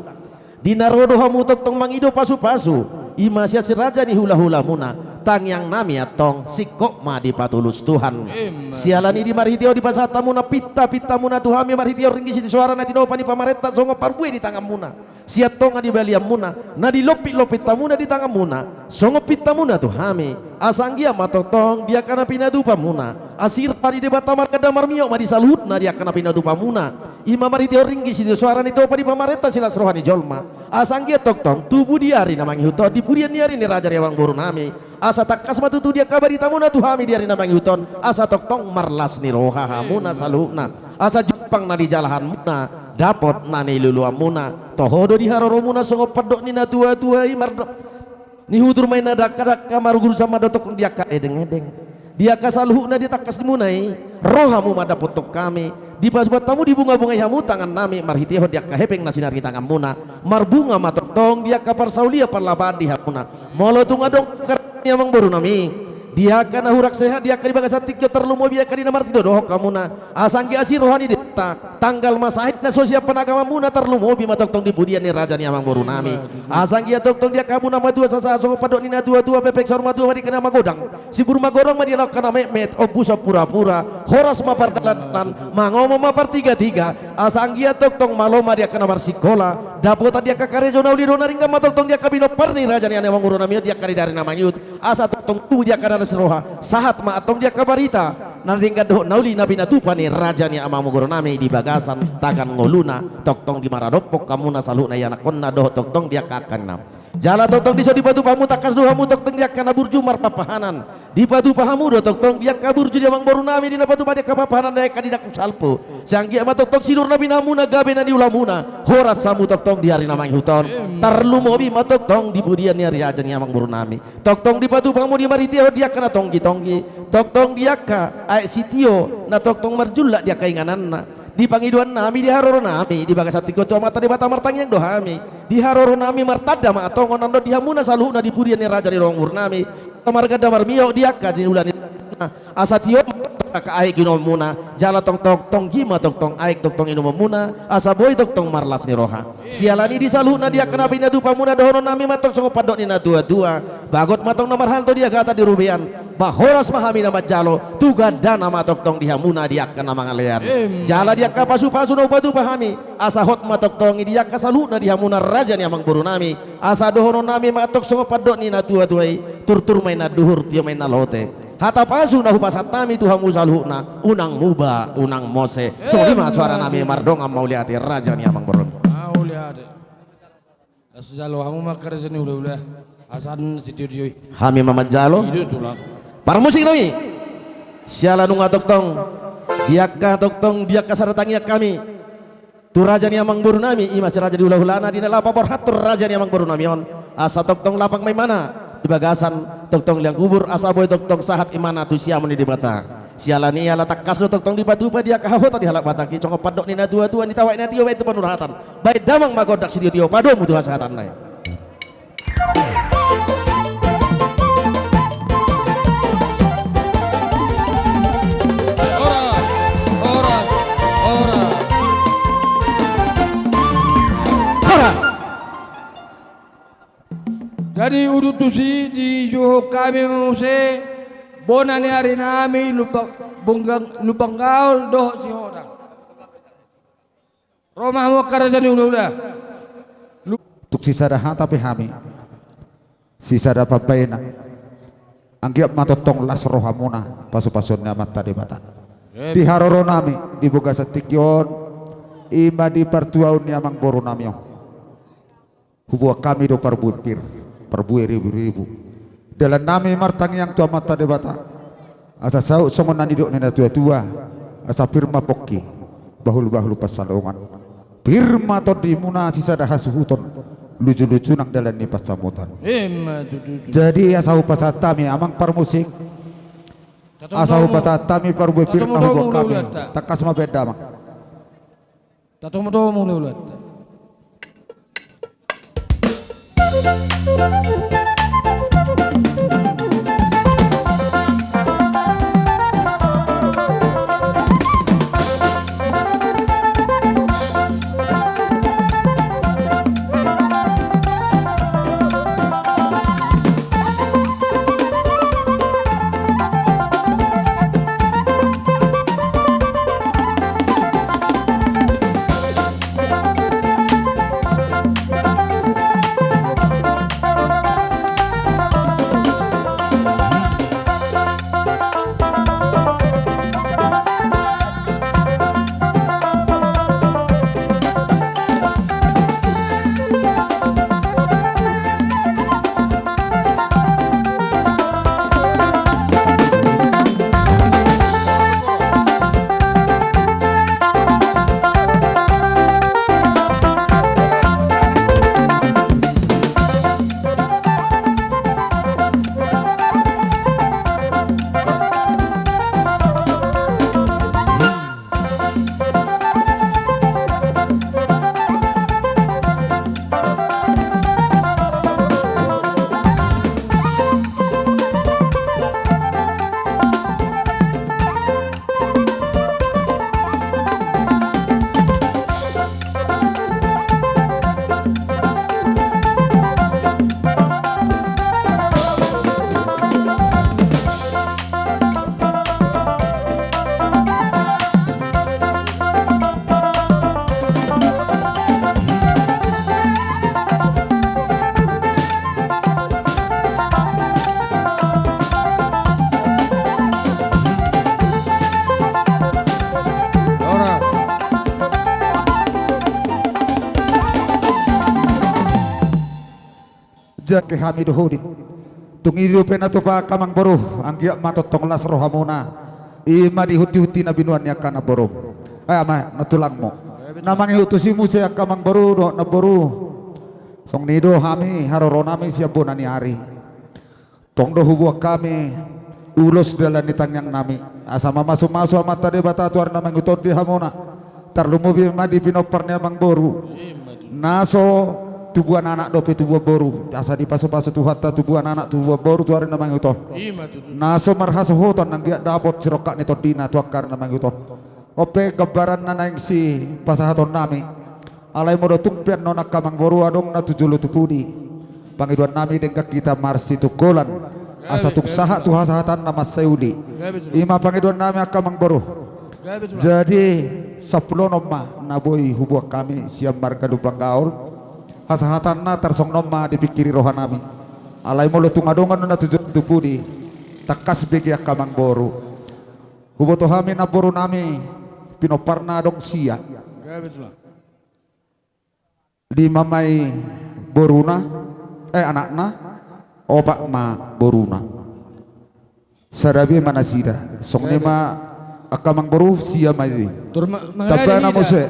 di narodo hamu toktong mangido pasu-pasu ima sia si raja ni hula-hula muna tang yang nami atong sikok ma di patulus Tuhan sialani di marhitio di pasata muna pita muna tuhami marhitio ringgi siti suara na tino pani pamareta songo parbue di tangan muna siat tonga di baliam muna na di lopi tamuna di tangan muna songo pita muna tuhami asanggia matotong dia kana pinadu pamuna asir pari debat tamar kadamar mio ma di salut na dia kana pinadu pamuna ima marhitio ringgi siti suara ni to pani pamareta silas rohani jolma asanggia toktong tubuh diari namangi huto di purian diari ni raja rewang boronami asa takas matutu dia kabari tamuna tuhami diari namangi huton asa toktong marlas ni roha hamuna saluna asa jepang na di jalahan muna dapot nani lulu amuna tohodo di haroro muna songo pedok nina tua-tua mardo ni hutur main ada kadak kamar guru sama dotok dia ka edeng-edeng dia kasaluhna dia takas dimunai rohamu mada potok kami di pasbat tamu di bunga-bunga hamu tangan nami marhitio dia kahepeng nasinar di tangan muna marbunga matotong dia kapar saulia parlaban di hamuna molo tunga dong kernya mang baru nami dia kana hurak sehat dia kali bagasat tikyo terlumo dia kali namar tido dohok kamuna asanggi asir rohani deta tanggal masahid na sosial penagama muna terlumo bima toktong di budian ni raja ni amang borunami asanggi toktong dia kamu nama dua sasa songo padok nina dua pepek sorma dua mari kana magodang si burma gorong madi lak kana memet obusa pura-pura horas mapar dalan mangomo mapar tiga asanggi toktong maloma dia kana marsikola dapota dia kakare jona uli dona ringga matoktong dia kabino parni raja ni amang borunami dia kali dari nama yut asa toktong tu dia kana seroha sahat ma atong dia kabarita naringga doh nauli nabina tupani raja ni amamu goronami di bagasan tagan ngoluna toktong di maradopok kamuna saluna yana konna doh toktong dia kakanam jala toktong diso di batu pahamu takas dohamu toktong dia kana burjumar papahanan di batu pahamu do toktong dia kabur jadi amang borunami di batu pada kapapahanan daya kadidak salpo sanggi ama toktong sinur nabi namuna gabe na di ulamuna horas samu toktong di hari namang huton tarlumobi ma toktong di budian ni raja ni amang borunami toktong di batu pahamu di maritio dia kana tonggi toktong dia ka ai sitio na toktong marjulla dia kainganan na di pangiduan nami di haroro nami di bagasatiko tu mata di bata martang yang dohami di haroro nami martada ma atongon nando di hamuna saluhna di purian ni raja di rongur nami tamarga damar mio dia ka di ulan asatio ka aik ino muna jala tong gima tong aik tong ino muna asa boy tong marlas ni roha sialani di saluhna dia kana pina du pamuna dohono nami matong songo padok ni na dua bagot matong nomor hal to dia kata di rubian bahoras mahami nama jalo tuga dana matong di hamuna dia kana mangalean jala dia ka pasu-pasu no batu pahami asa hot matong dia ka saluhna di hamuna raja ni amang borunami asa dohono nami matong songo padok ni na tua-tuai tur main na duhur tio main na lote hata pasu na hupasat nami tuhamu saluhna unang muba unang mose sorima suara nami mardonga mauliati raja ni amang borun mauliati asjalo hamu makar seni ulah asan studio hami Mamat Jalo para musik nami siala nunga toktong dia ka saratangia kami tu raja ni amang boru nami ima raja di ulah-ulana di nala papor hatur raja ni amang boru nami on asa toktong lapang mai mana di bagasan toktong liang kubur asa boy toktong sahat imana tu siamani di bata sialani ala takkasu toktong di batu dia kahota di halak bataki congop padok ni na tua-tua ni tawai na tio itu panurahatan baik damang magodak si tio pado mutu hasatan nai Jadi udut tusi di Johor kami mengusai bonani hari nami lubang gaul doh si hodang. Romahmu karajani udah. Tuk sisa dah tapi hami sisa dah papaina anggiap matotong las rohamuna pasu-pasunnya mata di mata di haroro nami di boga setikyon ima di pertuaun amang boru namyo hubua kami do perbutir perbuai ribu-ribu dalam nami martang yang tua mata di bata asa sauk songon nani dok nena tua-tua asa firma pokki bahulu-bahulu pasalongan firma to di muna sisa dah hasuhuton lucu-lucu nak dalam ni pasamutan jadi asa upasatami amang permusik asa upasatami perbuai firma hubua kami takas ma beda mang tatung mo mulai ulat ke hami dohodin tung hidup na to pa kamang boru anggiak matotong las rohamuna ima di huti-huti na binuan ya kana boru ay ama natulang mo namang iutusimu siya kamang boru do na boru song nido hami haroro nami siya bonani hari tong do hubuak kami ulos dalan nitanyang nami asama masuk-masuk mata de bata tuar namang utod di hamona tarlumubi ma di pinoparnya mang boru naso tubuhan anak dope tubuh boru asa di pasu-pasu tuhata tubuhan anak tubuh boru tuarin namang uton naso marhaso hoton nang dia dapot siroka ni todina tuakar namang uton ope gambaran nanaing si pasahaton nami alai modo tukpian nona kamang boru adong na tujulu tupudi pangiduan nami dengkak kita marsi tukolan asa tuk saha tuhasahatan nama seudi ima pangiduan nami akamang boru jadi 10 nomah naboi hubuak kami siam marga lubang gaul hasahatan na tarsong nomah dipikiri rohanami alai molo tungadongan na tujupudi takas begi akamang boru huboto hami na boru nami pinoparna dong sia lima mai boruna anakna opak ma boruna sarabi mana sida song lima akamang boru sia mai tabana mose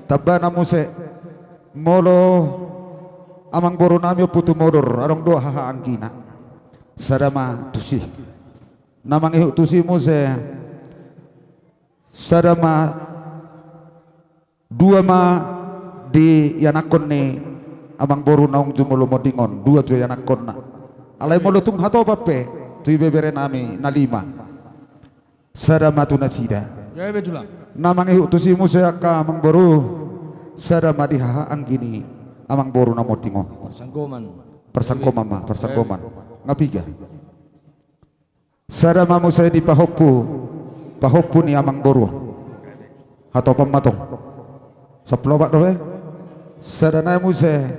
tabana muse molo amang boro nami putu modor arong doa haha angkina sadama tusi namang ihu tusi muse sadama dua ma di yanakon ni amang boro naung jumulo modingon dua tu yanakon na alay molo tung hato pape tu bebere nami na 5 sadama tu nasida Ya betul. namang ihu tusi muse ka amang boro sadama di haha angkini amang boro na modingon persangkoman ngapiga sadama muse di pahoppu ni amang boro hato pamatong saplobat doe sadana muse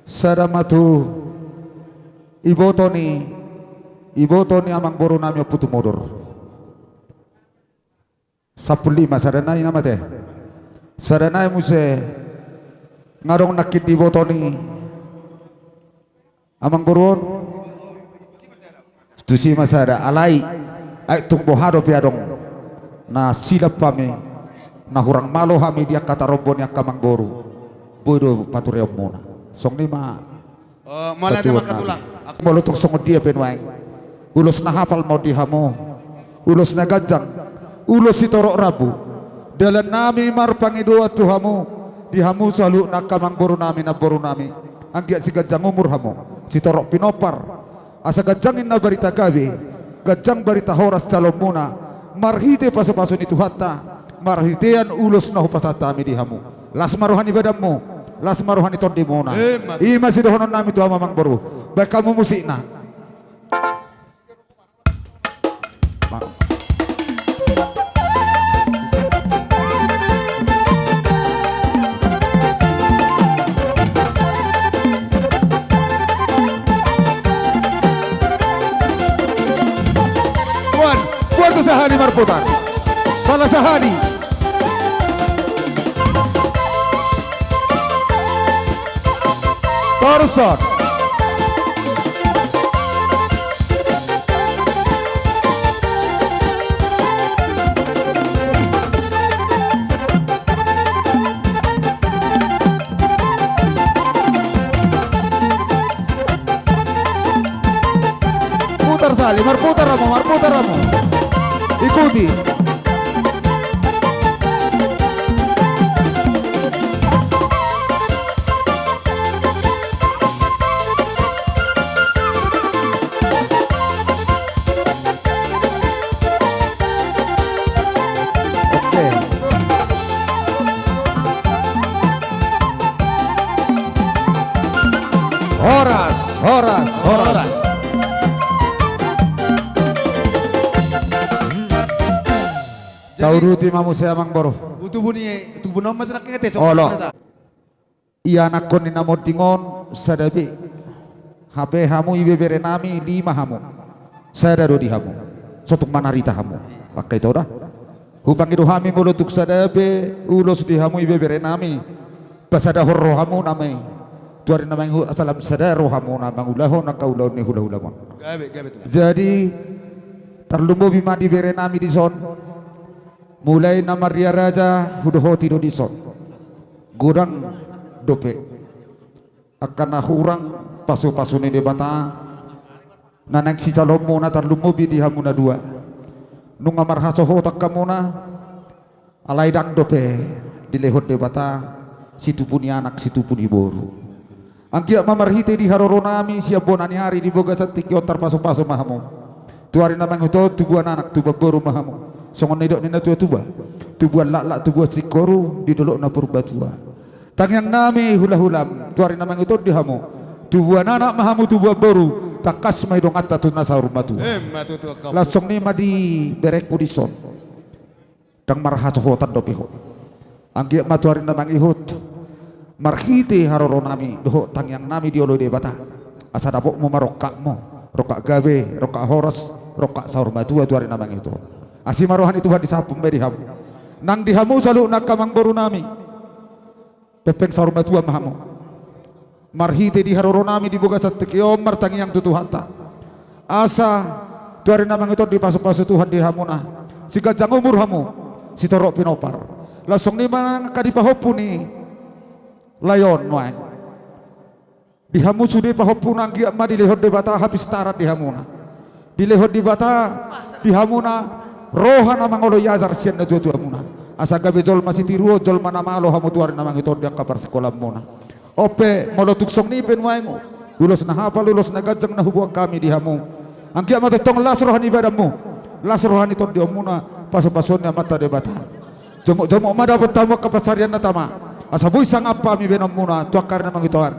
sadama tu iboto ni amang boro nami putu modor 15 sadana ina mate sadana muse ngarong nakit iboto ni amang boron tu si masada alai ay tumbo hado piadong na silap pami na hurang malo hami dia kata rombon yang kamang boru bodo patureo muna song 5 Malah dia makan tulang. aku molutuk song dia penwaeng ulos na hafal mau dihamu ulos na gajang ulos si torok rabu dalam nami marpangi doa tuhamu dihamu selalu nak kamang boru nami na boru nami anggiat si gajang umur hamu si torok pinopar asa gajangin na barita gawe gajang barita horas calon muna marhite paso-paso ni tuhata marhitean ulos na hupasatami dihamu las maruhani badammu las maruhani tondi muna ima si dohonon nami tuha mamang boru baik kamu musik na Buat sahani marputan salah sahani Torson putar sali marputar ramu ikuti oke horas Tauruti mamu saya mang boro. Tubuh nama sudah kete. Olo. Iya nakon ni namo tingon sadabi. HP hamu ibe bere nami 5 hamu. Saya dado di hamu. Sotuk manarita hamu. Pakai tau dah. Hupang itu hami mulutuk sadabi. Ulos di hamu ibe bere nami. Pasada horro hamu namai. Tuarin namai asalam sadaro hamu namang ulaho nakaulau ni hula-hula mon. Jadi terlumbu bima di bere nami di son. Mulai nama Ria Raja hudohoti do dison gurang dope akan hurang pasu-pasu ni debata nanang si calomo na tarlumobi di hamuna 2 nung amar hasoho takamuna alai dang dope di lehot debata situ puni anak situ puni boru angkia mamarhite di haroronami siap bonani hari di boga cantik yotar pasu-pasu mahamu tuari namang itu tubuhan anak tubuh boru mahamu songon nidok nina tua tubuhan lak tubuhan sikoru di dolok na purbatua tangyang nami hula-hulam tuari namang itu dihamu tubuhan anak mahamu tubuhan boru takas may dong atta tuna sa rumatu lasong ni madi bereku di son dang marhasohotan dopiho anggi matuari namang ihut marhiti haroro nami doho tangyang nami diolo de bata asadapok mo marokak mo rokak gawe rokak horas rokak sa rumatu tuari namang itu Asi maruhan itu di sapung beriham. Nang dihamu selalu nak kamang boru nami. Pepeng saruma tua mahamu. Marhite di haroro nami di boga satekio martangi yang tutu hata. Asa tuari namang itu di pasu-pasu Tuhan di hamuna. Si gajang umur hamu. Si torok pinopar. Langsung ni mana kadipahopu ni layon noy. Dihamu sudi pahopu nanggi ma dilehod di bata habis tarat dihamuna. Dilehod di bata dihamuna rohana mangolo yazar sian na tuatu amuna. Asa gabe jol masih tiruo jol mana malo hamu tuarin namang itu dia kabar sekolah muna. Ope molotuk song ni penwaimu. Ulos na hafal ulos na gajang na hubuang kami dihamu. Angkia mata tong las rohani badamu. Las rohani ton diomuna paso-pasonnya mata debata. Jomok-jomok ma dapat tamu kapasarian na tama. Asa buy sang apa mi benom muna tuakar na mangituan.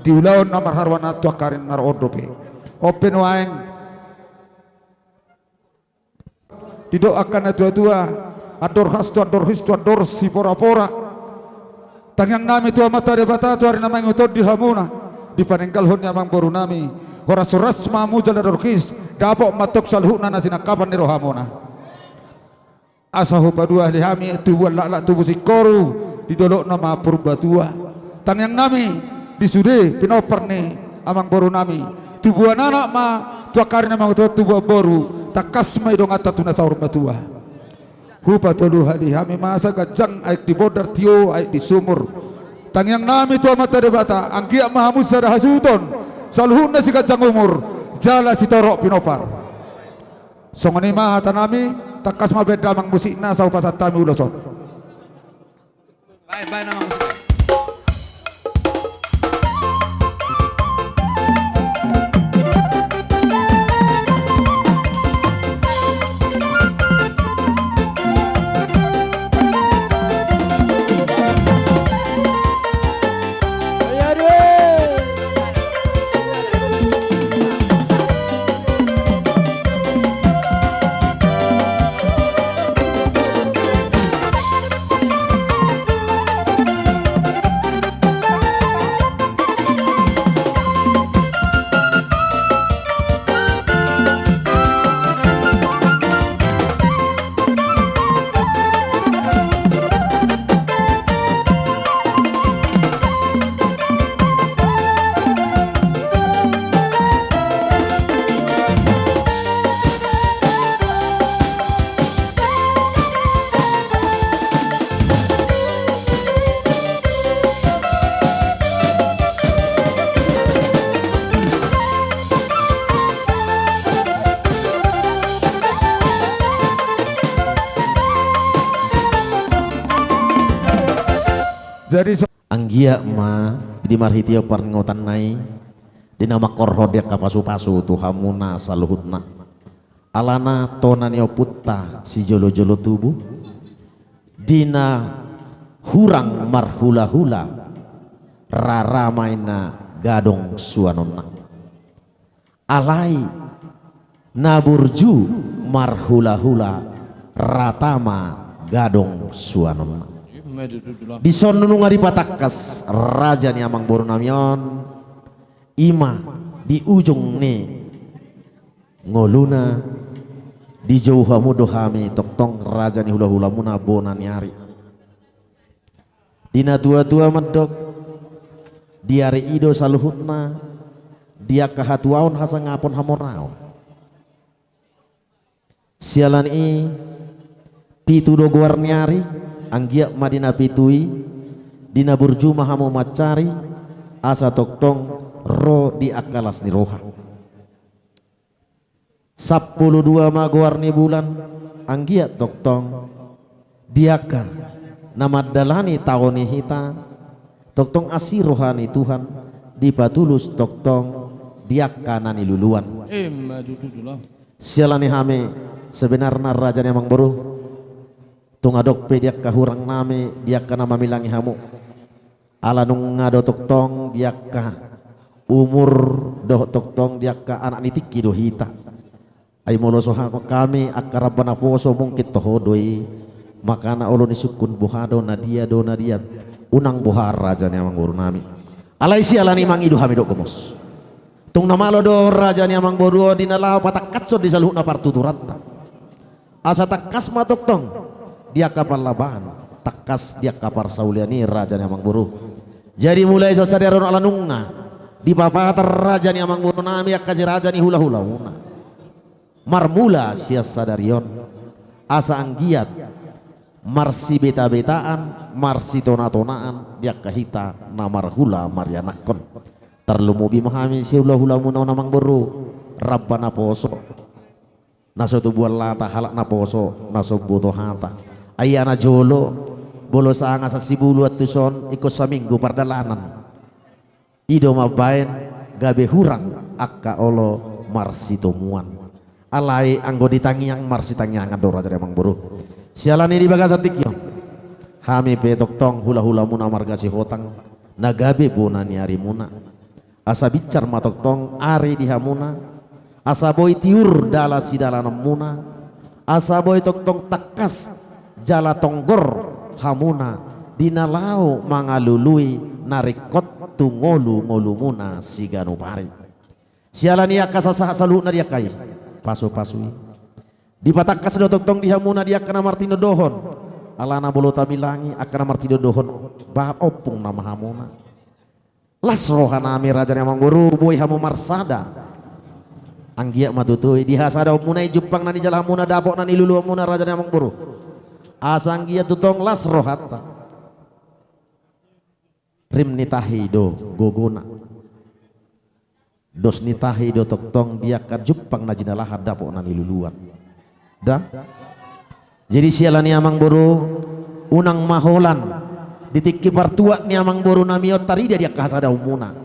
Diulaon na marharwana tuakarin nar odope. Open waeng. Didoakan na tua-tua. Ador hastu ador histu ador si pora-pora. Tangyang nami tua mata debata tuarin na mangitod dihamuna. Di panenggalhon ya mang boru nami. Horas-horas mamu jala dorkis. Dapok matok salhuna na sinakapan ni rohamuna. Asahu padua lihami tubuh lak tubuh sikoru didolok nama purbatua tangyang nami disude pinoper ni amang boru nami tubuh anak ma tuakar nama tubuh boru takas mai dong atat tuna saur batua hupa tolu lihami masa gajang aik di bodar tio aik di sumur tangyang nami tua mata debata angkia mahamus sada hasuton salhuna si gajang umur jala si torok pinopar songani ma tanami takas ma beda mang musikna sau pasat tami uloson. Bye namang anggia ma di marhitio parngotan nai di nama korhodia kapasu-pasu tuhamuna saluhutna alana tonanio putta si jolo-jolo tubuh dina hurang marhula-hula rara maina gadong suanonna alai naburju marhula-hula ratama gadong suanonna di sono ngari patakas raja ni amang boru namion ima di ujung ni ngoluna di jauh hamu dohami toktong raja ni hula-hula muna bona nyari dina tua-tua medok diari ido saluhutna dia kahatuaon hasa ngapon hamoraon sialan i pitu do guar nyari anggia madina pitui dina burju mahamu macari asa toktong ro di akalas ni roha 12 maguarni bulan anggia toktong diaka nama dalani tawoni hita toktong asih rohani Tuhan dipatulus toktong diaka nani luluan sialani hame sebenarnya raja yang baru tungadok pe dia kahurang nami dia kana mamilangi hamu ala nung ngado toktong dia ka umur doh toktong dia ka anak nitiki do hita ay moloso kami akarabana foso mungkit tohodoi makana olo ni sukun buhado nadia do nadia unang buhar raja ni amang guru nami alai si alani mangidu hamido komos tung namalo do raja ni amang boru dina lao patak katso di saluhna partuturatna asa takas ma toktong dia kapal labahan takas dia kapar sauliani raja ni amang buru jadi mulai sasadaron ala nunga di papatar raja ni amang buru nami akaji raja ni hula-hula una marmula sia sadarion asa anggiat marsi beta-betaan, marsi tona-tonaan, dia kahita namar hula marianakon. Terlumu bimahami si hula muna namang buru, Rabbana poso. Naso tubuan lata halak na poso, naso buto hata. Ayana jolo, bolo sa anga sa sibulu at tuson, ikut sa minggu pardalanan. Ido mabain, gabe hurang, akka olo marsi tomuan. Alai anggo ditangiang marsi tangiangan dora jadi emang buru. Sialani di bagasa tikyo. Hami petok tong hula muna marga si hotang. Nagabe bona ni ari muna. Asa bicar matok tong ari di hamuna. Asa boy tiur dala si dalanam muna. Asa boy tok tong takas jala tonggor hamuna. Dinalau mangalului narikot tungolu ngolu muna si ganupari. Sialani akasasa salu na dia kai. Pasu-pasui. Dipatakas do tok tong di hamuna dia kana martino dohon. Alana bolo tamilangi akana martino dohon ba opung nama hamuna. Las rohanami raja namang guru boy hamu marsada. Anggia matutui dihasada munai jupang nani jala hamuna dapok nani lulu hamuna raja namang guru. Asanggia tutong las rohata. Rim nitahido gogona. Dos nitahido tok tong dia kan jupang najina lahar dapok nani luluan. Dah. Jadi sialani amang boru unang maholan ditiki partua ni amang boru namiot tari dia kasada umuna.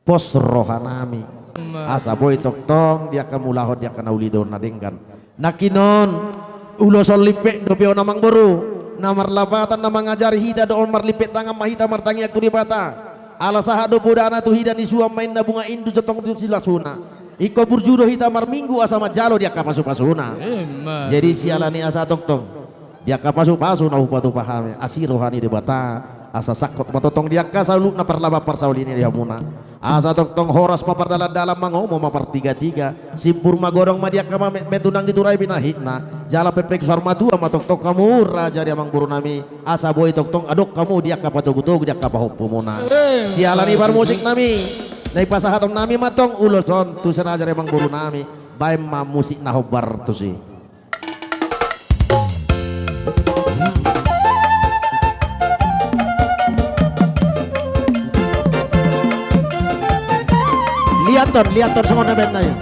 Pos rohanami. Asa boy tok tong dia kamulahod dia kana ulidon nadenggan. Nakinon ulo solipe do peo namang boru. Namar labatan namang ngajari hida do omar lipet tangan mahita martangi aku di bata. Ala sahado budana tu hida ni suam main na bunga indu jotong tu silasuna. Iko burjudo hitamar minggu asa majalo dia kapasu-pasuna. Jadi sialani asa toktong. Dia kapasu-pasu na upatu pahami. Asirohani di bata. Asa sakot matotong dia kasaluk na parlaba parsaulini dia muna. Asa toktong horas papar dalam mangomo mapar tiga-tiga. Simpur magodong madia kama metunang diturai binahitna. Jala pepek sarma dua matoktok kamu raja dia mang buru nami. Asa boy toktong adok kamu dia kapatugutug dia kapahopu muna. Sialani bar musik nami. Nai pasahatong nami matong uloson tu senaja emang buru nami bae ma musik na hobar tu si. Liaton semua band na yun.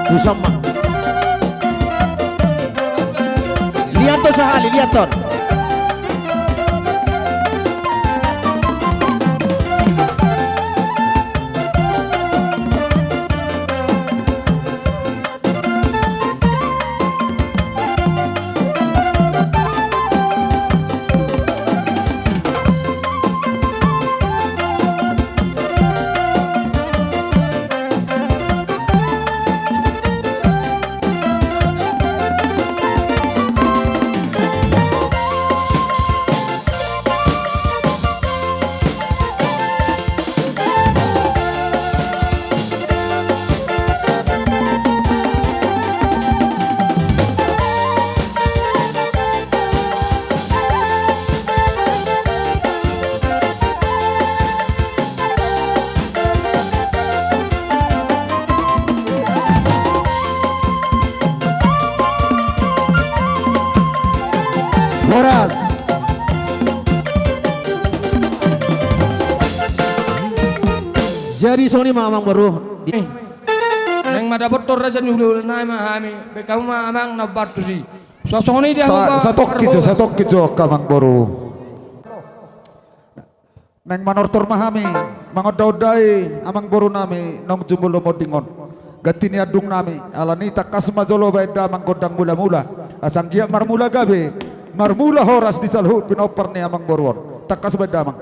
Kusama. Liaton sahali liaton. Horas. Jadi Sony mamang baru. Neng madapot tor raja nyulu na mahami. Bekamu mamang nabat tu si. Sony dia Satok gitu kamang baru. Neng manortor mahami, mangodaudai amang baru nami nong jumbulo modingon. Gatini adung nami alani takas majolo baida manggodang mula-mula. Asang gia marmula gabe. Marmula horas di salhut pinoper ni amang borwon takas bedamang.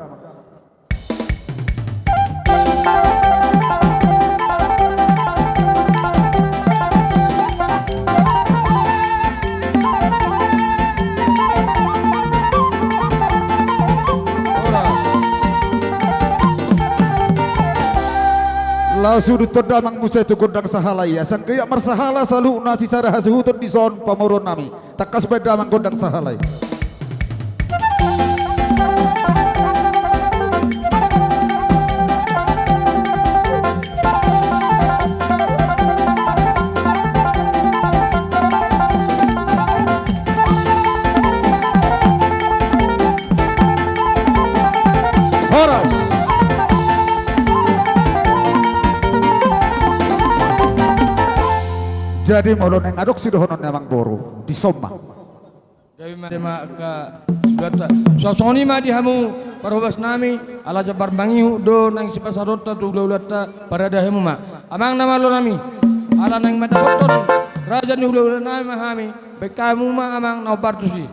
Lau sudut terdamang musa itu kundang sahalaya sang kaya marsahala salu nasi sarah hasuhutun di son pamurun nami takas bedamang kundang sahalay. Jadi molo neng adok si dohonon namang boru di Soma. Kami ma ka sudata. Sosoni ma dihamu parobas nami ala jabar mangihu do nang si pasarota tu ulata para dahemu ma. Amang nama lo nami ala nang madapoton raja ni ulata nami mahami baik kamu ma amang nau partusi.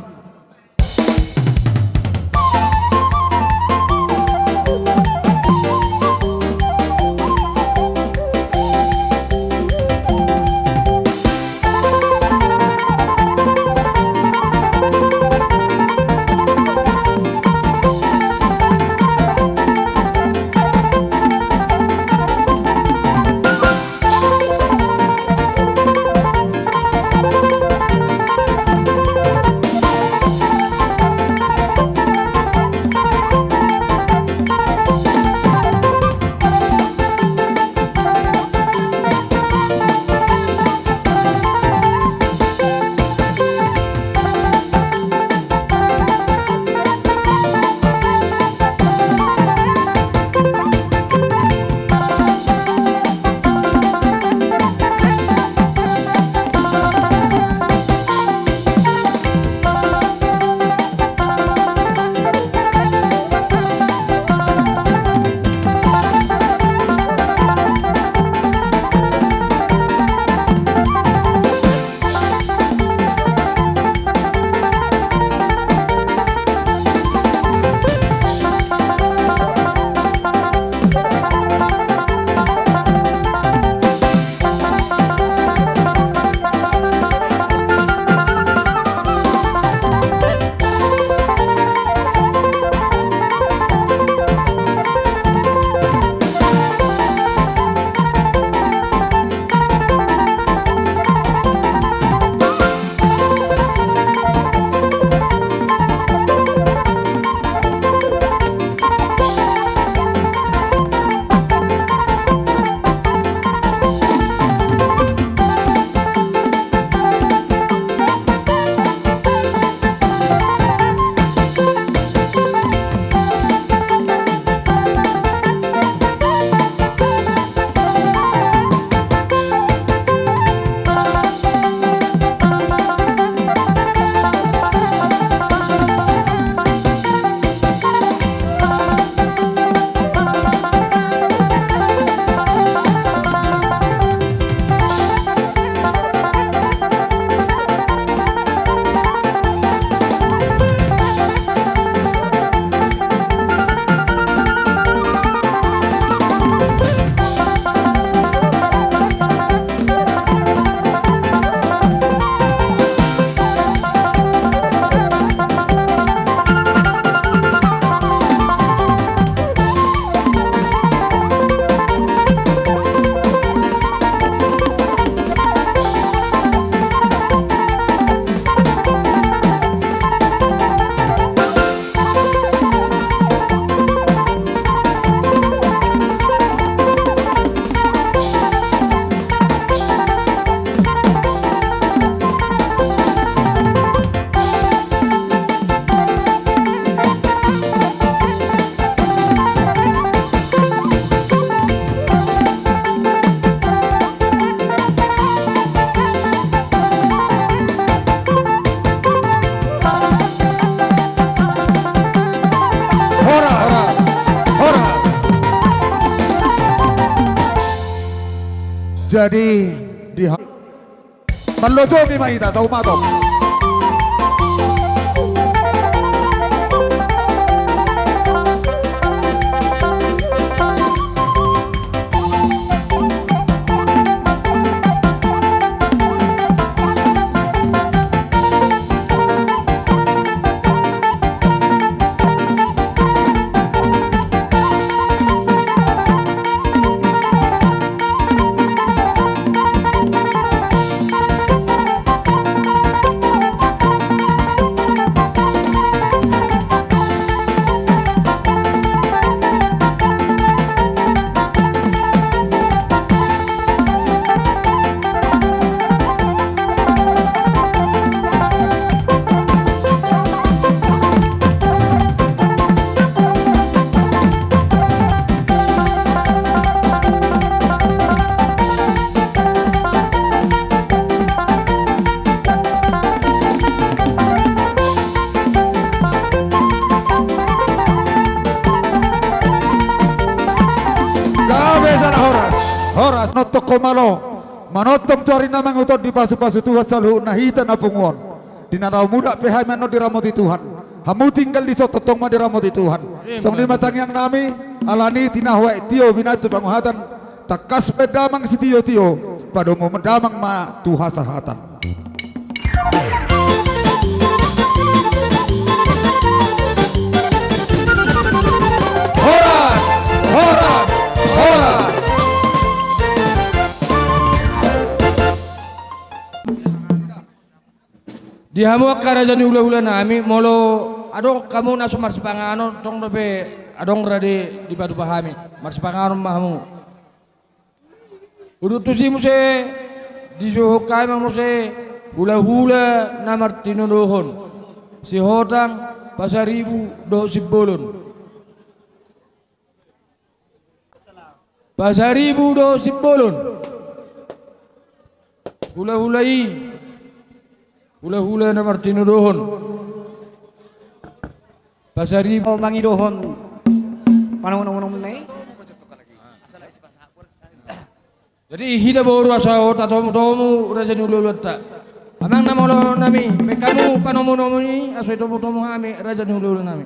Jadi di Mallojogi Maita tahu matok. komalo manotong tuari namang utot di pasu-pasu Tuhan selalu nahita na punguan di narau muda pehai mano diramoti Tuhan hamu tinggal di sototong ma diramoti Tuhan song di matang yang nami alani tinahwa tio binatu panguhatan takas pedamang si tio padomo medamang ma Tuhan sahatan. Di hamu kerajaan ula-ula nami molo adong kamu nasu mars pangano tong dobe adong rade di batu pahami mars pangano mahamu udu tusi muse di joho kai muse hula-hula namar tinuduhon si hotang pasaribu do sibolon pasaribu do sibolon hula-hulai hula-hula na Martino dohon. Pasaribu mangidohon panahon-panahon na jadi hida boru asao tatomu raja nululata. Amang namolo nami mekamu panomo ni aso tomu hami raja nulul nami.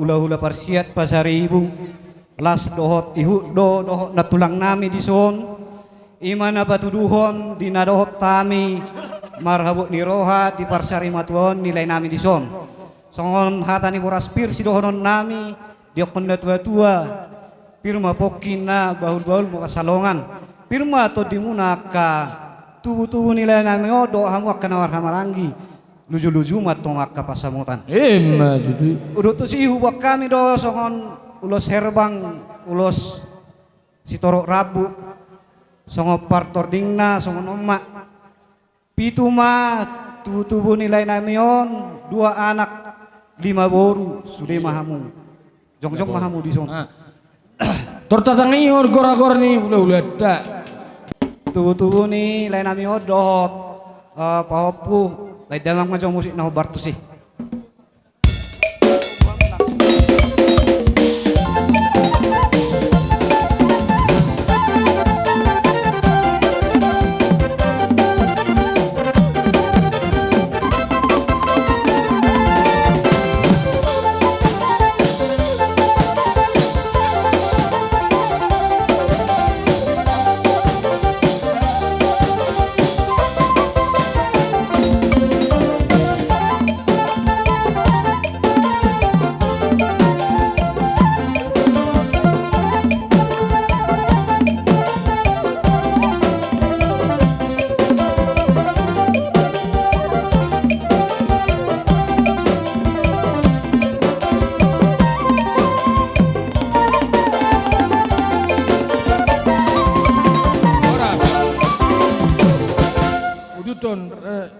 hula-hula parsiat pasaribu las dohot ihu dohot natulang nami di son imana batuduhon di nadohot tami marhabut ni roha di parsari matuon nilai nami di son songon hatani muraspir si dohonon nami diokon tua pirma pokina bahul-bahul muka salongan pirma to dimunaka tubuh-tubuh nilai nami odo hamu akan nawar hamarangi luju-luju matong akka pasamutan jadi udah tuh si ihu buat kami do songon ulos herbang ulos si torok rabu songo partor dingna songon emak pitu ma tubuh nilai namion 2 anak 5 boru sudah mahamu jong-jong mahamu di sana tortatangi hor gora-gora nih ulah dak tubuh nih lain namion dot pahopu lain damang macam musik nah bartu sih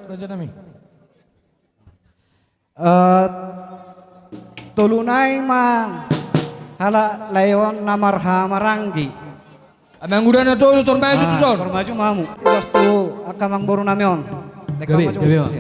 Raja Nami tulunay ma hala layon namar hamaranggi amang udah na to ton bayu ton maju mamu ulas tu akamang boru namion. Gabi, gabi, Mak.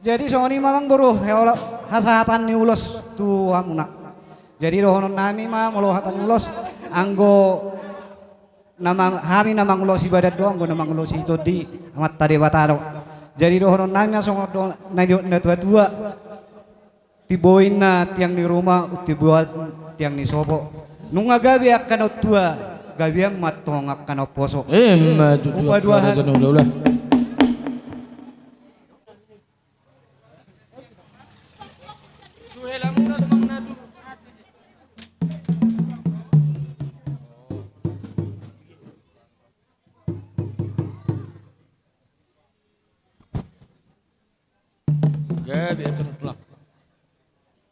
Jadi songoni mamang boru heola hasahatan ni ulos tu hamuna. Jadi rohonon nami mah melohatan ulos anggo nama hami namang ulos ibadat doang anggo namang ulos itu di amat tade bataro. Jadi rohonon nami songo na tua tiboin na tiang di rumah utibuat tiang di sopo. Nunga gabi akan tua gabi matong akan poso. Upa dua hari.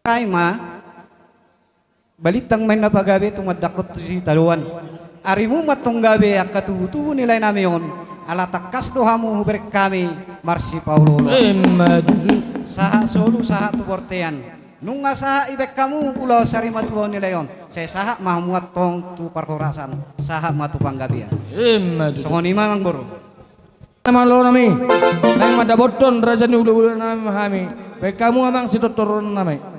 Kaima balitang main na pagabi tumadakot si taluan. Arimu matong gabi akatutu nilai namion ala takas dohamu huber kami Marsi Paulo. Saha solu saha tu portean. Nunga saha ibek kamu ulau sari matuo nilayon. Saya saha mahmuat tong tu parkorasan saha matu panggabian. Songoni mang boro. Nama lo nami, nang mada boton raja ni ulu nami mahami. Baik kamu amang si turun nami.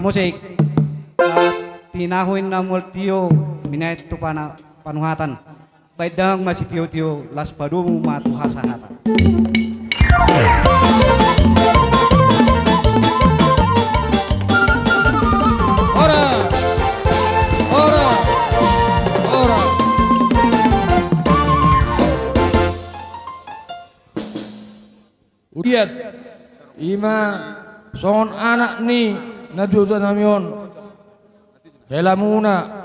Musik tinahuin na multiyo minait tu panuhatan. Baidang masih tio-tio las padumu matu hasahatan. Ora, ora, ora. Lihat, ima songon anak ni naduta namion. Helamuna.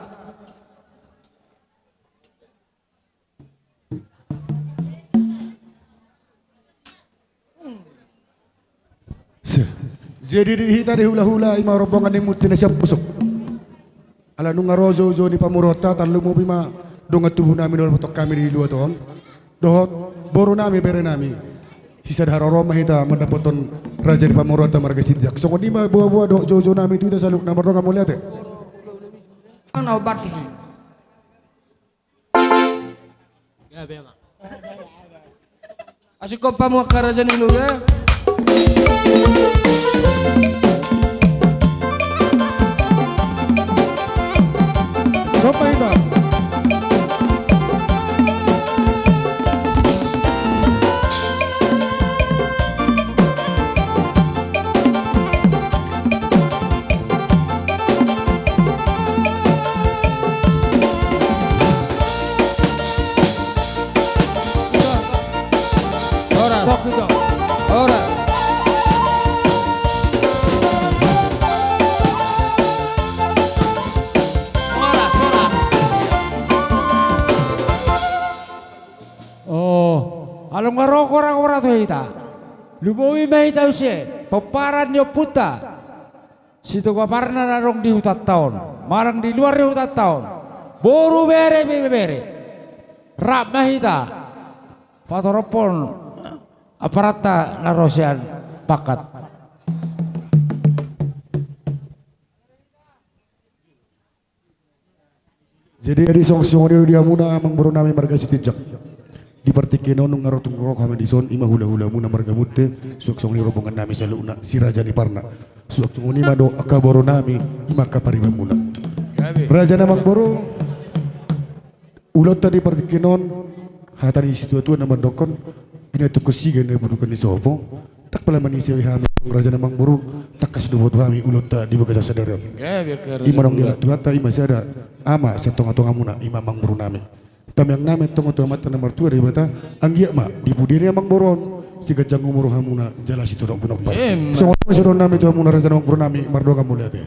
Jadi hita di hula-hula ima rombongan yang mutin siap busuk. Ala nunga rozo zo ni pamurota talu mo bima donga tubuh nami nol potok kami di luar tahun. Dohot boru nami bere nami. Sisa dahar roma hita mendapaton raja di pamurota marga sijak. So ni ma buah-buah dok jojo nami itu ita saluk nomor donga mulia teh. Ana obat sih. Ya bema. Asik kau pamu karajan dulu ya. Sopa hita. Ora. Alam ngaroko orang tuh hita. Lumawi mahita usia. Paparan nyo puta. Situ paparna narong di hutat tahun. Marang di luar di hutat tahun. Boru bere. Rap mahita. Fatoropon. Aparata narosian pakat. Jadi dari song-song dia muna amang baru nami marga sitijak. Di partikeno nung ngarotung rok kami di son ima hula-hula muna marga mutte suak song ni rombongan nami saluna si raja ni parna. Suak song ni mado akaboro nami ima kapariba muna. Raja namang boro ulot tadi partikenon hatani situ tu nama dokon kini tu kesigan ni budukan ni sopo tak pala manisi kami raja namang boro tak kasih dua kami ulot tadi bekas sadar. Ima dong dia tu hata ima sada ama setong-tong muna ima mang boro nami. Tam yang nami tong-tong mata nomor tua dari bata anggia ma di budiri mang boron si gajang umur hamuna jala situ dong punok par. Songoni nami tu hamuna raja namang boro nami mardo kamu lihat ya.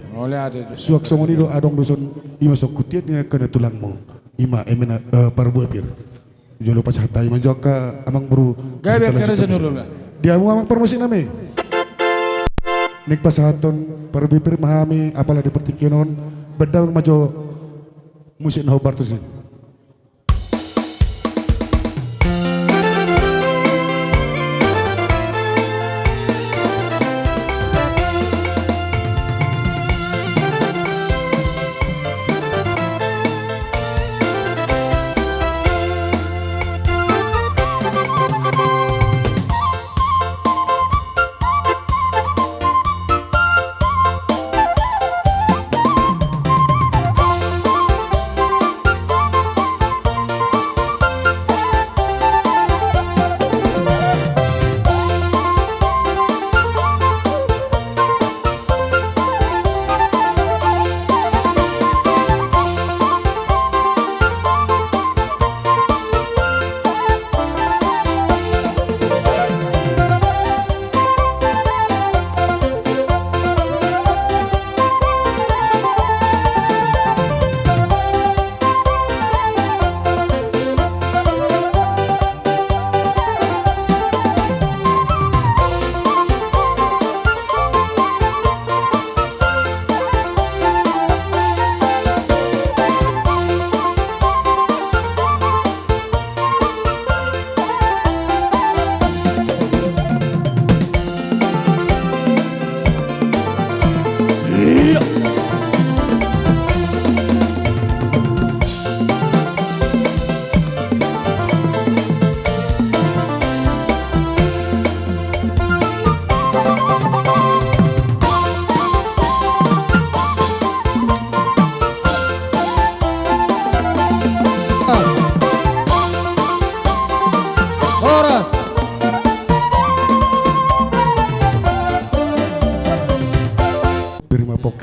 Suak songoni do adong doson ima sok kutiat ni kena tulang mo ima emena parbuapir. Jolo pas hatai manjoka amang boro. Gawe kerja dulu lah. Dia mau amang promosi nami. Nik pas haton parbipir mahami apalah di pertikenon bedang majo musik nau bartusin.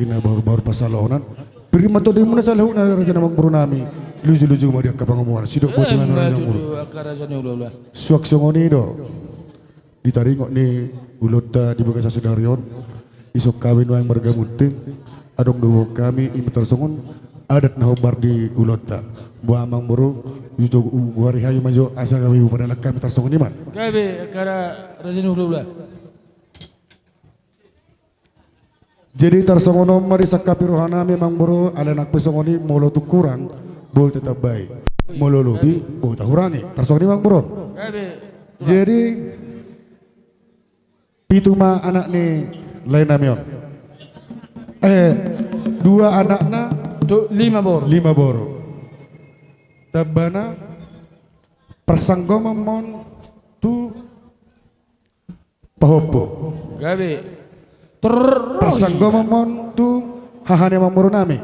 kina baru pasalonan. Prima to di muna sa lahu na raja namang buru nami. Luju-luju mo di akapangamuan. Sidok po tuman raja buru. Suak songoni do. Ditaringok ni ulota di bagas saudarion. Isok kawin wang marga muting. Adong duwo kami imitar songon. Adat na hobar di ulota. Buah amang buru. Yujog buhari hayu majo asa kami pada kami tarsongon ni ma. Kami akara raja nulula. Jadi tarsongono mari sakapi rohana memang bro alenak pesongoni molo tu kurang boleh tetap baik molo lebih boleh tak kurangi tarsongoni memang bro. Jadi pitu ma anak ni lain namion. Dua anakna lima boro. Tabana persanggomamon tu pahopo. Gabi. Persanggomamon tu hahane mamurunami.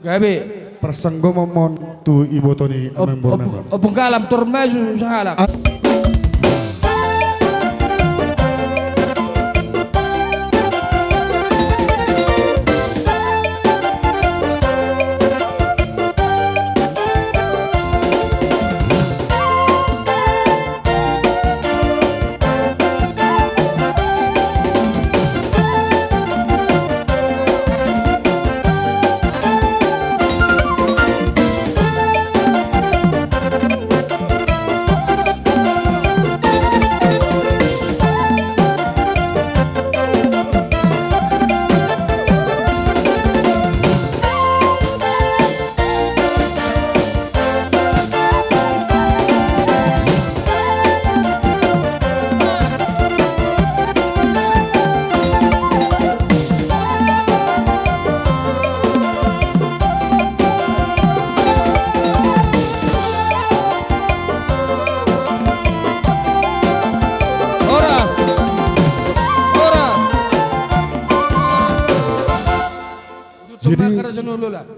Gabi. Persanggomamon tu ibotoni mamurunami. Opung kalam turmaju sahalam.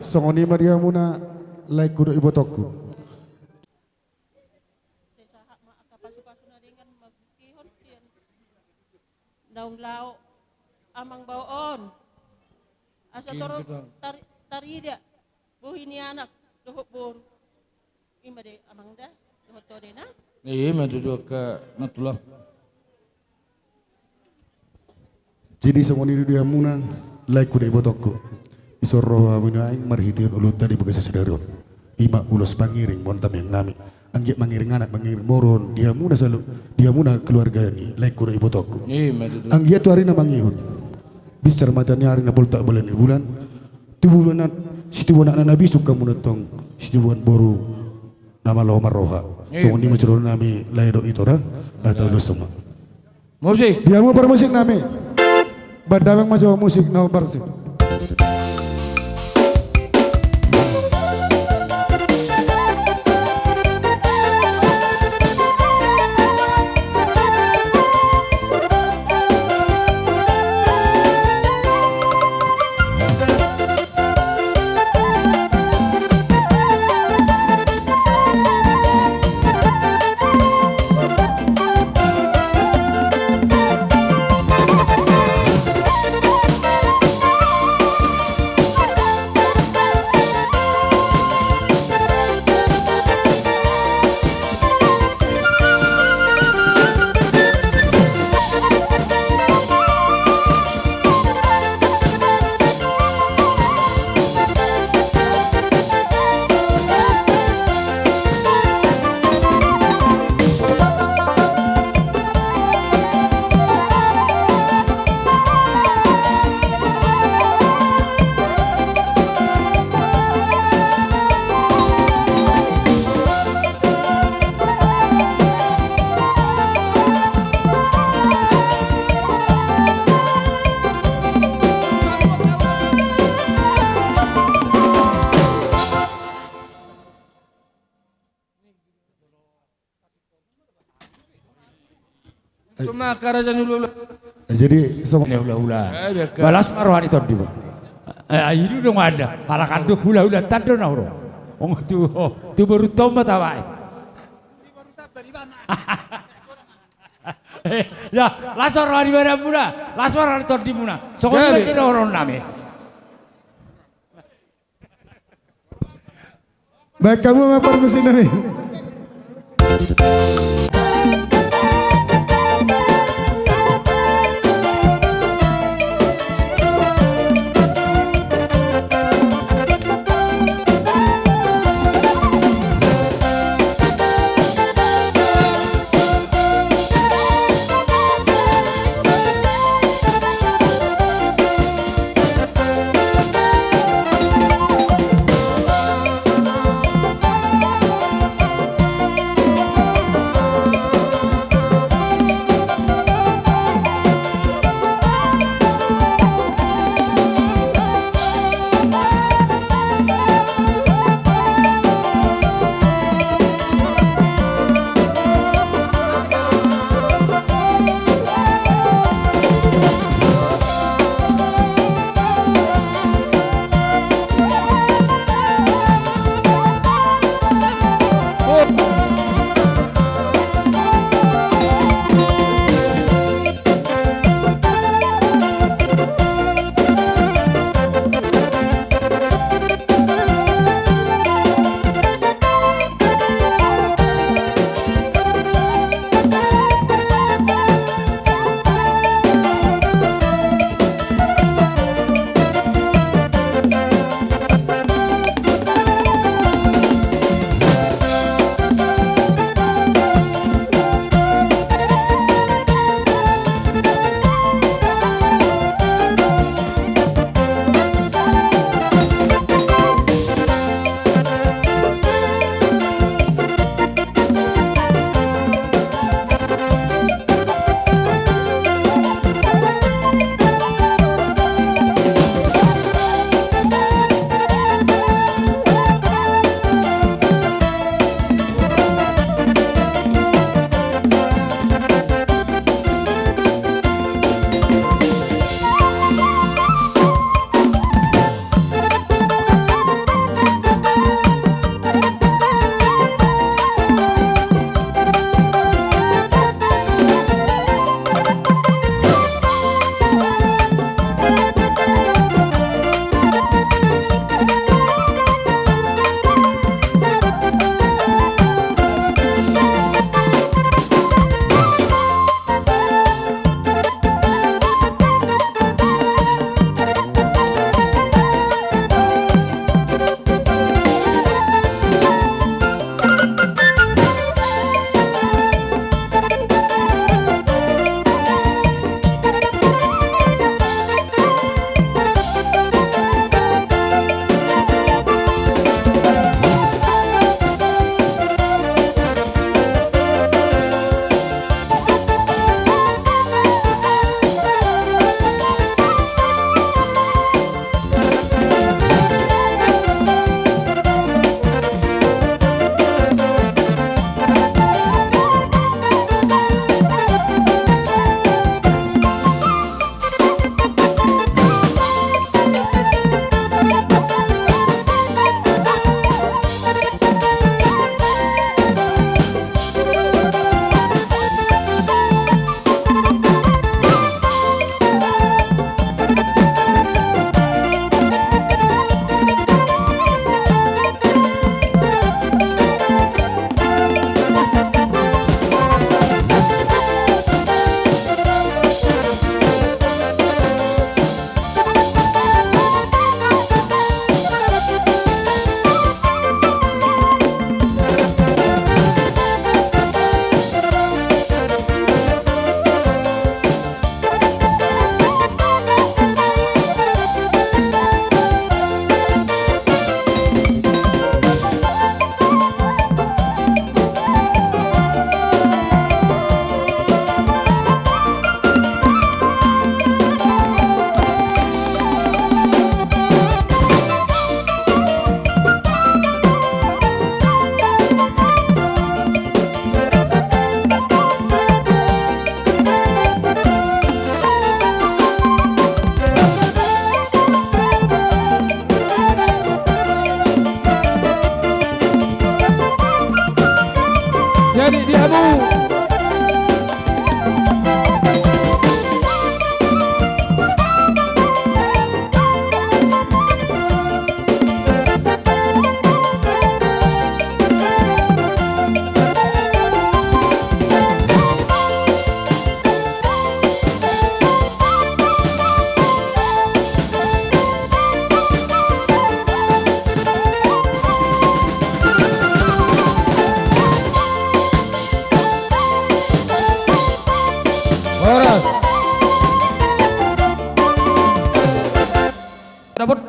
Songoni Maria muna like kudo ibu toko. Daung lau amang baon. Asa toro tari dia. Buhini anak dohok bor. Ima de amang dah dohok tode na. Iya madu ke natullah. Jadi songoni dia muna like kudo ibu toko. Isoroh aminaing marhitian ulut tadi bekas sadaron. Ima ulos pangiring montam yang nami. Anggit mangiring anak mangiring moron. Dia muna selalu dia muna keluarga ni like kuda ibu toko. Anggit tu hari na mangihun. Bisar matanya hari na tak bulan ni bulan. Tu bulan situ bulan nabi suka muna tong situ bulan boru nama lohmar roha. So ni macam nami laido itu dah atau lo semua. Musik. Dia mau bermusik nami. Badamang macam musik no bersih. Cuma karajan hula. Jadi ini hula-hula. Balas maruhan itu di bawah. Ini dong ada. Alakan tuh hula-hula tado nauro. Oh tu baru tomat awak. Ya, lasor di mana pula? Lasor itu di mana? Soalnya masih orang nami. Baik kamu sama permisi nami.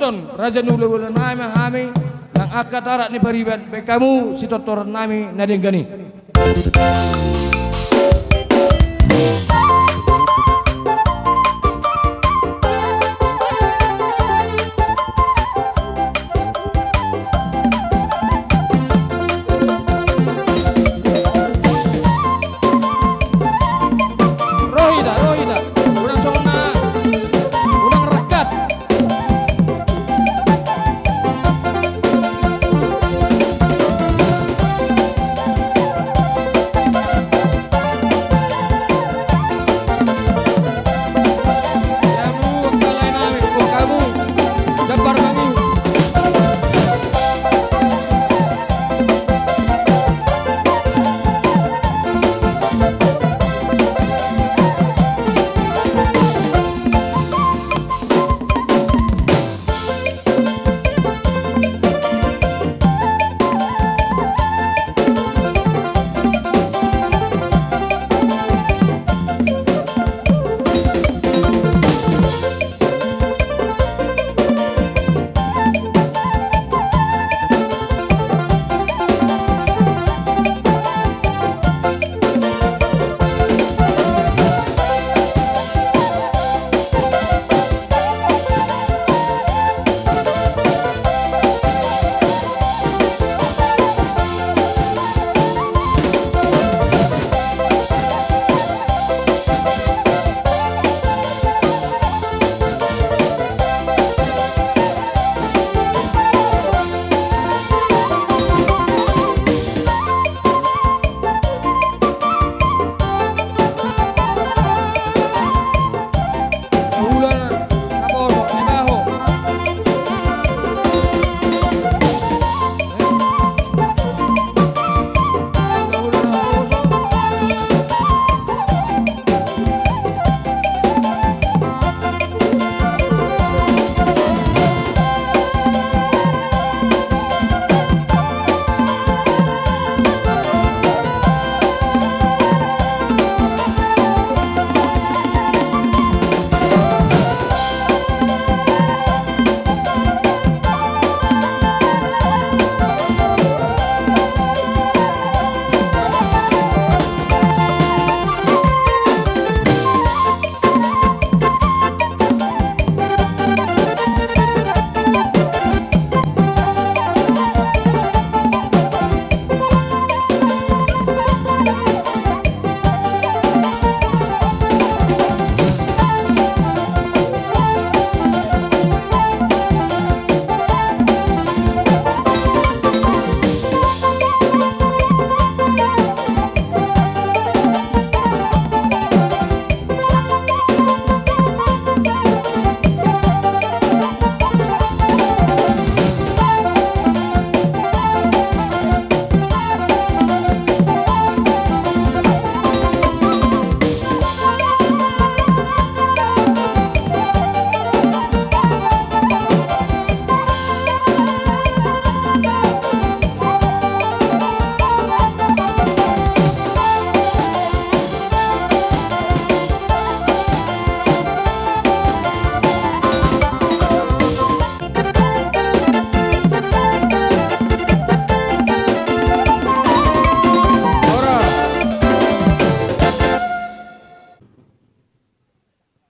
Suakson raja nula nami hami yang akatarak ni pariban baik kamu si totoran nami nadengani.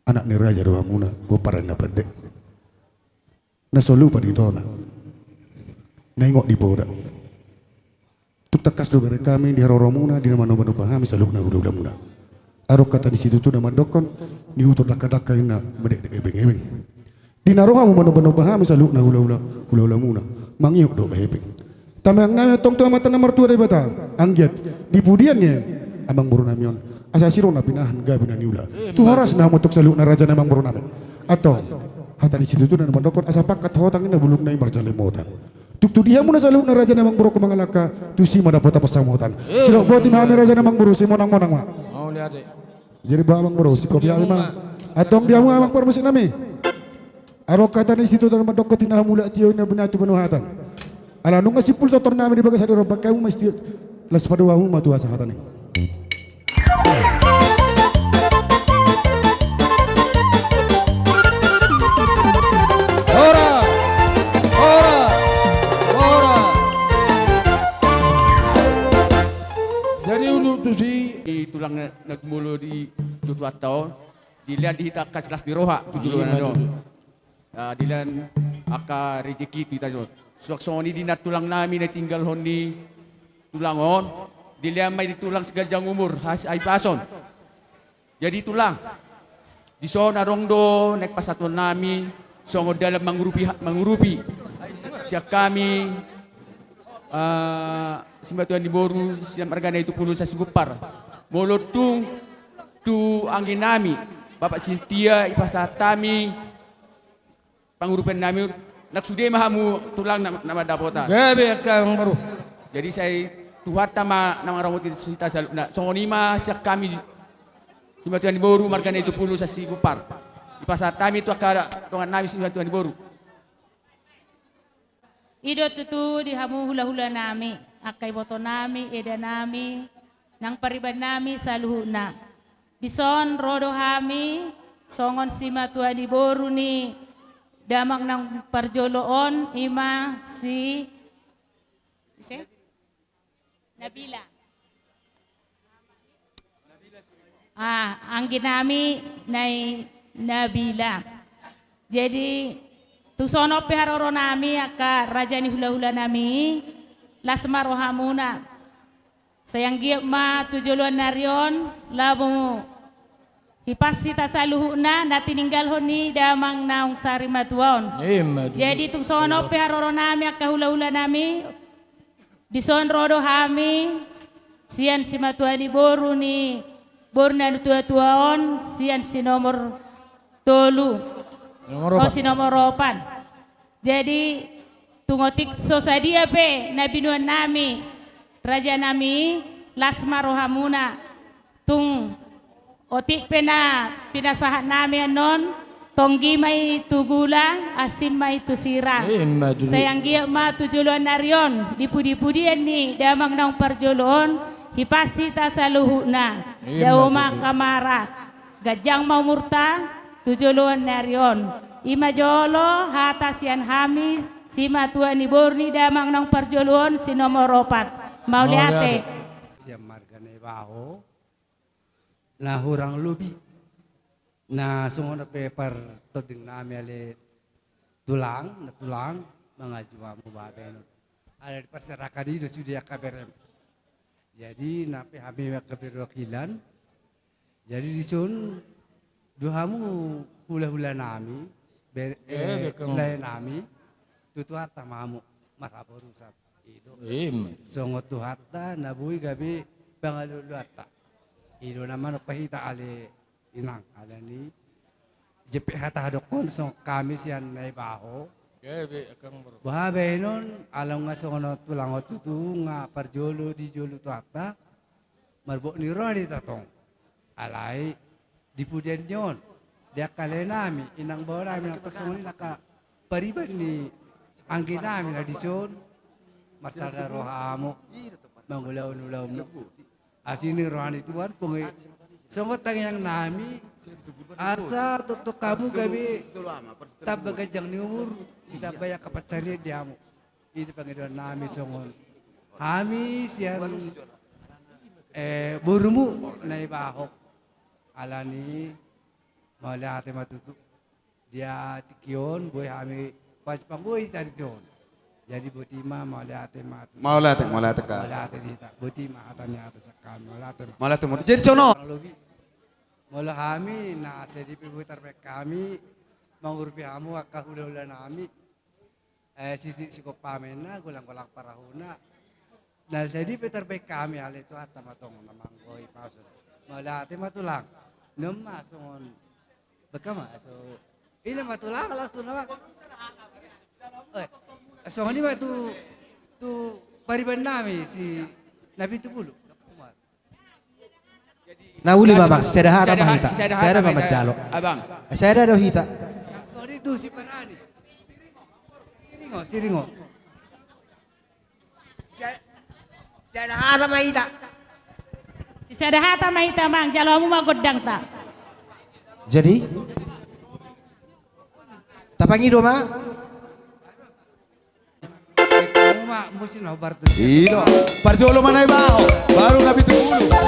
anak ni raja Rohamuna bopara na pedek na solu pa dito na naingok di poda tuk takas do dari kami di Rohamuna di nama nomor pahami saluk na udah muna arok kata di situ tu nama dokon ni utur dakadaka na medek ebeng-ebeng di naroha mo mano pahami saluk na hula muna mangiok do behepeng tamayang nami tong tu amatan nomor tua dari bata anggiat di pudiannya amang buru namion asa siro na pinahan gabi na niula tu haras na motok saluk na raja namang buru nami atau hata di situ tu na mandokon asa pakat hotang ina buluk na imarjale motan tuk tu dia muna saluk na raja namang buru kumangalaka tu si mana pota pasang motan siro boti mami raja namang buru si monang ma mau lihat jadi ba amang buru si kopi amang atong dia mu amang permusik nami arok kata di situ dan mandokon tina mula tio ina benatu benuhatan ala nunga sipul totor nami di bagas adiro bakai mu mesti las pada wahu matu asa hatane Ora dulu tuh si tulang nagmulo di tutuat tahun dilihat dihita kaslas di roha tujuan ano dilihat aka rezeki itu itajo suaksoni di tulang nami na tinggal honi tulangon dilihat may tulang segajang umur ay pason jadi tulang di sana rongdo nek pasatun nami songo dalam mengurupi siap kami simbatuan di boru siap margana itu puluh sa sugupar molotung tu angin nami Bapak Sintia ipasatami pangurupan nami naksude mahamu tulang nama dapota gabe kang baru jadi saya tuhat nama rangut itu sita saluna songonima siap kami simbatuan di boru margana itu puluh sa sugupar ipasatami itu akara rongan nami simbatuan di boru Ido tutu di hamu hula-hula nami, akai boto nami, eda nami, nang pariban nami saluhuna. Dison rodo hami, songon sima tua di boru ni, damang nang parjoloon ima si Nabila. Angin nami nai Nabila. Jadi tusono peharoro nami aka rajani hula-hula nami lasma rohamuna sayang giap ma tujuluan narion labu hipasi tasaluhuna nati ninggal honi damang naung sari matuon jadi tusono peharoro nami aka hula-hula nami dison rodo hami sian si matuani boru ni borna tua-tuaon sian si nomor tolu si nomor 8. Jadi tungotik sosadia pe nabi nuan nami raja nami lasma rohamuna tung otik pena pinasahat nami anon tonggi mai tugula asim mai tusira sayang gia ma tujuluan narion dipudi-pudian ni damang nang parjolon hipasi tasaluhuna dauma kamara gajang mau murta tujuluan narion ima jolo hatasian hami sima tua ni borni damang nang parjoluan si nomor 4 mau liate siam margane baho na hurang lubi na sungona paper toding nami ale tulang mga juwa mo baben ale perserakan itu sudah kaberem jadi nape hami kaberwakilan jadi disun duhamu hula-hula nami, hula nami, tutuhat tamamu maraporusat ido. Songot tuhata nabui gabi pangaluluata. Ido naman pahita ale inang alani. Jepe hata hadokon song kami siyan naibaho. Bahabe non alam nga songono tulangot tutu nga parjolo di jolo tuhata. Marbok ni roni tatong. Alay di pudian nyon dia kale nami inang bawa nami nang tersongoni naka pariban ni anggi nami na dison marsada rohamu mangulau-ulau asini rohani tuan pungi songot yang nami asa tutuk kamu gabi tabagajang ni umur kita banyak kapacari diamu ini panggilan nami songon kami siang burumu naibahok alani mala ate matutu dia tikion boy hami pas panggoy tadi jon jadi butima mala ate ka mala ate dita butima atanya atas kami mala ate jadi sono mala kami na sedipi butar kami mangurpi hamu akahula-hula nami sisi sikop pamena gulang-gulang parahuna na sedipi terbaik kami hal itu atamatong namanggoy paso mala ate matulang nama songon bekama so ini matulang langsung nama songon ini tu pariban nami si Nabi Tupulu Nauli mama sedahat mahita sedahat mama jalo abang sedahat dohita songon itu si Parani siringo sedahat mahita si sedahata mahita mang jalomu magodang ta jadi tapangi doma kamu mah mesti nobar tuh Iyo, parjolo manay bao, baru Nabi Tupulu.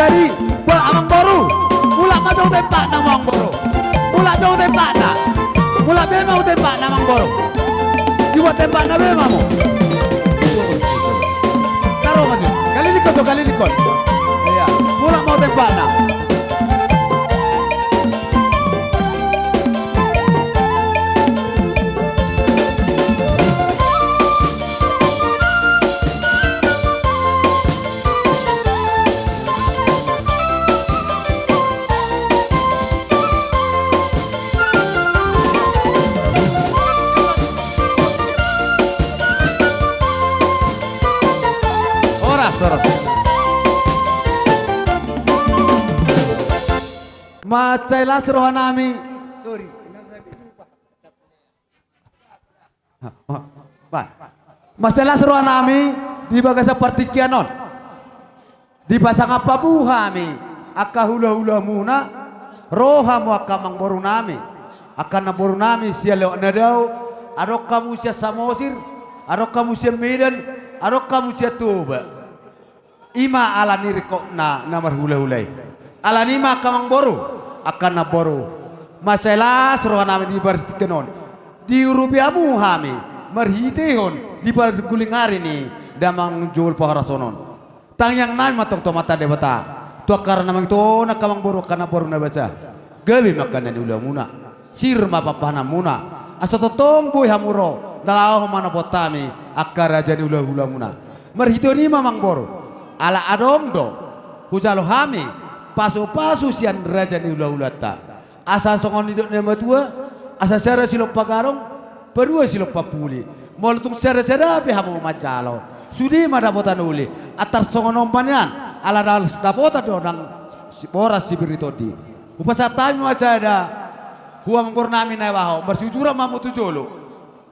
Jadi buat amang baru, mula majau tempat na amang baru, mula jauh tempat na, mula be mau tempat na amang baru, jiwa tempat na be mau. Taruh maju, kali dikot, iya, mula mau tempat na. Macailah rohanami. Sorry. Macailah rohanami di bagai seperti kianon. Di pasang apa buhami aka hula muna rohamu aka mangboru nami akan naboru nami sia lewat nadau adok kamu sia Samosir adok kamu sia Medan adok kamu sia Toba ima ala niriko na namar hula-hulai ala nima kamang boru akan naboru masalah seruan nami di baris kenon di rupiamu hami marhitehon di baris guling hari ni damang jual pahara sonon tang yang nami matok to mata debata to karena namang to na kamang boru kana boru na baca gabi makan ni ulah muna sirma papana muna asa totong boy hamuro dalau mana botami akar raja ni ulah muna marhitoni mamang boru ala adong do hujalo hami pasu sian raja ni ulah-ulata asa songon hidup nama tua asa sera silop pagarong pedua silop papuli molutung sera be hamu macalo sudi madapotan uli atar songon ompanian ala dapota donang boras sibiritodi upasatami masada huwa mengkornami nawaho bersujura mamu tujolo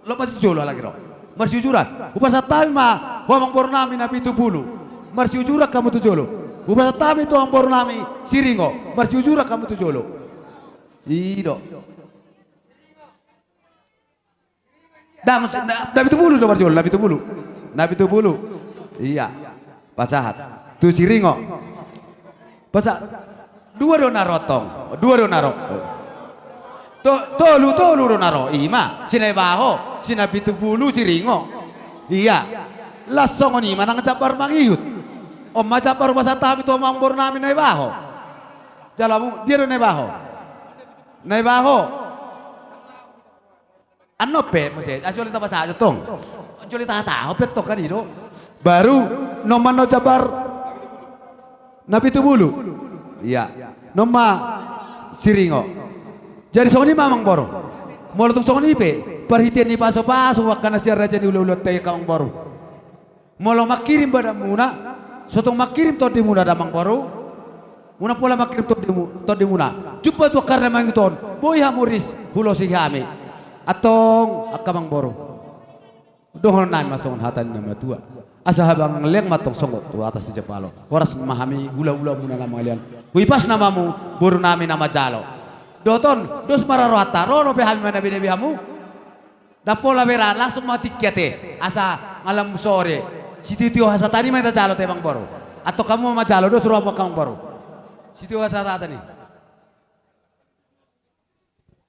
lo masih tujolo lagi ro bersujuran upasatami ma huwa mengkornami nabi tubulu bersujura kamu tujolo upasatami tu ang bornami siringo berjujur kamu tu jolo ido nabi tu bulu do berjolo nabi tu bulu iya pasahat tu siringo pasat dua do narotong dua do naro tolu do naro ima sinai baho sinabi tu bulu siringo iya lasong ni manang cabar mangiyut om maca paru pasatami to mambor nami nai baho jalamu dia nai baho ano pe mose ajoli ta basa tong ajoli ta pet to kan itu baru noman no jabar nabi tu bulu iya noma siringo jadi songoni mamang boro molo tung songoni pe perhitian ni paso-paso wakana si raja ni ulo-ulo tay kaong baru. Molo makirim pada muna, sotong makirim to di muna damang baru. Muna pola makirim to di muna. Jumpa tu karena mangiton, boy hamuris hulo si kami. Atong akamang baru. Dohon nai masongon hatan nama tua. Asa habang leng matong songot tu atas di Jepalo. Horas memahami hula-hula muna nama kalian. Wipas namamu, buru nami nama jalo. Doton, dos mararwata, rono behami mana bine bihamu. Dapola beran langsung mati kiate. Asa malam sore. Si titio hasa tani main jalo tebang baru. Atau kamu sama jalo dos suruh apa kamu baru. Si titio hasa tani.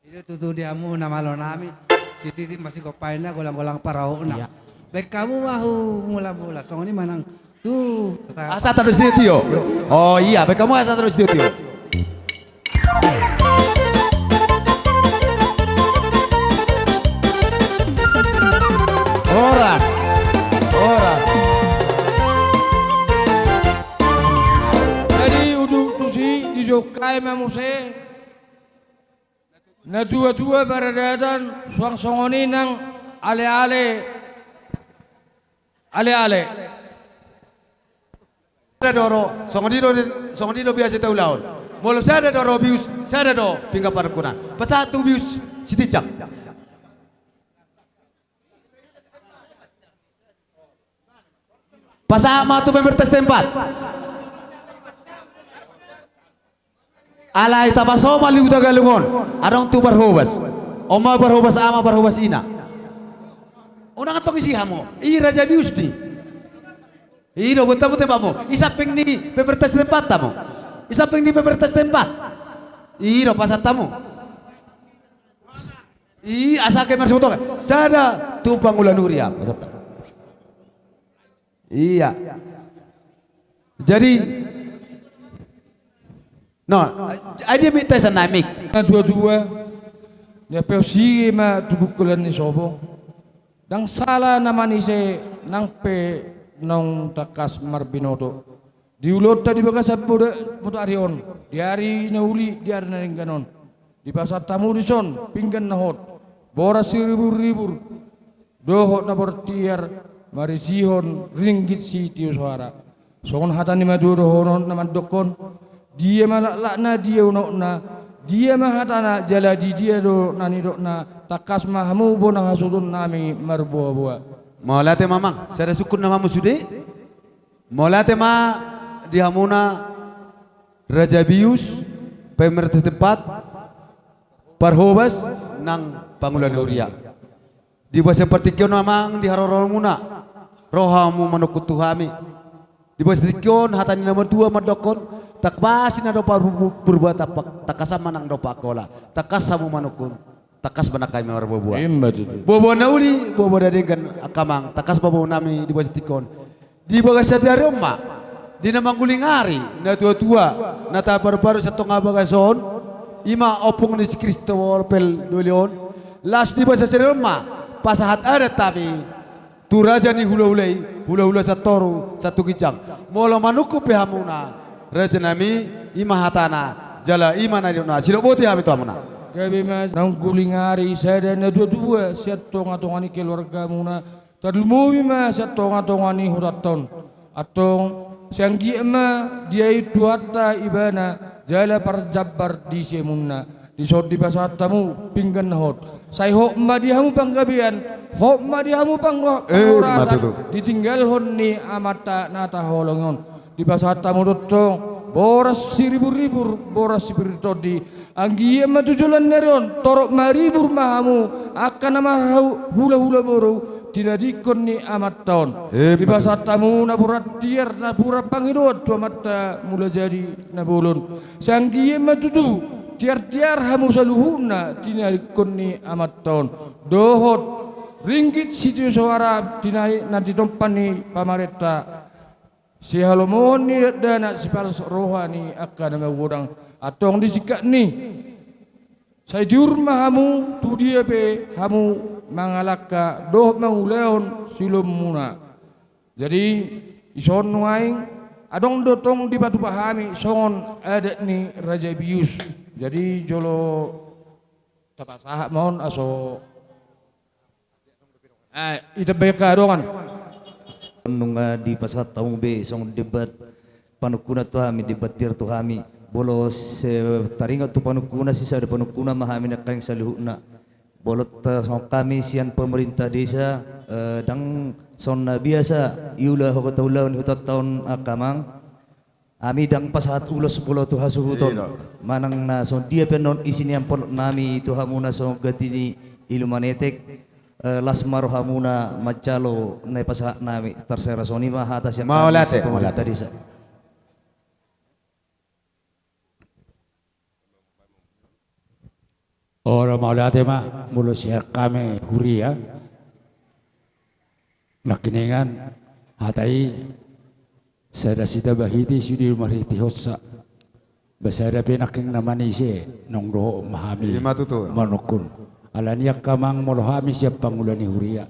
Itu tuh diamu nama lo nami. Si titi masih kopainnya golang-golang parau na. Baik kamu mahu mula-mula. Song ini manang tuh. Asa terus titio. Oh iya, baik kamu asa terus titio. Horas. Jadi uduk tusi dijokai mamuse. Na dua-dua baradatan suang songoni nang ale-ale. Ada doro, songoni do biasa tahu laun. Molo saya ada doro bius, saya ada do pingga parkunan. Pasatu bius siticak. Pasama tu pemertas tempat. Alai tapasoma liu tagalungon. Adong tu barhobas. Oma barhobas ama barhobas ina. Unang atong isi hamo. I raja bius di. Iro bunta bunta mo. Isaping ni pemertas tempat tamo. Isaping ni pemertas tempat. Iro pasatamu. Asake marsuto. Sada tu pangulan nuria pasatamu. Iya. Jadi aja minta senamik. Dua-dua ya peusi ma tubukulan ni sobo. Dang salah nama ni se nang pe nong takas marbinoto. Diulot tadi bagas puto arion. Di hari nauli di hari naringganon. Di pasar tamu di son pinggan nahot. Boras ribur-ribur. Dohot na bertiar marisihon ringgit si tiu suara. Songon hatani maduro honon naman dokon. Dia malakna dia unokna. Dia mahatana jaladi dia do nani dokna. Takas mahmu bonang hasudun nami marbuah-buah. Maulate mamang, saya sukun nama musude. Maulate ma dihamuna Raja Bius pemerintah tempat parhobas nang pangulan uria. Di bawah seperti kion mamang di harorol muna. Rohamu manukut tuhami. Di bawah seperti kion hatani nomor 2 madokon. Tak basin na dopa berbuat apa. Takasama nang dopa kola. Takasamu manukun. Takas banakai mewar bobo. Bobo nauli bobo dadengan akamang. Takas bobo nami di bawah setikon. Di bawah sadari umma. Di namang gulingari na tua-tua. Na tabar-baru sa tonga bagason. Ima opung ni si Christopher Pel Dolion. Las di bawah sadari umma. Pasahat ada tapi. Tu raja ni hula-hula sa toru satu kijang. Molo manuku pehamuna. Raja nami ima hatana jala ima na diuna silo boti ami tu amuna. Gabi mas nang gulingari saya dan dua-dua siat tonga-tongani keluarga muna. Tadlumuwi mas siat tonga-tongani huraton. Atong sianggi ema dia itu hatta ibana jala parjabar di semuna. Di sod di pasar tamu pinggan hot. Saya hok ma dihamu panggabian, hok ma dihamu panggorasan. Ditinggal hon ni amata nata holongon. Di pasar tamu dotong boras siribur-ribur boras sibirito di anggi ema tujulan nerion torok maribur mahamu akan nama hula-hula boru tidak dikon ni amat tahun di pasar tamu naburat tiar naburat pangidot tua mata mula jadi nabulun sanggi ema tutu tiar-tiar hamu saluhuna tidak dikon ni amat tahun dohot ringgit situ suara dinai nanti dompan ni pamareta. Si halomohon ni dana si palas rohani akan nama godang atong disikat ni. Saya diurma hamu tu dia pe hamu mangalaka doh manguleon silum muna. Jadi ison nuaing adong dotong di batu pahami songon adat ni Raja Bius. Jadi jolo tapasah mohon aso Ita beka doan. Nunga di pasat taung be song debat panukuna tu kami debatir tu kami bolos taringa tu panukuna sisa ada panukuna mahami nak karing saluhuna bolot song kami sian pemerintah desa dang sonna biasa iulah hok taulaun hutat tahun akamang ami dang pasat ulos polo tu hasuhuton manang na son dia penon isini ampon nami tu hamuna song gatini ilumanetek lasmar hamuna macalo na pasa nami tersera soni mah atas yang Maulate tadi sa Ora maulate ma mulo siya kami huria nakiningan hatai sada sita bahiti sudi mariti hossa basada pinaking namanisi nong roho mahami manukun alaniak kamang molohami siap pangulani huria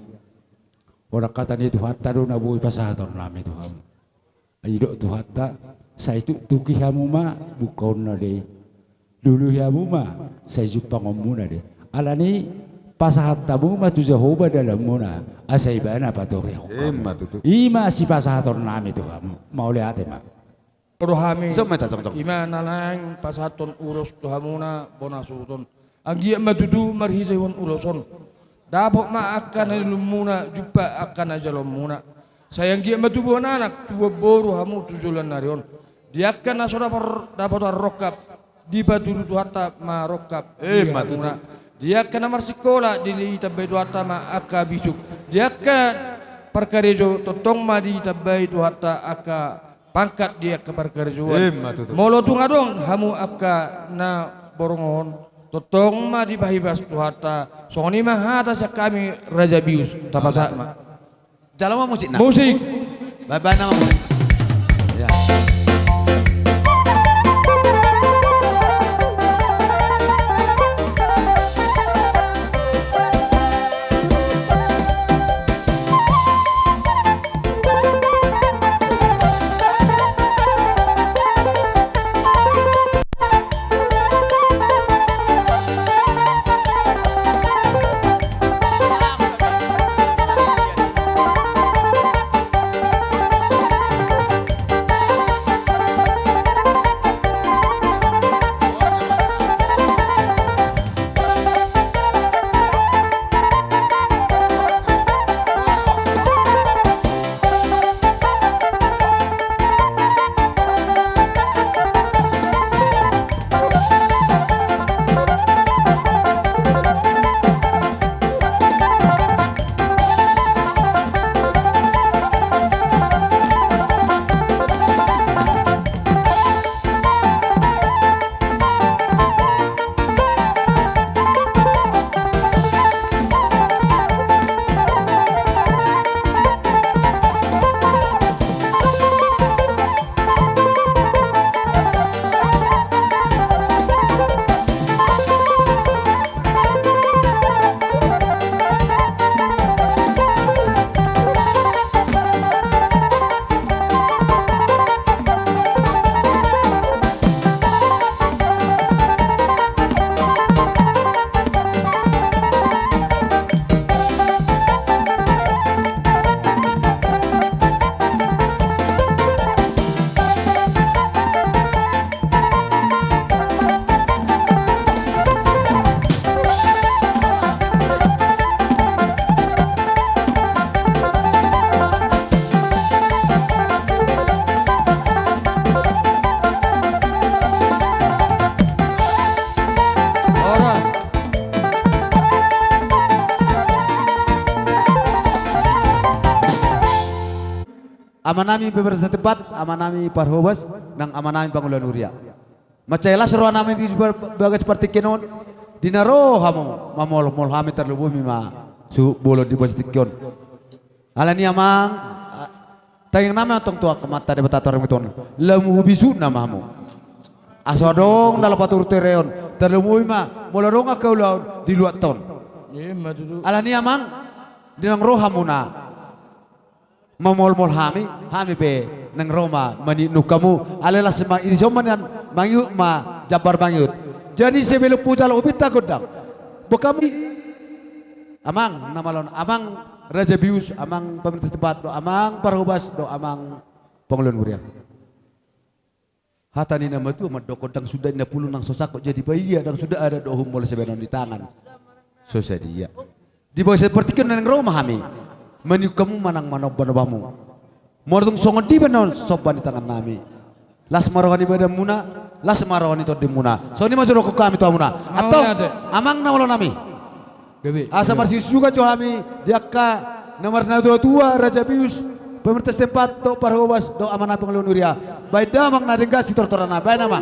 ora kata ni tuhata do nabuhi pasahaton nami tuham ayo tuhata sa itu tuki hamu ma bukaon na de dulu hamu ma sa jupang muna de alani pasahat tamu ma tu Jehovah dalam muna asai bana patore ima si pasahaton nami tuham mau lihat ma rohami ima nalang pasahaton urus tuhamuna bonasuton Anggi matudu marhidewon uloson. Dapat ma akan lumuna jumpa akan aja lumuna. Sayang dia matubu anak tua boru hamu tujulan narion. Dia akan nasora dapat rokap di batu hatta ma rokap. Dia akan namar sekolah di tabai hatta ma aka bisuk. Dia akan perkarejo totong ma di tabai hatta aka pangkat dia ke perkarejoan. Molo tungadong hamu aka na borongon. Totong ma di bahibas tuhata soni mah hata kami Raja Bius tapasa ma jalan musik musik bye nama musik ya Amanami pemerintah tempat, amanami parhobas, nang amanami Pangulan Uria. Macailah seruan nami di bagai seperti kenon, dinaro hamu, mamol hami terlubu mima su bolo di bawah sekion. Alani amang, tayang nama tong tua kemata de betator miton, lemu bisu namamu. Asodong dalam patur tereon, terlubu mima, molarong akau laun di luar ton. Alani amang, dinang roh hamuna. Mamol hami pe nang Roma mani nukamu alelah semang ini somanan mangyut ma jabar mangyut jadi sebelum pucal ubit takut dang bekami amang namalon amang Raja Bius, amang pemerintah tempat do amang Parhubas do amang Pengeluan Muria. Hatani nama tu amat dokon dang sudah ina puluh nang sosak kok jadi bayi dan sudah ada do humol sebenon di tangan. So dia. Di bawah seperti kan nang rumah kami. Meniup kamu manang manobamu. Mordung songon di benon sopan di tangan nami. Las marwani pada muna, las marwani to di muna. So ini masuk rokok kami to muna. Atau amang nawalo nami. Asa marsis juga jo kami diakka nomor tua Raja Bius pemerintah setempat to Parhubas do amanah Pengeluan Muria. Baik damang nadengga si tortorana baik nama.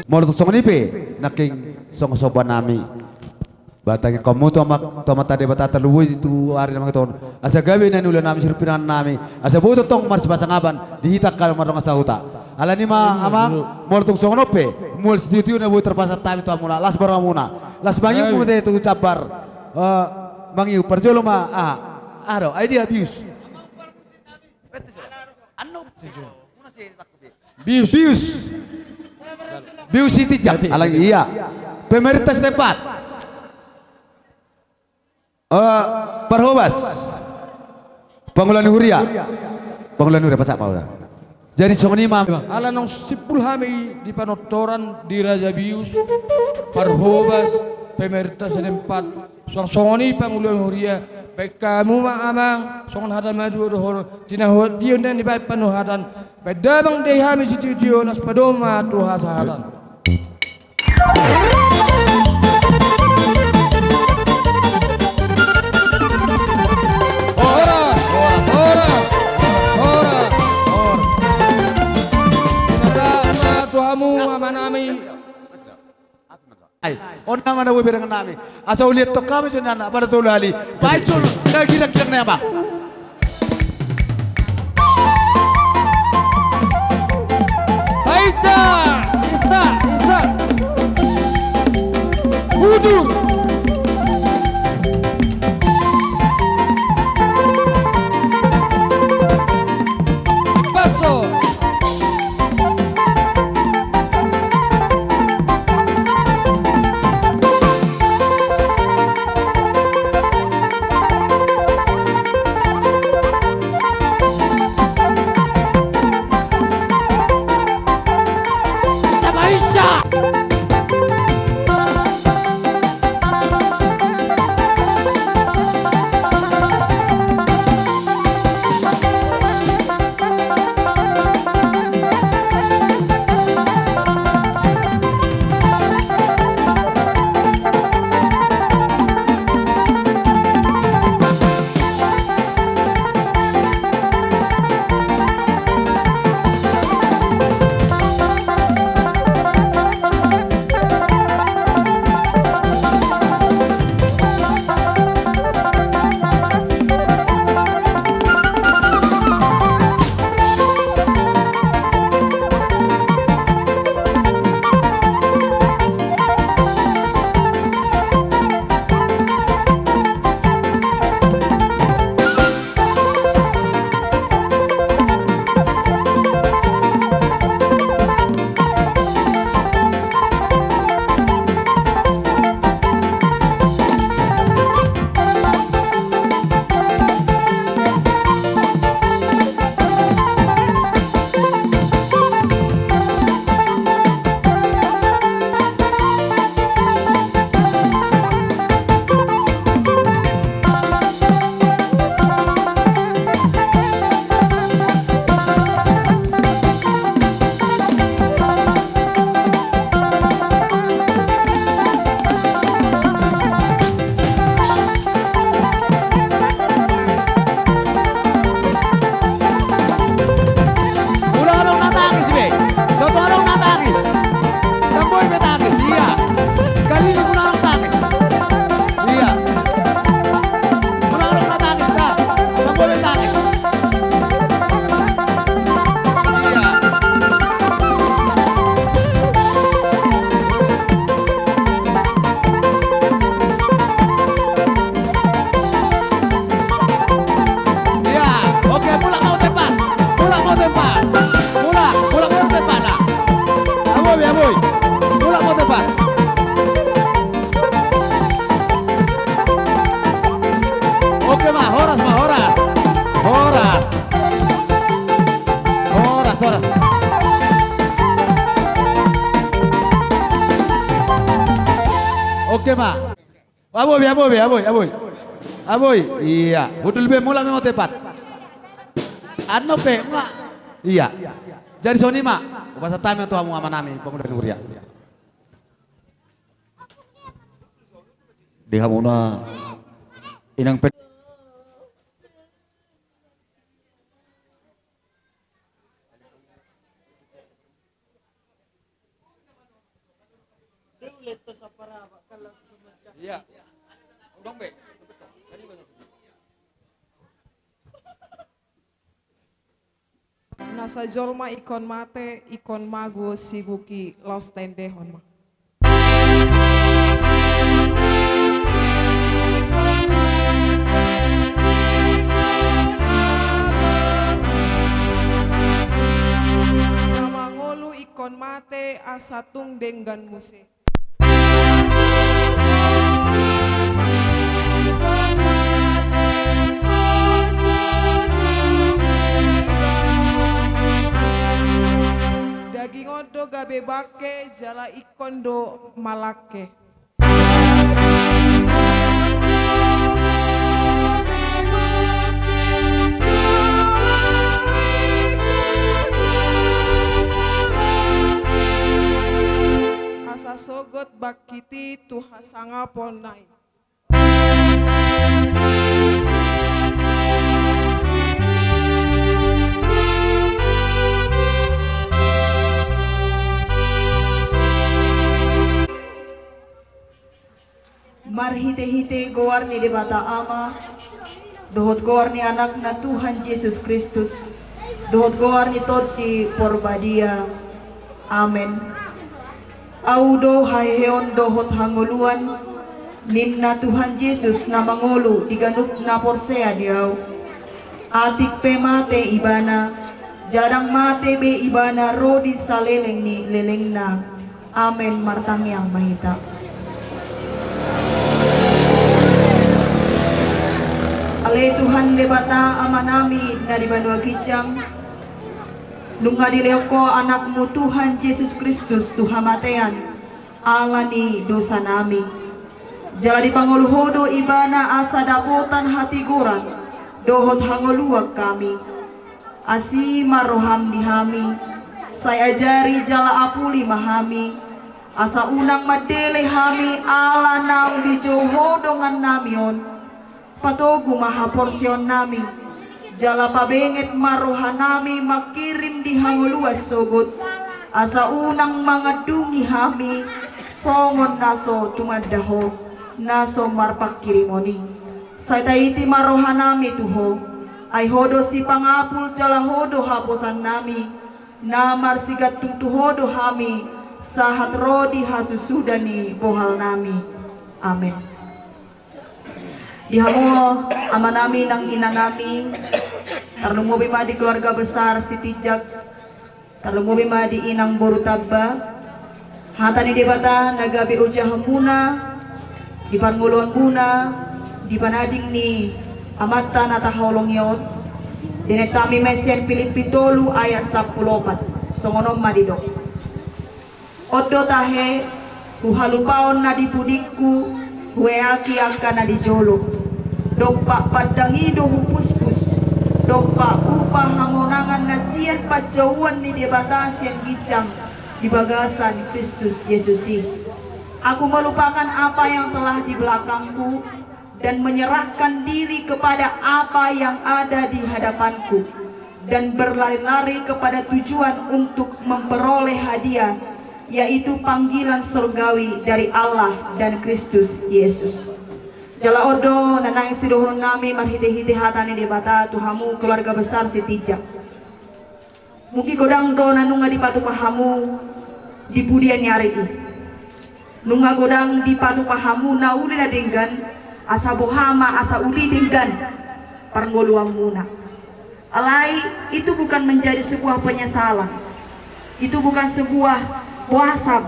Molo song ni pe naking song soban nami. Batangnya kamu tu amak tadi bata terluwi itu hari nama tahun. Asa gawe na nula nami sirupinan nami. Asa buto tong mars pasangaban dihitak kal marong asa huta. Ala ni ma amang molo tong song no pe mul sitiu na bu terpasat tami tu amuna las barang amuna. Las banyak mu de tu cabar. Mangiu perjolo ma ado idea abuse. Bius. Bius City jak, alang iya. Pemerintah setempat. Parhubas. Pengeluan Muria. Pengeluan Muria pasak mau. Jadi songoni mam. Ala nong sipul hami di panotoran di Raja Bius, Parhubas, pemerintah setempat. Songoni Pengeluan Muria. Baik kamu amang, songon hatan madu dohor, tina dion dan di baik penuh hatan. Beda bang deh hami situ dion nas padoma tu hasatan. Ora. Nasa tuhamu amanami. On nama na bereng nami. Asa uliat to kami sunana pada tulali. Pacul na kira-kira na ba. Aita, Isa. Wudu. Oke, Mak. Aboy. Iya, budul be mula memang tepat. Ano pe, Mak. Iya. Jadi soni, Mak. Bahasa tami tu hamu aman nami pengudah nuria. Di hamuna inang pen Iya. Udang be. Nasa jolma ikon mate, ikon mago sibuki los tendehon ma. Nama ngolu ikon mate asatung denggan muse. Daging odo gabe bake jala ikon do malake. Asa sogot bakiti tuhasanga ponai. Marhite-hite goar ni debata ama, dohot goar ni anak na Tuhan Yesus Kristus, dohot goar ni toti porbadia. Amen. Audo haheon dohot hanguluan, nin na Tuhan Yesus na mangolo diganuk na porsea diaw. Atik pe mate ibana, jarang mate be ibana rodi saleleng ni leleng na. Amen martangyang mahita. Ale Tuhan lebata amanami dari Banua Kijang nunga dileoko anakmu Tuhan Yesus Kristus tuhamatean alani dosa nami jala di panguluhodo ibana asa dapotan hati goran dohot hangoluak kami asi maroham dihami saya ajari jala apuli mahami asa unang madele hami ala nang di johodongan namion patogu maha porsyon nami jala pabenget maroha nami makirim di hanguluas sogot asa unang mangadungi hami songon naso tumadaho naso marpakirimoni sa iti maroha nami tuho ay hodo si pangapul jala hodo haposan nami namar sigat tuhodo hami sahat rodi hasusudani bohal nami. Amen. Dihamo ama nami ng ina nami, tarlumubi ma di keluarga besar si Tijak, tarlumubi ma di inang Borutabba, hata ni debata nagabi uja hamuna, di panguluan muna, di panading ni amata nataholong yon, dinetami Mesian Filipi 3 ayat 14, songonom madidok. Odo tahe, huhalupaon na di pudikku, hueaki akan na di jolo. Dompak padangido hupuspus, dompak upah hamonangan nasian pajauan ni debatasian gicang di bagasan Kristus Yesusi. Aku melupakan apa yang telah di belakangku dan menyerahkan diri kepada apa yang ada di hadapanku dan berlari-lari kepada tujuan untuk memperoleh hadiah, yaitu panggilan surgawi dari Allah dan Kristus Yesus. Jala odo nanang sidohon nami marhite-hite hatani debata tuhamu keluarga besar si Tijak. Mugi godang do nanunga di patu pahamu di pudian nyari. Nunga godang di patu pahamu na uli na denggan asa bohama asa uli denggan parngoluang muna. Alai itu bukan menjadi sebuah penyesalan. Itu bukan sebuah puasa.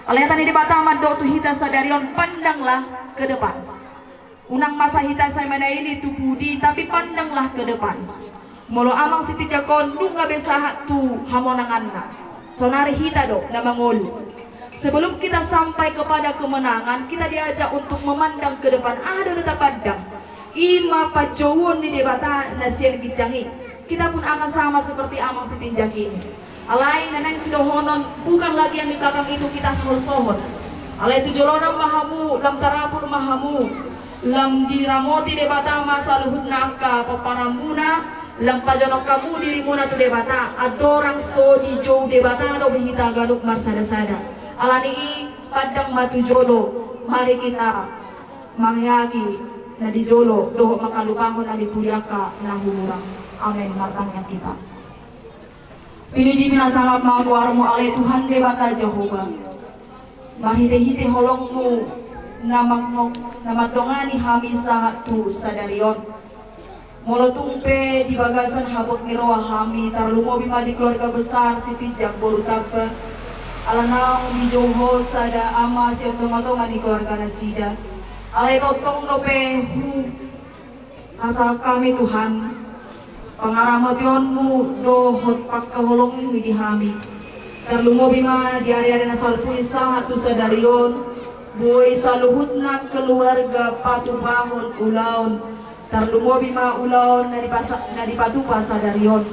Alihatan di Batam do tu hita sadarion pandanglah ke depan. Unang masa hita saya mana ini tu pudi tapi pandanglah ke depan. Molo amang si Tijakon nunga besahat tu hamonanganna. Sonari hita do na mangolu. Sebelum kita sampai kepada kemenangan, kita diajak untuk memandang ke depan. Ada tetap pandang. Ima pacowon di debata nasian gijangi. Kita pun akan sama seperti Amang Sitinjak ini. Alai neneng sudah honon, bukan lagi yang di belakang itu kita harus sohon. Alai tujolonang mahamu, lam tarapun mahamu, lam diramoti debata masa luhut naka paparamuna. Lampajonok kamu dirimu na tu debata adorang so di jauh debata do bihita gaduk marsada-sada alani padang matu jolo mari kita mangyaki na di jolo doh makalupahon na di pulyaka na humurang amen martanya kita pinuji minasangat mau warmu alai Tuhan debata Jehovah mahite-hite holongmu namak dongani hamisa tu sadarion Molotungpe di bagasan habok niroa hami tarlumo bima di keluarga besar Sitijak Borutaba alanau di Joho sada ama siap tomatoma di keluarga nasida alai totong lope hu asal kami Tuhan pangaramotionmu dohot pakkaholong ini di hami tarlumo bima di area nasal puisa hatu sadarion boy saluhutna keluarga patupahon ulaon tarlumo bima ulaon na dipatupa sa darion.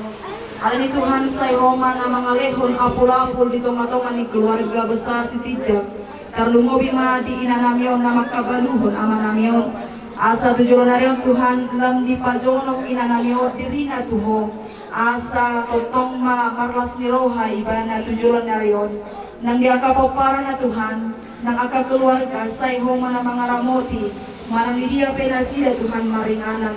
Alani Tuhan say Roma na mga lehon apul-apul di tomatoma ni keluarga besar Sitijak. Tarlumo bima di inanamyon na makabaluhon amanamyon. Asa tujuan narion Tuhan lam di pajonong inanamyon diri na tuho. Asa totong marlas ni roha iba na tujuan narion. Nang di akapopara na Tuhan, nang akakeluarga say Roma na mga ramoti. Marang dia penasida Tuhan maringanan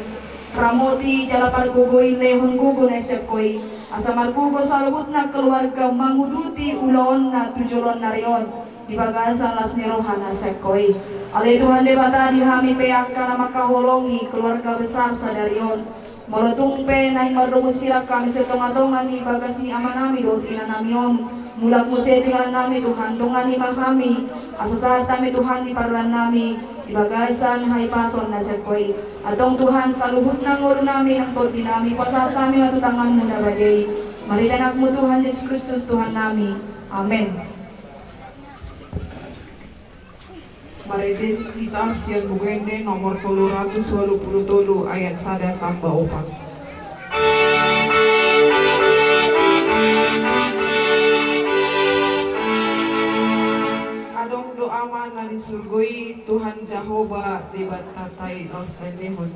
Ramoti jalapar gugoy lehon gugo na sekoi asa margugo sa lubut na keluarga manguduti ulaon na tujulon na riyon di bagasan las nirohan na sekoi alay Tuhan debata di hami peyaka na makaholongi keluarga besar sa dariyon molotong pe na imarungo sila kami sa tonga-tonga ni bagasi amanami do tinanamyon mulak mo sa tingala nami Tuhan dongan ni mahami asa saat kami Tuhan di parulan nami ibagasan hay pason na sekoi atong Tuhan sa luhut ng ulo namin ang torti namin pasal kami matutangan mo na bagay maritanak mo Tuhan Yesus Kristus Tuhan namin amen. Marititas yang bugende nomor 387 ayat 1 tambah 4. Doa mana disurgoi Tuhan Jehovah di batatai los tenehon.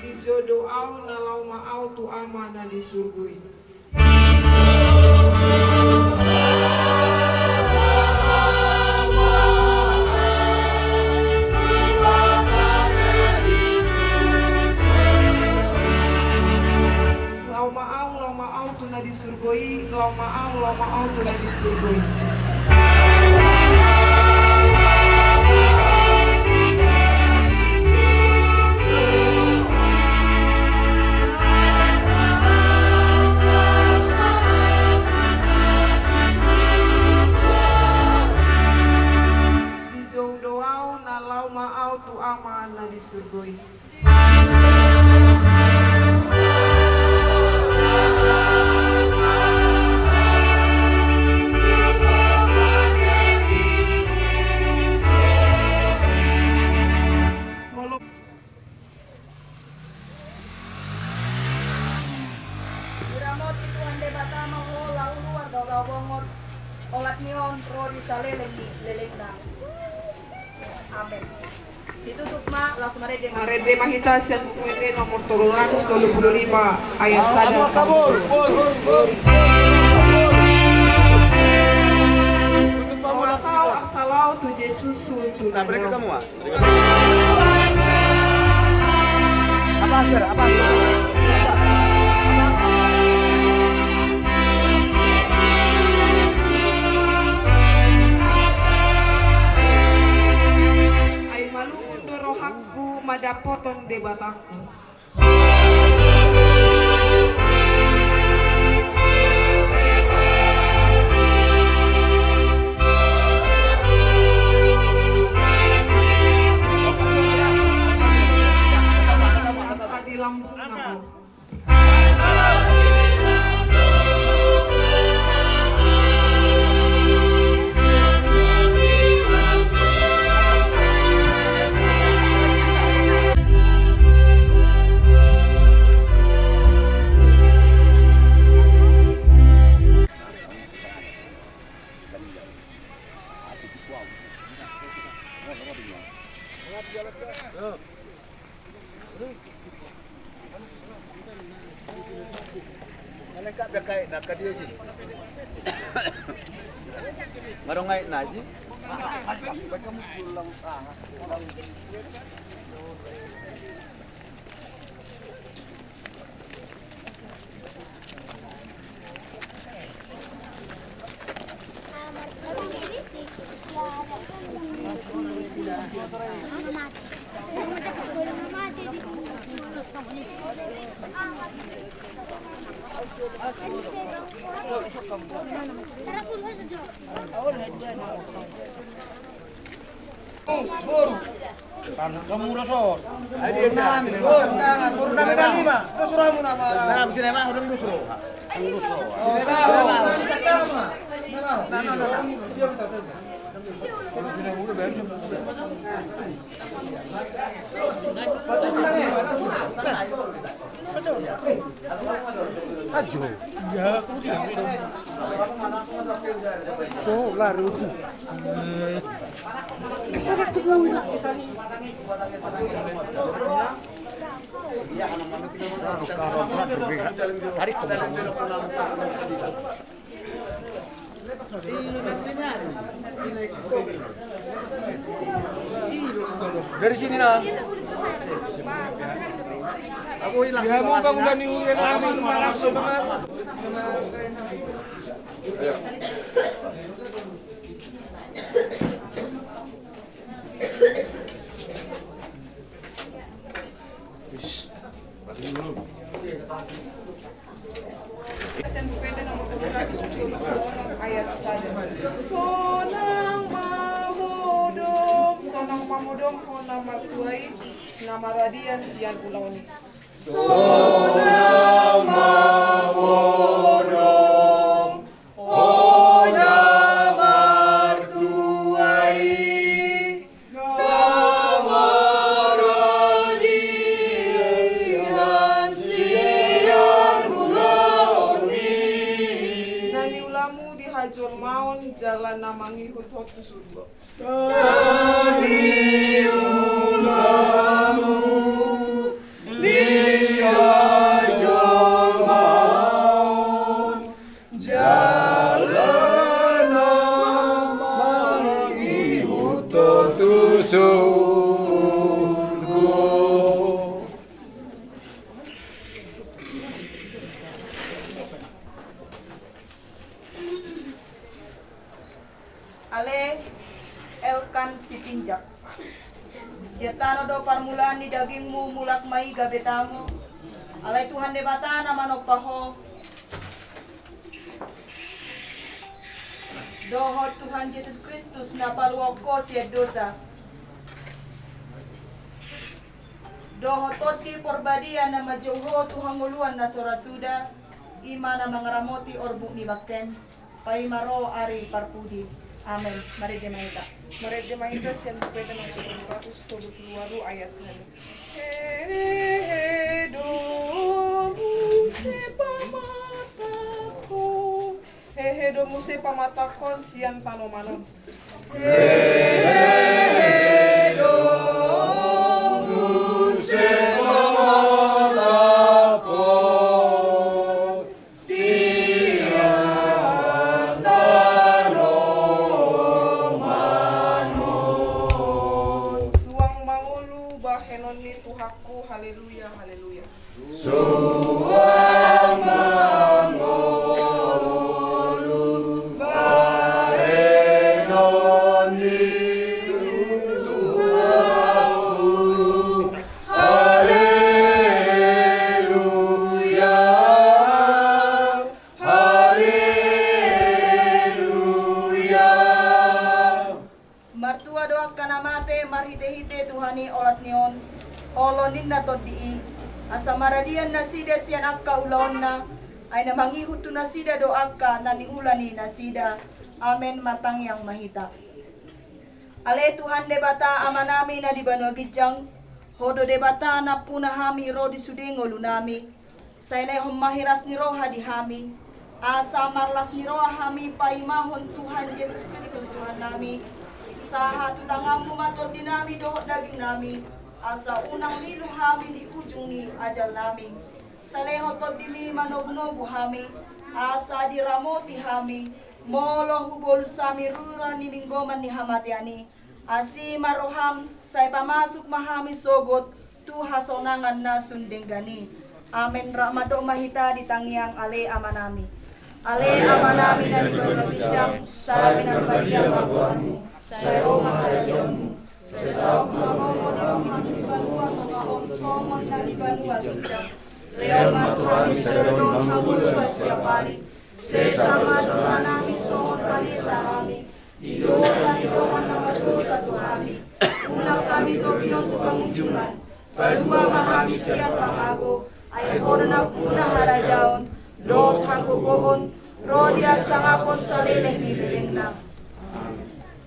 Dijodoau na lau maau tu amana disurgoi. Disurgoi, lau maau tu na disurgoi. Dijodoau na lau maau tu ama na disurgoi. Amen. Ditutup ma las marede Mahitas yang bukuin nomor 325 ayat 1. Asal asalau tu Yesus tu. Nah, mereka kamu ah. Apa? Madapoton debataku. kay nakadiyo sih. Marongay nasi. Kamu pulang Kamu rosot. Ayo sa. Buru namin na lima. Kusura mo na para. Nah, bisa nama udah dulu. Ajo. Ya, aku dia. Oh, lari itu. Dari sini lah. Aku hilang. Ya, mau kamu gani urin langsung dengan. Ayo. Ayat 1. Sonang mamudom ho nama tuai nama radian sian pulau ni. Sonang mamudom ho nama tuai nama radian sian pulau ni. Nani ulamu di hajur maun jalan namangi hutotu surga. Nani ulamu di hajur maun jalan namangi hutotu surga. Ale elkan sitinjak. Siatano do parmulan di dagingmu mulak mai gabetamu. Alai Tuhan debatana manopaho. Doho Tuhan Yesus Kristus na paluoko siya dosa. Doho toti porbadian na majongho Tuhan nguluan na sorasuda. Ima na mangaramoti orbu ni bakten. Paimaro ari parpudi. Amen. Mari dimaita. Mari dimaita sian pwede ng 222 ayat 9. Hehedo muse pamatakon sian panomanon. Hehedo muse pamatakon sian tanomanon. Suang mangulu bahenon ni Tuhaku. Haleluya, haleluya. Suang mangulu bahenon ni Tuhaku. Haleluya, haleluya. Martua doa kanamate marhite-hite Tuhani olat nion. Olonin na todii. Asa maradian na sida siyan akka ulaon na. Ay namangihutu na sida do akka naniulani na sida. Amen matang yang mahita. Ale Tuhan debata amanami na di banwagijang. Hodo debata na punahami ro di sudingo lunami. Saylay humahiras ni roha di hami. Asa marlas ni roha hami paimahon Tuhan Yesus Kristus Tuhan nami. Saha tutangamu matol dinami dohot daging nami. Asa unang nilu hami di ujung ni ajal nami. Sa lehot dimi manob-nob hami. asa diramoti hami, molo hubol sami rura nininggoman ni hamatiani, asi maroham say pamasuk mahami sogot, tu hasonangan na sundenggani. Amen ramado mahita di tangiang ale amanami. Ale amanami na ibabijang sa pinagbagyang mabuanmu, sa Roma karajanmu, sa saok mamomo di pangmanibanwa mga omsomang nalibanwa bijang, Real matuhani sa dodong hamulu pasyapari, sa sama sa nami songon pali sa hami, idosa idongan na madosa tuhami, ulang kami to binong pangunjulan, padua mahami siya pangago, ay hona na puna harajaon, dot hanggugoon, rodia sangapon sa leleng nibiling na.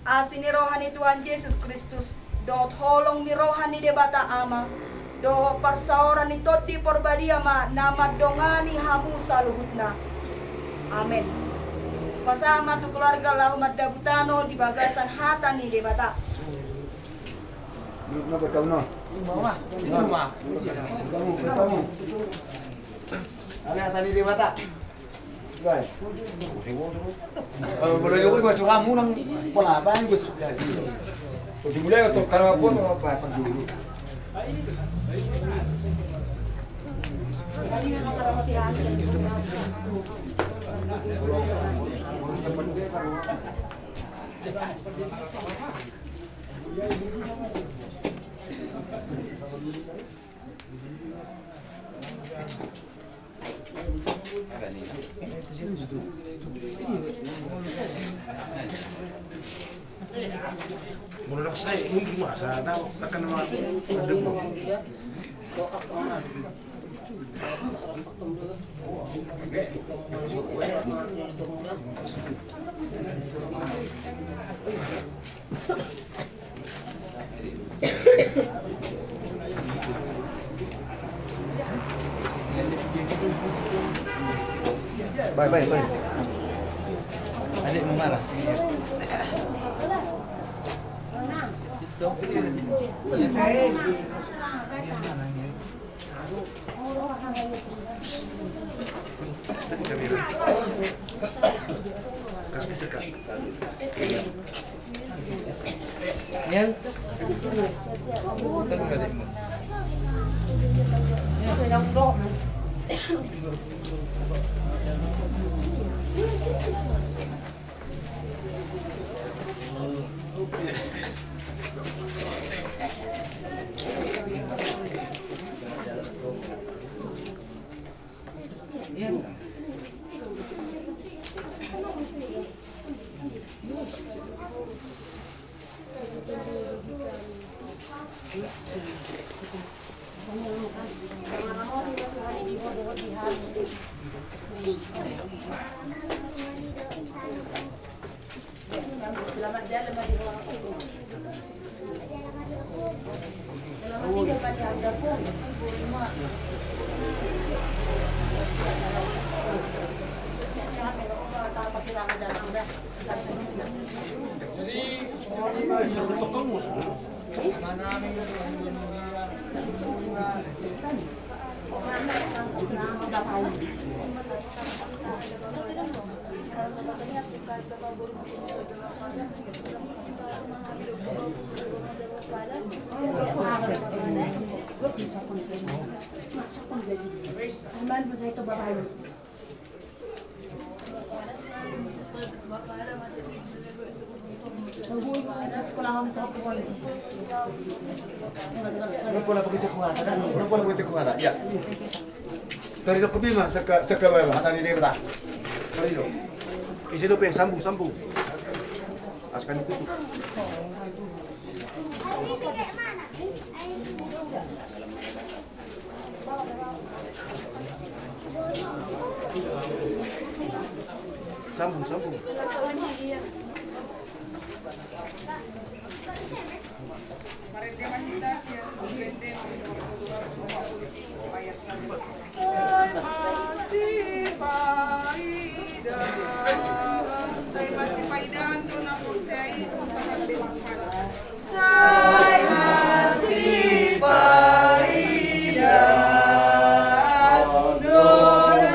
Asin ni rohan ni Tuhan Yesus Kristus, dot holong ni rohan ni debata ama, doho parsaoran ni toti porbadia ma nama dongani hamu saluhut na. Amen. Pasama tu keluarga lahu madabutano di bagasan hata ni debata. Duduk nak kau no. Ini rumah. Kamu. Ada tadi di mata. Guys. Boleh juga masuk kamu nang pola apa yang gue sudah. Dimulai untuk kalau pun apa dulu. Menurut saya ini masa tahu akan ada mau. Baik. Adik mau marah. Selamat jalan bagi orang tua. Selamat tinggal pada anda pun. Pola begitu kuat, ya. Dari dok bima saka bawah hata ni debata. Dari dok. Isi dok sambu. Askan itu. Sambu. Saya masih paidahan doon ako sa iyo sa kaliwangkan. Saya masih paidah, dona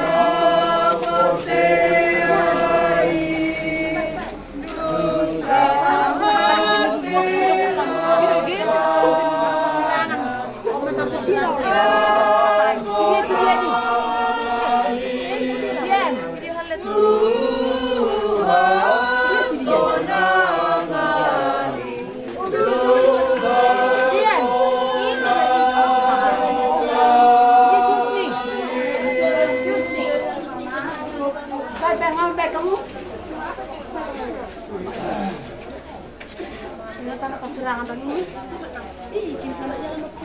você baik kamu? Ini tanah kesirangan tadi ini. Ih, kini sana jalan aku.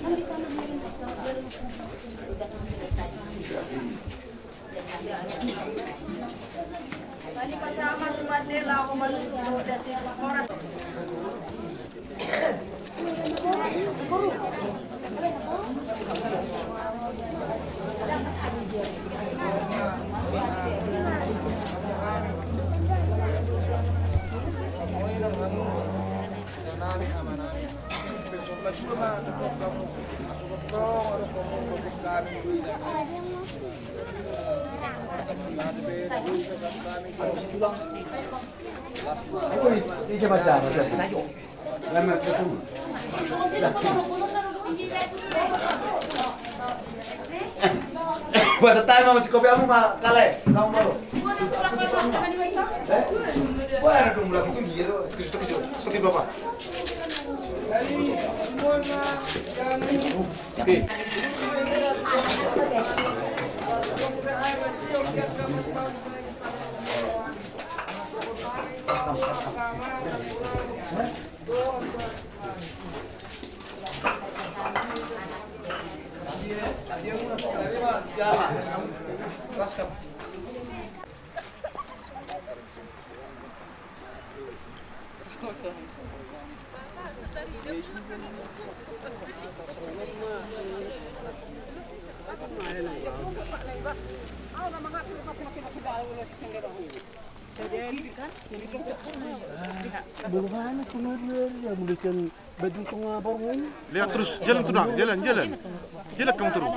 Nanti sana Bali pasama tumadela ako maluto sa oras. Ini siapa cara? Lama ketemu. Bahasa tayo mau si kopi kamu mah kale, kamu mau. Wah, ada dong mulai itu dia tuh, seperti bapak. Oke. Lihat terus, jalan tuh, jalan. Jalan kamu terus.